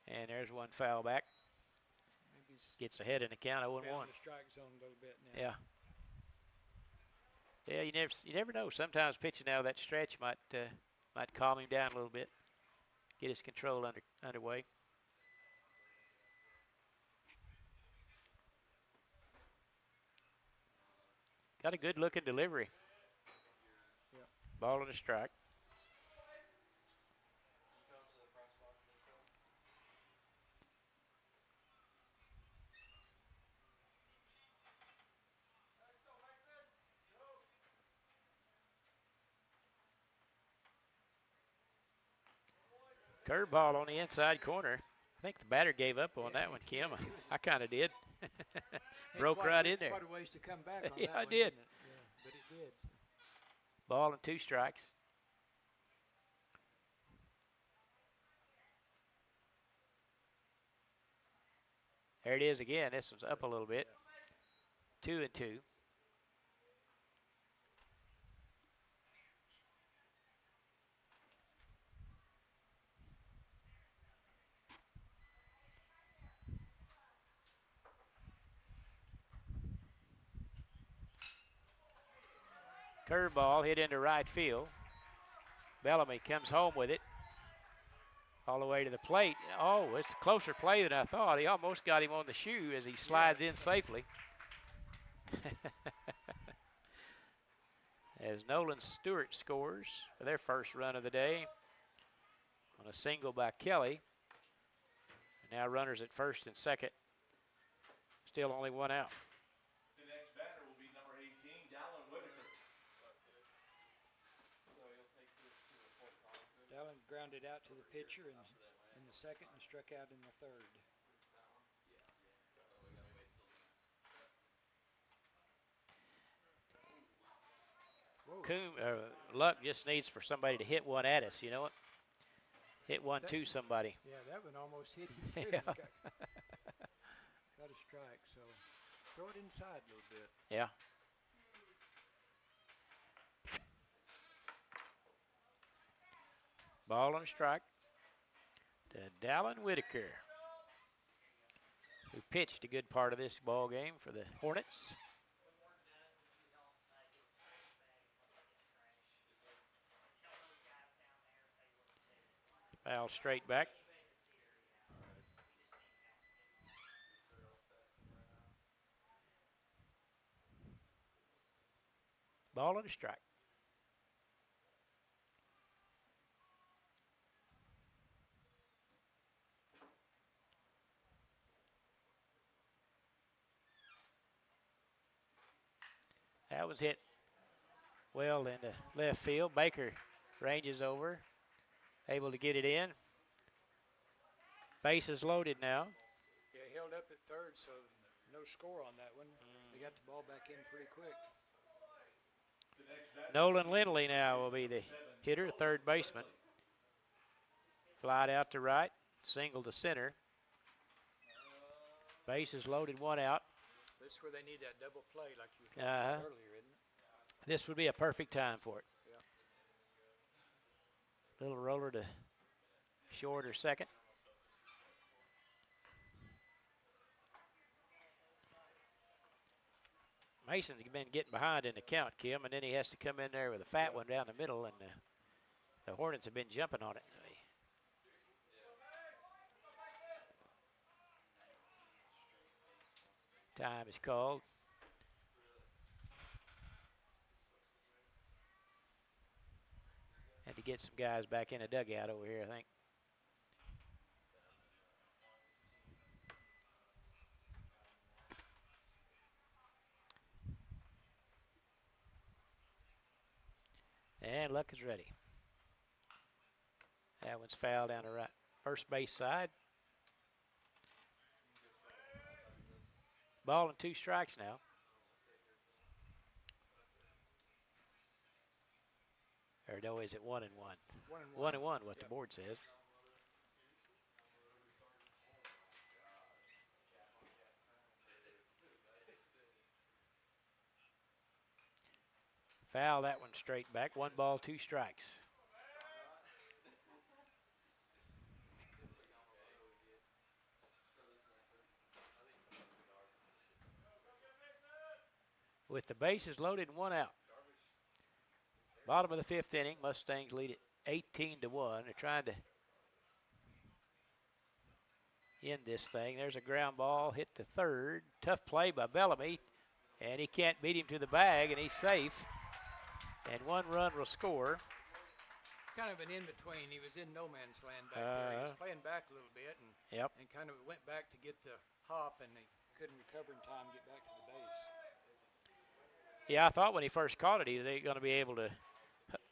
And there's one foul back. Gets ahead in the count, 0-1. The strike zone a little bit now. Yeah. Yeah, you never know. Sometimes pitching out of that stretch might calm him down a little bit, get his control underway. Got a good looking delivery. Yep. Ball and a strike. Curveball on the inside corner. I think the batter gave up on that one, Kim. I kind of did. Broke right in there. Quite a ways to come back on Yeah, that I one, did. didn't it? Yeah, but it did. Ball and 2 strikes. There it is again. This one's up a little bit. 2-2. Curveball hit into right field. Bellamy comes home with it. All the way to the plate. Oh, it's a closer play than I thought. He almost got him on the shoe as he slides in safely. As Nolan Stewart scores for their first run of the day on a single by Kelly. And now runners at first and second. Still only one out. The next batter will be number 18, Dallin Whitaker. Dallin grounded out to the pitcher in the second and struck out in the third. Luck just needs for somebody to hit one at us, you know what? Hit one to somebody. Yeah, that one almost hit him too. Yeah. Got a strike, so. Throw it inside a little bit. Yeah. Ball and strike to Dallin Whitaker, who pitched a good part of this ball game for the Hornets. Foul straight back. Ball and a strike. That was hit well into left field. Baker ranges over, able to get it in. Bases loaded now. Yeah, held up at third, so no score on that one. They got the ball back in pretty quick. Nolan Lindley now will be the hitter, third baseman. Flied out to right, single to center. Bases loaded, one out. This is where they need that double play like you were talking about earlier, isn't it? This would be a perfect time for it. Yeah. Little roller to short or second. Mason's been getting behind in the count, Kim, and then he has to come in there with a fat one down the middle, and the Hornets have been jumping on it. Time is called. And to get some guys back in the dugout over here, I think. And Luck is ready. That one's foul down the right first base side. Ball and 2 strikes now. Or no, is it 1-1? 1-1, what the board says. Foul that one straight back. 1 ball, 2 strikes. With the bases loaded and 1 out. Bottom of the 5th inning, Mustangs lead it 18-1. They're trying to end this thing. There's a ground ball hit to third. Tough play by Bellamy, and he can't beat him to the bag, and he's safe. And 1 run will score. Kind of an in-between. He was in no man's land back there. He was playing back a little bit and kind of went back to get the hop, and he couldn't recover in time to get back to the base. Yeah, I thought when he first caught it, he was going to be able to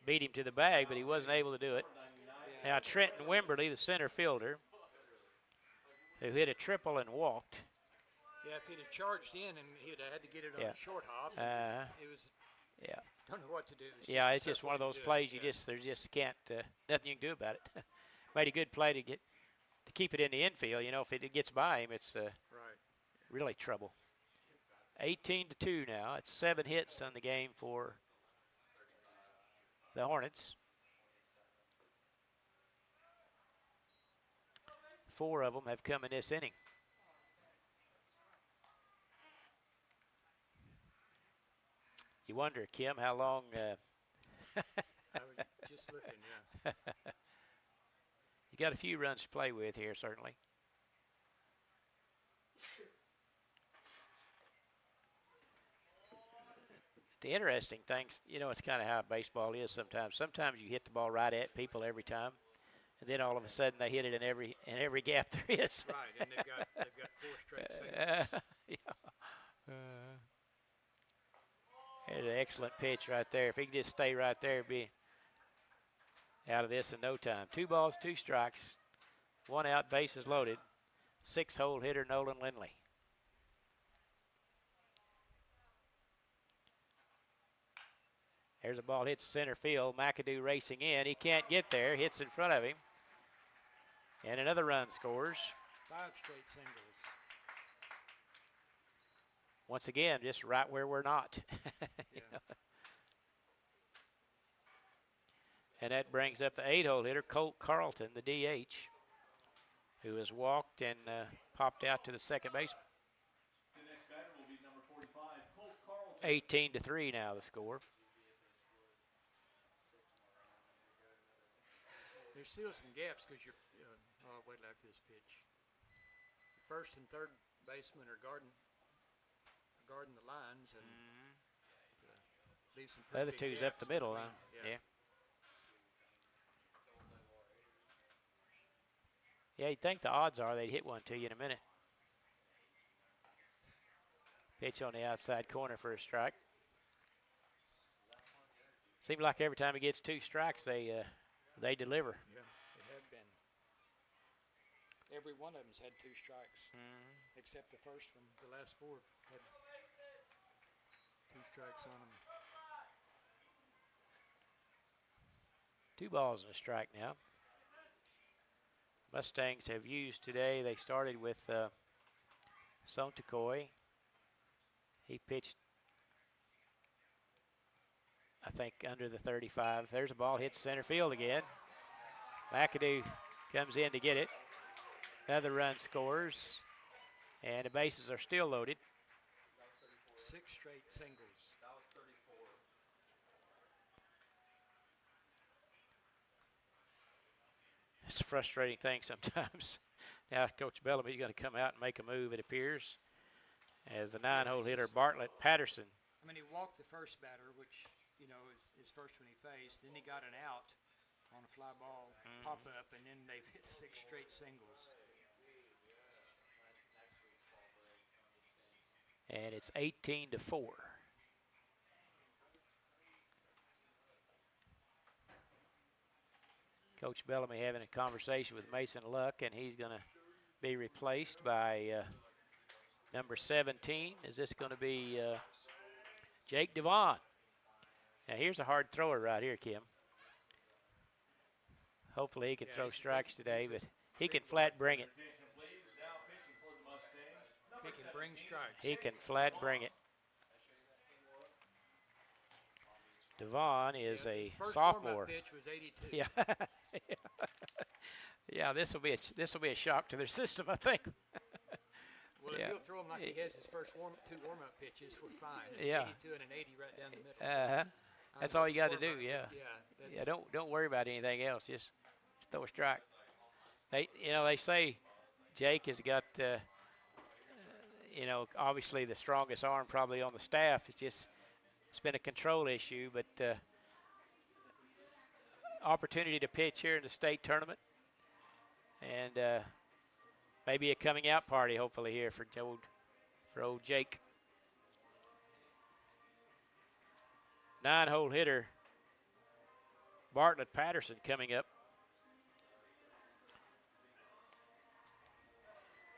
beat him to the bag, but he wasn't able to do it. Now Trenton Wimberly, the center fielder, who hit a triple and walked. Yeah, if he'd have charged in and he'd have had to get it on a short hop, it was. Yeah. Don't know what to do. It's just one of those plays there's just can't nothing you can do about it. Made a good play to keep it in the infield. You know, if it gets by him, it's really trouble. 18-2 now. It's 7 hits on the game for the Hornets. 4 of them have come in this inning. You wonder, Kim, how long. I was just looking, yeah. You got a few runs to play with here, certainly. The interesting thing, it's kind of how baseball is sometimes. Sometimes you hit the ball right at people every time, and then all of a sudden they hit it in every gap there is. Right, and they've got 4 straight singles. There's an excellent pitch right there. If he can just stay right there, he'd be out of this in no time. 2 balls, 2 strikes, 1 out, bases loaded. 6-hole hitter Nolan Lindley. There's a ball hits center field. McAdoo racing in. He can't get there. Hits in front of him. And another run scores. 5 straight singles. once again, just right where we're not. Yeah. And that brings up the 8-hole hitter, Colt Carlton, the DH, who has walked and popped out to the second baseman. The next batter will be number 45, Colt Carlton. 18-3 now the score. There's still some gaps because you're. I'll wait after this pitch. First and third baseman are guarding the lines and leave some. The other two's up the middle, huh? Yeah. Yeah, you'd think the odds are they'd hit one to you in a minute. Pitch on the outside corner for a strike. Seems like every time he gets 2 strikes, they deliver. Yeah, they have been. Every one of them's had 2 strikes, except the first one. The last 4 had 2 strikes on them. 2 balls and a strike now. Mustangs have used today. They started with Sontakoi. He pitched, I think, under the 35. There's a ball, hits center field again. McAdoo comes in to get it. Another run scores, and the bases are still loaded. 6 straight singles. It's a frustrating thing sometimes. Now Coach Bellamy's going to come out and make a move, it appears, as the 9-hole hitter Bartlett Patterson. I mean, he walked the first batter, which, you know, is his first one he faced. Then he got an out on a fly ball, pop up, and then they've hit 6 straight singles. And it's 18-4. Coach Bellamy having a conversation with Mason Luck, and he's going to be replaced by number 17. Is this going to be Jake Devon? Now here's a hard thrower right here, Kim. Hopefully he can throw strikes today, but he can flat bring it. He can bring strikes. He can flat bring it. Devon is a sophomore. His first warm-up pitch was 82. Yeah. Yeah, this will be a shock to their system, I think. Well, if he'll throw him like he has his first 2 warm-up pitches, we're fine. Yeah. 82 and an 80 right down the middle. That's all you got to do. Yeah. Yeah. Don't worry about anything else. Just throw a strike. They say Jake has got obviously the strongest arm probably on the staff. It's been a control issue, but opportunity to pitch here in the state tournament, and maybe a coming out party hopefully here for old Jake. 9-hole hitter Bartlett Patterson coming up.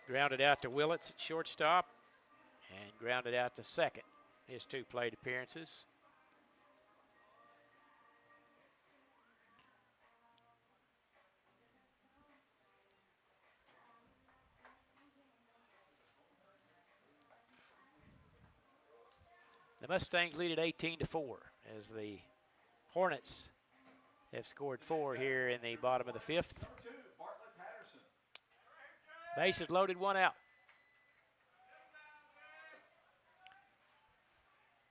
Grounded out to Willits at shortstop and grounded out to second. His 2 plate appearances. The Mustangs lead at 18-4 as the Hornets have scored 4 here in the bottom of the 5th. Bases loaded, 1 out.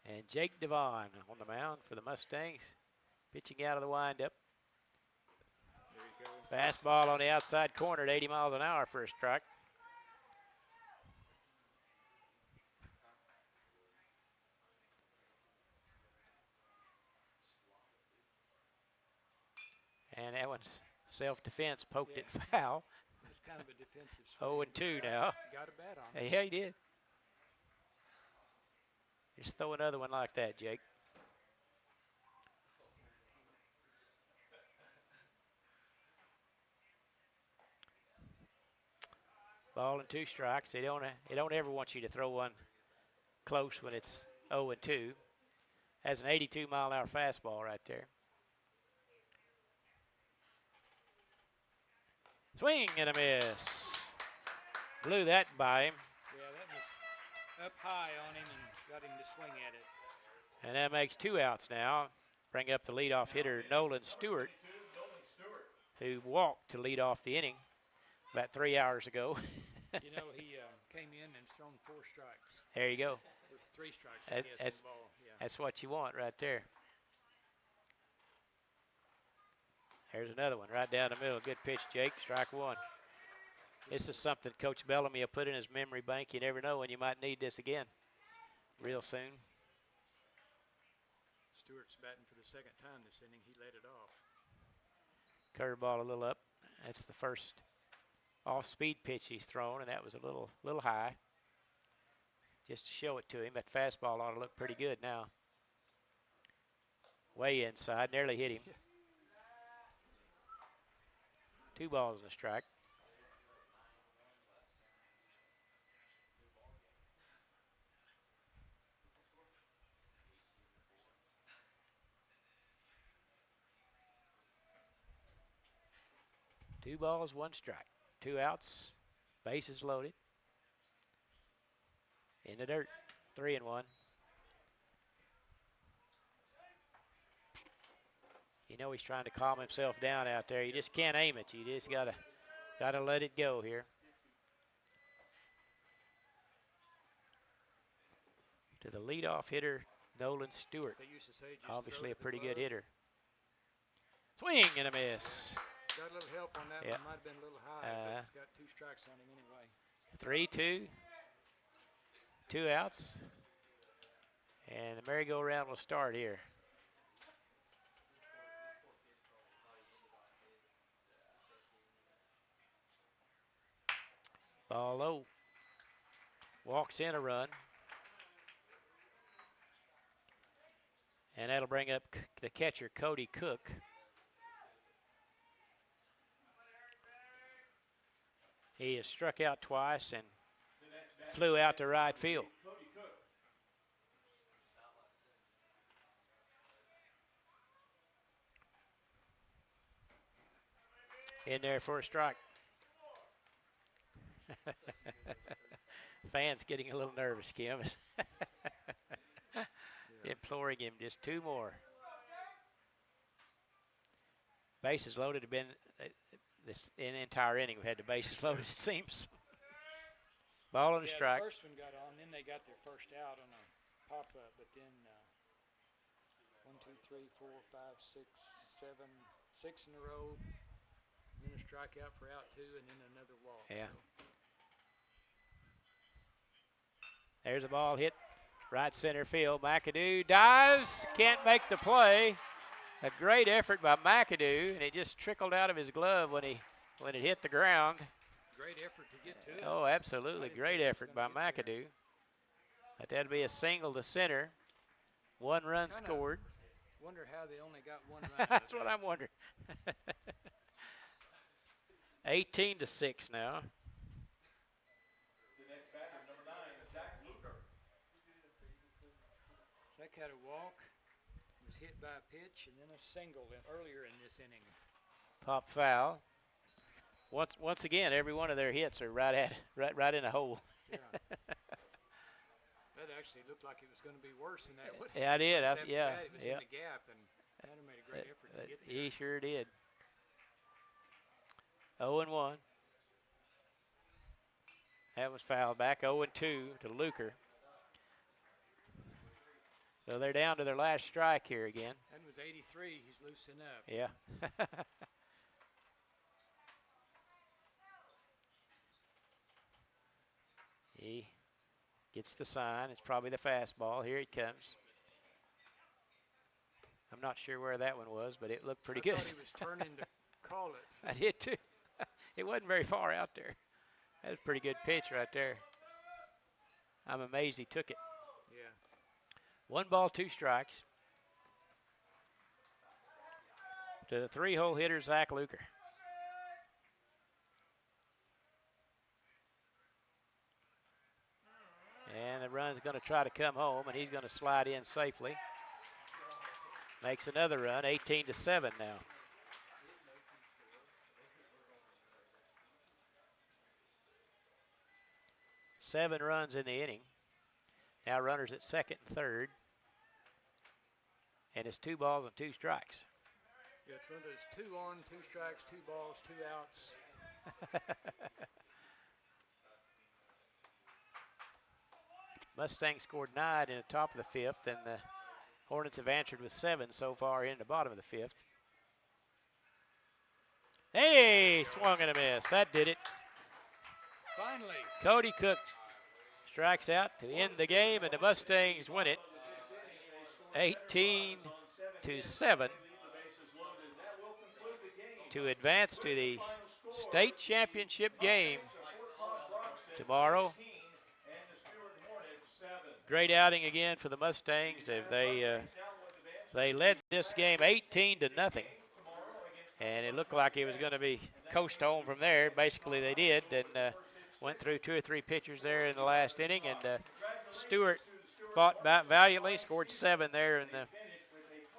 And Jake Devon on the mound for the Mustangs, pitching out of the windup. Fastball on the outside corner at 80 miles an hour for a strike. And that one's self-defense, poked it foul. It's kind of a defensive swing. 0-2 now. Got a bat on it. Yeah, he did. Just throw another one like that, Jake. Ball and 2 strikes. They don't ever want you to throw one close when it's 0-2. Has an 82-mile-an-hour fastball right there. Swing and a miss. Blew that by him. Yeah, up high on him and got him to swing at it. And that makes 2 outs now. Bring up the leadoff hitter, Nolan Stewart, who walked to lead off the inning about 3 hours ago. You know, he came in and thrown 4 strikes. There you go. Or 3 strikes, I guess, in the ball. Yeah. That's what you want right there. There's another one right down the middle. Good pitch, Jake. Strike 1. This is something Coach Bellamy will put in his memory bank. You never know when you might need this again real soon. Stewart's batting for the second time this inning. He let it off. Curveball a little up. That's the first off-speed pitch he's thrown, and that was a little high. Just to show it to him. That fastball ought to look pretty good now. Way inside, nearly hit him. 2 balls and a strike. Two balls, 1 strike. 2 outs, bases loaded. In the dirt, 3-1. You know he's trying to calm himself down out there. You just can't aim it. You just gotta let it go here. To the leadoff hitter, Nolan Stewart. They used to say just obviously a throw pretty the good glove. hitter. Swing and a miss. Got a little help on that Yeah. one. Might have been a little high, but it's got 2 strikes on him anyway. 3-2. 2 outs. And the merry-go-round will start here. Ball low. Walks in a run. And that'll bring up the catcher, Cody Cook. He has struck out twice and flew out to right field. In there for a strike. Fans getting a little nervous, Kim. Imploring him just 2 more. Bases loaded have been this entire inning. We've had the bases loaded, it seems. Ball and a strike. The first one got on, then they got their first out on a pop-up, but then 1, 2, 3, 4, 5, 6, 7, 6 in a row, and then a strikeout for out 2, and then another walk. Yeah. So. There's a ball hit right center field. McAdoo dives, can't make the play. A great effort by McAdoo, and it just trickled out of his glove when it hit the ground. Great effort to get to it. Oh, absolutely. Great effort by McAdoo. But that'd be a single to center. 1 run scored. Wonder how they only got 1 run. That's what I'm wondering. 18-6 now. The next batter, number 9, Zach Luker. Zach had a walk, was hit by a pitch, and then a single earlier in this inning. Pop foul. Once again, every one of their hits are right in a hole. Yeah. That actually looked like it was going to be worse than that. Yeah, I did. After Yeah, that, it was yeah. in the gap, and Tanner made a great effort to get there. He sure did. 0-1. That was fouled back. 0-2 to Luker. So they're down to their last strike here again. That was 83. He's loosening up. Yeah. He gets the sign. It's probably the fastball. Here it comes. I'm not sure where that one was, but it looked pretty good. I thought he was turning to call it. I did too. It wasn't very far out there. That was a pretty good pitch right there. I'm amazed he took it. Yeah. 1 ball, 2 strikes. To the 3-hole hitter, Zach Luker. And the run's going to try to come home, and he's going to slide in safely. Makes another run, 18-7 now. 7 runs in the inning. Now runners at second and third. And it's 2 balls and 2 strikes. Yeah, it's one of those 2 on, 2 strikes, 2 balls, 2 outs. Mustangs scored 9 in the top of the 5th, and the Hornets have answered with 7 so far in the bottom of the 5th. Hey, swung and a miss. That did it. Finally. Cody Cook strikes out to end the game, and the Mustangs win it 18-7 to advance to the state championship game tomorrow. Great outing again for the Mustangs. They led this game 18-0, and it looked like it was going to be coast home from there. Basically, they did, and went through 2 or 3 pitchers there in the last inning, and Stuart fought back valiantly, scored 7 there in the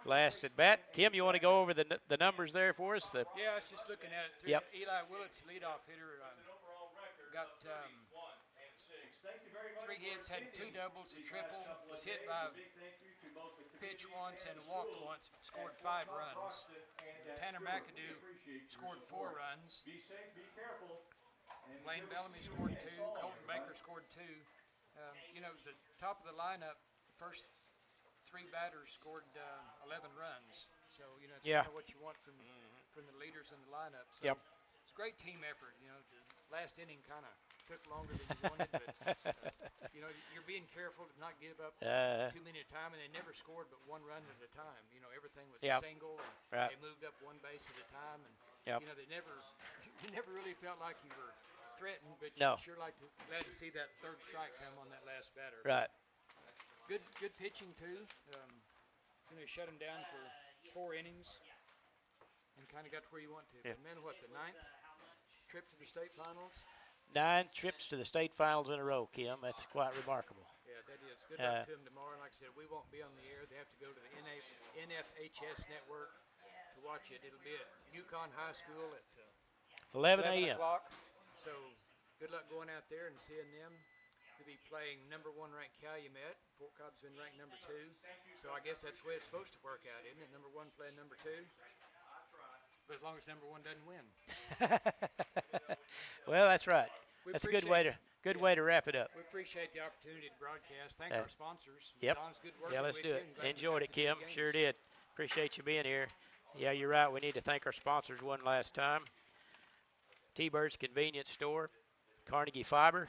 last at bat. Kim, you want to go over the numbers there for us? Yeah, I was just looking at it. Yep. Eli Willett's leadoff hitter got 3 hits, had 2 doubles, a triple, was hit by a pitch once and walked once, scored 5 runs. Tanner McAdoo scored 4 runs. Blaine Bellamy scored 2. Colton Baker scored 2. It was the top of the lineup. The first 3 batters scored 11 runs. So, it's kind of what you want from the leaders in the lineup. So Yep. It's a great team effort. The last inning kind of took longer than you wanted, but you're being careful to not give up too many at a time, and they never scored but 1 run at a time. Everything was a single, and they moved up 1 base at a time, and they never really felt like you were threatened, but you sure glad to see that 3rd strike come on that last batter. Right. Good pitching too. Shut him down for 4 innings, and kind of got to where you want to. Yeah. And then the 9th trip to the state finals? 9 trips to the state finals in a row, Kim. That's quite remarkable. Yeah, that is. Good luck to them tomorrow. And like I said, we won't be on the air. They have to go to the NFHS network to watch it. It'll be at Yukon High School at 11 a.m. o'clock. So good luck going out there and seeing them. We'll be playing number 1 ranked Calumet. Fort Cobb's been ranked number 2. So I guess that's the way it's supposed to work out, isn't it? Number 1 playing number 2. But as long as number 1 doesn't win. Well, that's right. That's a good way to wrap it up. We appreciate the opportunity to broadcast. Thank our sponsors. Yep. Don's good work Yeah, let's with do you, it. and glad we Enjoyed got it, to do the Kim. games. Sure did. Appreciate you being here. Yeah, you're right. We need to thank our sponsors one last time. T-Bird's Convenience Store, Carnegie Fiber,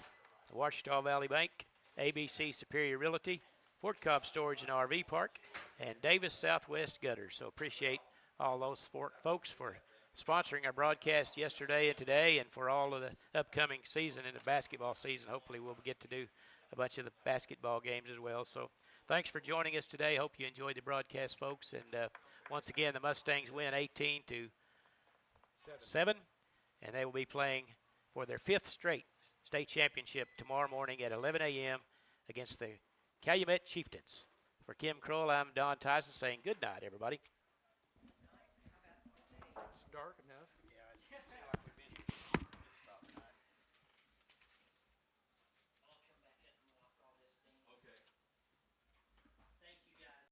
the Ouachita Valley Bank, ABC Superior Realty, Fort Cobb Storage and RV Park, and Davis Southwest Gutters. So appreciate all those folks for sponsoring our broadcast yesterday and today, and for all of the upcoming season in the basketball season. Hopefully we'll get to do a bunch of the basketball games as well. So thanks for joining us today. Hope you enjoyed the broadcast, folks. And once again, the Mustangs win 18-7, and they will be playing for their 5th straight state championship tomorrow morning at 11 a.m. against the Calumet Chieftains. For Kim Kroll, I'm Don Tyson saying good night, everybody.